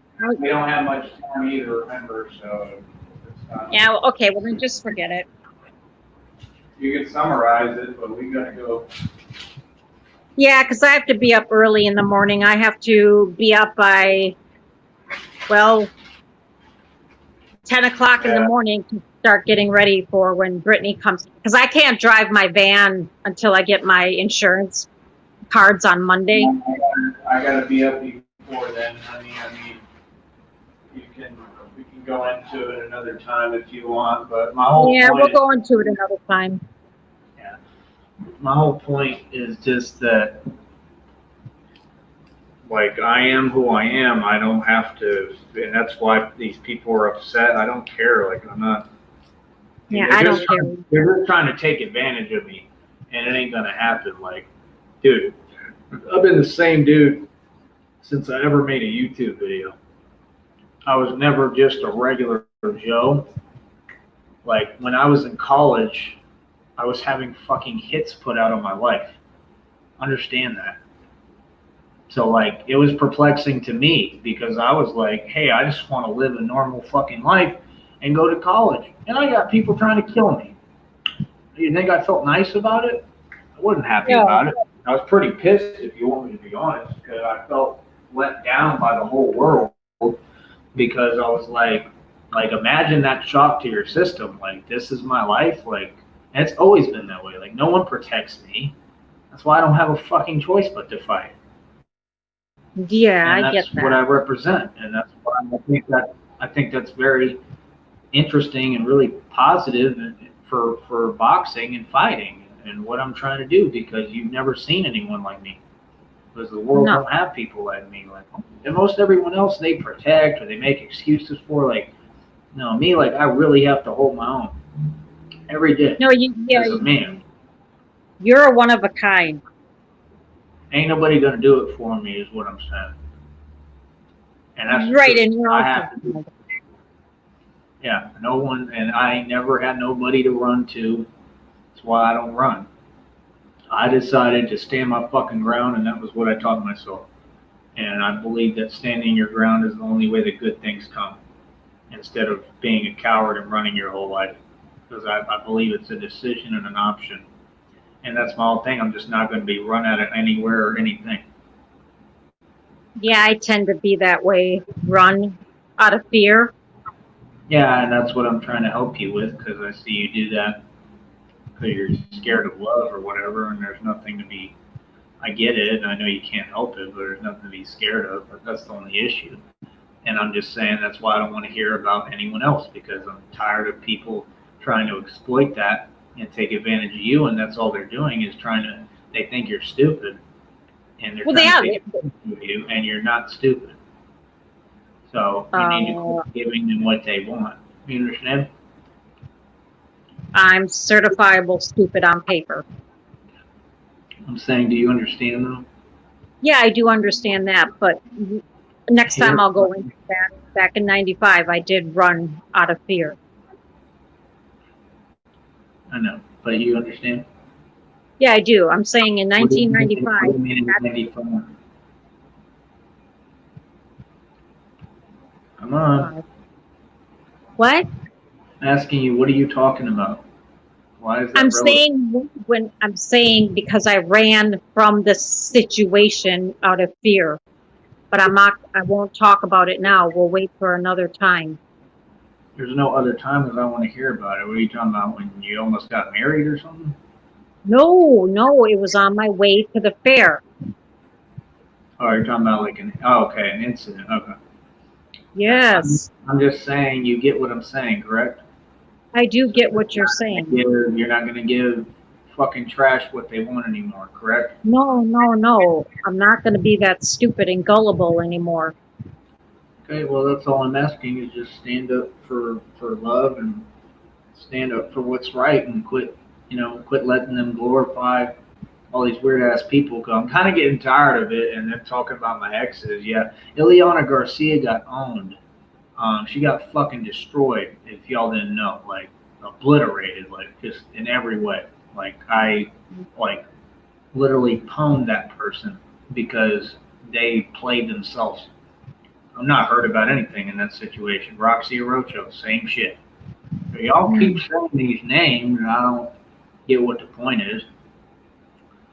don't have much time either, remember, so yeah, okay, well then just forget it. you can summarize it, but we gotta go. Yeah, because I have to be up early in the morning. I have to be up by, well, 10 o'clock in the morning to start getting ready for when Brittany comes. Because I can't drive my van until I get my insurance cards on Monday. I gotta be up before then, honey. I mean, we can go into it another time if you want, but my whole Yeah, point we'll go into it another time. my whole point is just that, like, I am who I am. I don't have to, and that's why these people are upset. I don't care. Like, I'm not. Yeah, I don't care. They're just trying to take advantage of me, and it ain't gonna happen. Like, dude, I've been the same dude since I ever made a YouTube video. I was never just a regular Joe. Like, when I was in college, I was having fucking hits put out on my life. Understand that. So, like, it was perplexing to me because I was like, hey, I just want to live a normal fucking life and go to college. And I got people trying to kill me. You think I felt nice about it? I wasn't happy about it. I was pretty pissed, if you want me to be honest, because I felt let down by the whole world because I was like, imagine that shock to your system. Like, this is my life. Like, and it's always been that way. Like, no one protects me. That's why I don't have a fucking choice but to fight. Yeah, And I get that's that. what I represent, and that's why I think that's very interesting and really positive for boxing and fighting and what I'm trying to do, because you've never seen anyone like me. Because the world don't have people like me. Like, and most everyone else they protect or they make excuses for. Like, no, me, like, I really have to hold my own every day. No, As a man, you're a one of a kind. ain't nobody gonna do it for me, is what I'm saying. And that's Right, true. and you're I also have to. Yeah, no one, and I never had nobody to run to. That's why I don't run. I decided to stand my fucking ground, and that was what I taught myself. And I believe that standing your ground is the only way that good things come, instead of being a coward and running your whole life. Because I believe it's a decision and an option. And that's my whole thing. I'm just not going to be run at it anywhere or anything. Yeah, I tend to be that way. Run out of fear. Yeah, and that's what I'm trying to help you with, because I see you do that because you're scared of love or whatever, and there's nothing to be. I get it, and I know you can't help it, but there's nothing to be scared of. But that's the only issue. And I'm just saying that's why I don't want to hear about anyone else, because I'm tired of people trying to exploit that and take advantage of you, and that's all they're doing is trying to. They think you're stupid, and they're trying to take advantage of you, and you're not stupid. So you need to quit giving them what they want. You understand? I'm certifiable stupid on paper. I'm saying, do you understand though? Yeah, I do understand that, but next time I'll go into that. Back in '95, I did run out of fear. I know, but you understand? Yeah, I do. I'm saying in 1995. What do you mean in 95? Come on. What? I'm asking you, what are you talking about? Why is that I'm relevant? saying because I ran from the situation out of fear. But I won't talk about it now. We'll wait for another time. There's no other time because I want to hear about it. What are you talking about, when you almost got married or something? No, it was on my way to the fair. Oh, you're talking about like an incident. Okay. Yes. I'm just saying, you get what I'm saying, correct? I do get what you're saying. You're not going to give fucking trash what they want anymore, correct? No. I'm not going to be that stupid and gullible anymore. Okay, well, that's all I'm asking is just stand up for love and stand up for what's right and quit letting them glorify all these weird ass people. Cause I'm kind of getting tired of it. And then talking about my exes. Yeah, Ileana Garcia got owned. She got fucking destroyed. If y'all didn't know, like obliterated, like just in every way. Like I literally pwned that person because they played themselves. I'm not hurt about anything in that situation. Roxy Orocho, same shit. So y'all keep saying these names, and I don't get what the point is.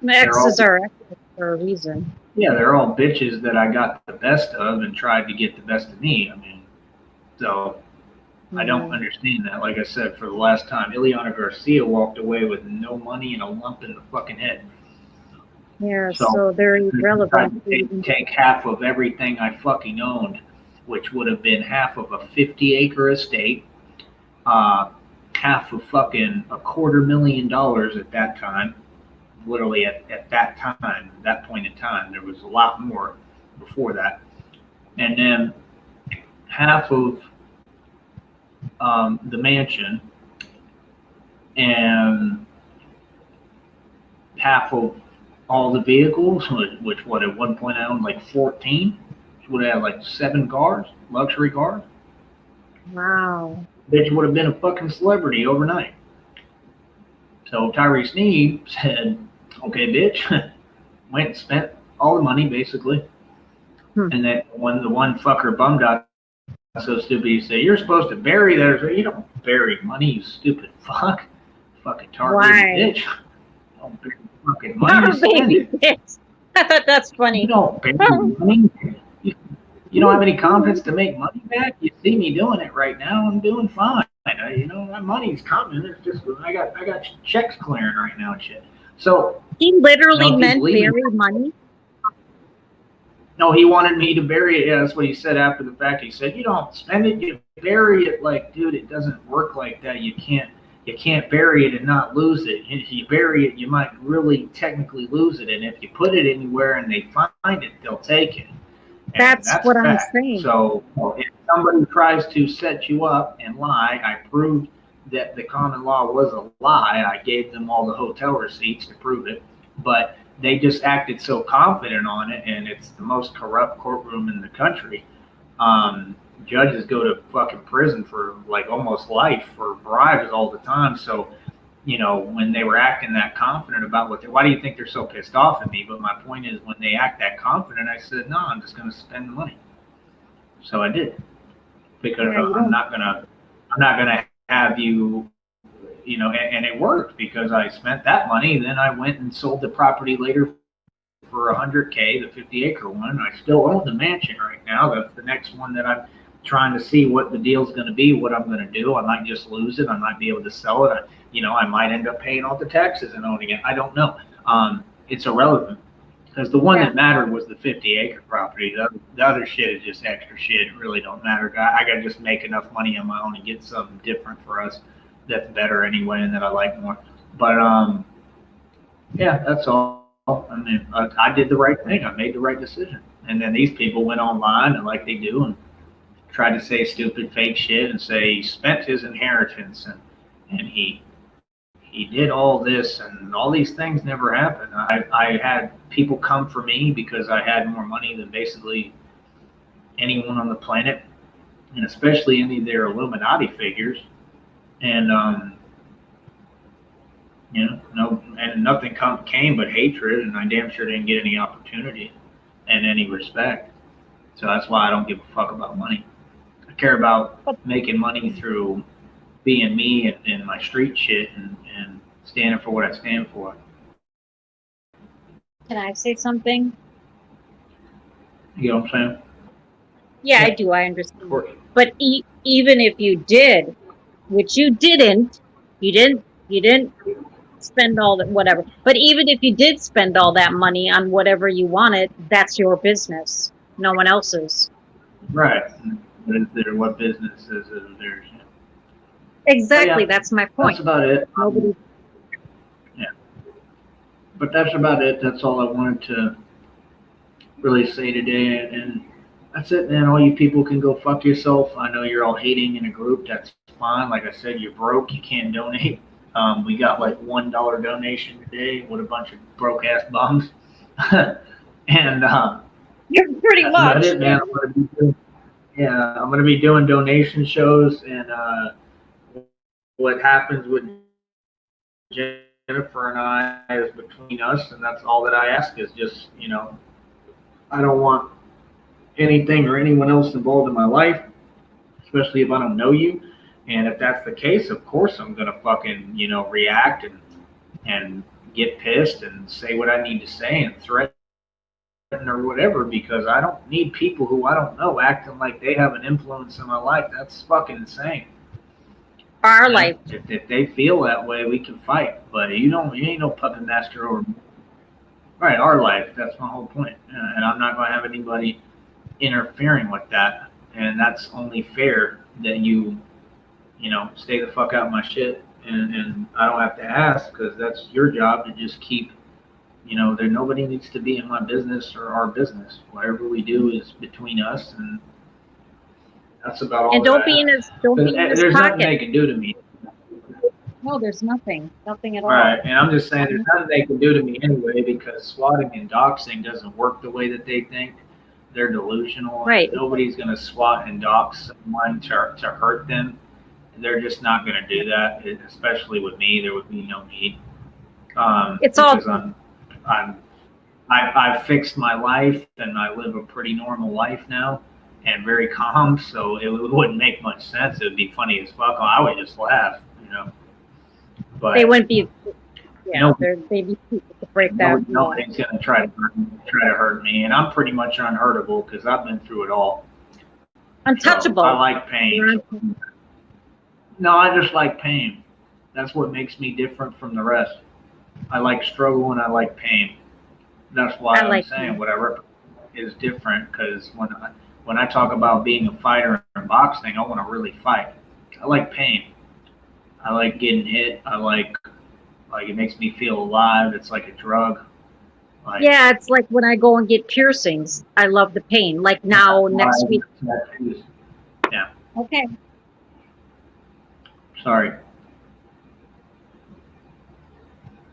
My exes are exes for a reason. Yeah, they're all bitches that I got the best of and tried to get the best of me. I mean, so I don't understand that. Like I said, for the last time, Ileana Garcia walked away with no money and a lump in the fucking head. Yeah, so they're irrelevant. Take half of everything I fucking owned, which would have been half of a 50-acre estate, half of fucking $250,000 at that time. Literally at that time, that point in time, there was a lot more before that. And then half of the mansion and half of all the vehicles, which at one point I owned like 14, which would have like 7 cars, luxury cars. Wow. Bitch would have been a fucking celebrity overnight. So Tyree Sneed said, okay, bitch, went and spent all the money basically. And then when the one fucker bummed out, so stupid, he said, you're supposed to bury that. So you don't bury money, you stupid fuck. Fucking targeted bitch. Don't bury fucking money. Baby bitch. I thought that's funny. You don't bury money. You don't have any confidence to make money back. You see me doing it right now. I'm doing fine. My money's coming. It's just I got checks clearing right now and shit. So he literally meant bury money. No, he wanted me to bury it. Yeah, that's what he said after the fact. He said, you don't spend it, you bury it. Like, dude, it doesn't work like that. You can't bury it and not lose it. If you bury it, you might really technically lose it. And if you put it anywhere and they find it, they'll take it. That's what I'm saying. So if somebody tries to set you up and lie, I proved that the common law was a lie. I gave them all the hotel receipts to prove it. But they just acted so confident on it, and it's the most corrupt courtroom in the country. Judges go to fucking prison for like almost life for bribes all the time. So, when they were acting that confident about why do you think they're so pissed off at me? But my point is, when they act that confident, I said, no, I'm just going to spend the money. So I did, because I'm not gonna have you, and it worked because I spent that money. Then I went and sold the property later for $100K, the 50-acre one. I still own the mansion right now. That's the next one that I'm trying to see what the deal's going to be, what I'm going to do. I might just lose it. I might be able to sell it. I might end up paying all the taxes and owning it. I don't know. It's irrelevant, because the one that mattered was the 50-acre property. The other shit is just extra shit. It really don't matter. I got to just make enough money on my own and get something different for us that's better anyway and that I like more. But yeah, that's all. I mean, I did the right thing. I made the right decision. And then these people went online and like they do and tried to say stupid fake shit and say he spent his inheritance and he did all this, and all these things never happened. I had people come for me because I had more money than basically anyone on the planet, and especially any of their Illuminati figures. And and nothing came but hatred, and I damn sure didn't get any opportunity and any respect. So that's why I don't give a fuck about money. I care about making money through being me and my street shit and standing for what I stand for. Can I say something? You know what I'm saying? Yeah, I do. I understand. But even if you did, which you didn't spend all that, whatever. But even if you did spend all that money on whatever you wanted, that's your business, no one else's. Right. What business is it theirs? Exactly. That's my point. That's about it. Nobody. Yeah. But that's about it. That's all I wanted to really say today. And that's it, man. All you people can go fuck yourself. I know you're all hating in a group. That's fine. Like I said, you're broke. You can't donate. We got like $1 donation today with a bunch of broke ass bums. And You're pretty that's much. about it, man. I'm gonna be doing donation shows, and what happens with Jennifer and I is between us, and that's all that I ask is just, I don't want anything or anyone else involved in my life, especially if I don't know you. And if that's the case, of course I'm gonna fucking, react and get pissed and say what I need to say and threaten or whatever, because I don't need people who I don't know acting like they have an influence in my life. That's fucking insane. Our life. If they feel that way, we can fight. But you ain't no puppet master over me. Right, our life. That's my whole point. And I'm not gonna have anybody interfering with that. And that's only fair that you stay the fuck out of my shit. And I don't have to ask, because that's your job to just keep. There nobody needs to be in my business or our business. Whatever we do is between us, and that's about all. And don't be in his pocket. There's nothing they can do to me. No, there's nothing at all. Right, and I'm just saying there's nothing they can do to me anyway, because swatting and doxing doesn't work the way that they think. They're delusional. Right. Nobody's gonna swat and dox someone to hurt them. They're just not gonna do that. Especially with me, there would be no need. It's all. I've fixed my life, and I live a pretty normal life now, and very calm. So it wouldn't make much sense. It would be funny as fuck. I would just laugh, But they wouldn't be. Yeah, they'd be people to break that. Nobody's gonna try to hurt me, and I'm pretty much unhurtable because I've been through it all. Untouchable. So I like pain. No, I just like pain. That's what makes me different from the rest. I like struggle and I like pain. That's why I'm saying whatever is different, because when I talk about being a fighter in boxing, I want to really fight. I like pain. I like getting hit. I like it makes me feel alive. It's like a drug. Yeah, it's like when I go and get piercings. I love the pain. Like now, next week. Yeah. Okay. Sorry.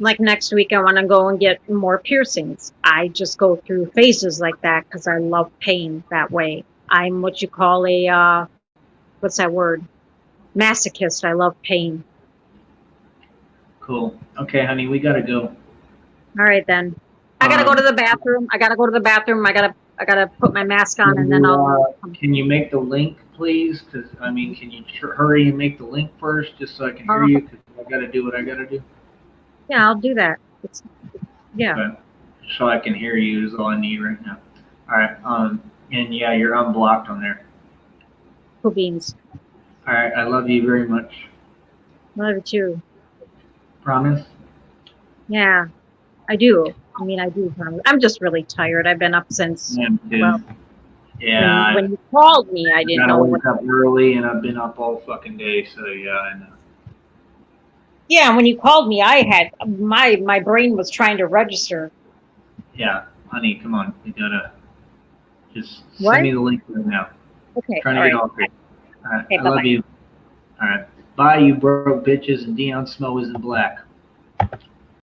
Like next week, I want to go and get more piercings. I just go through phases like that because I love pain that way. I'm what you call a, what's that word? Masochist. I love pain. Cool. Okay, honey, we gotta go. All right, then. I gotta go to the bathroom. I gotta put my mask on, and then I'll. Can you make the link, please? Because I mean, can you hurry and make the link first, just so I can hear you? Because I gotta do what I gotta do. Yeah, I'll do that. Yeah. Okay. So I can hear you is all I need right now. All right. And yeah, you're unblocked on there. Cool beans. All right. I love you very much. Love you too. Promise? Yeah, I do. I mean, I do. I'm just really tired. I've been up since. Well, yeah. When you called me, I didn't know. I wake up early, and I've been up all fucking day. So yeah, I know. Yeah, when you called me, I had my brain was trying to register. Yeah, honey, come on. You gotta just What? send me the link right now. Okay. Trying to get off here. All right. Okay, I love you. All right. Bye, you broke bitches, and Deion Snow isn't black.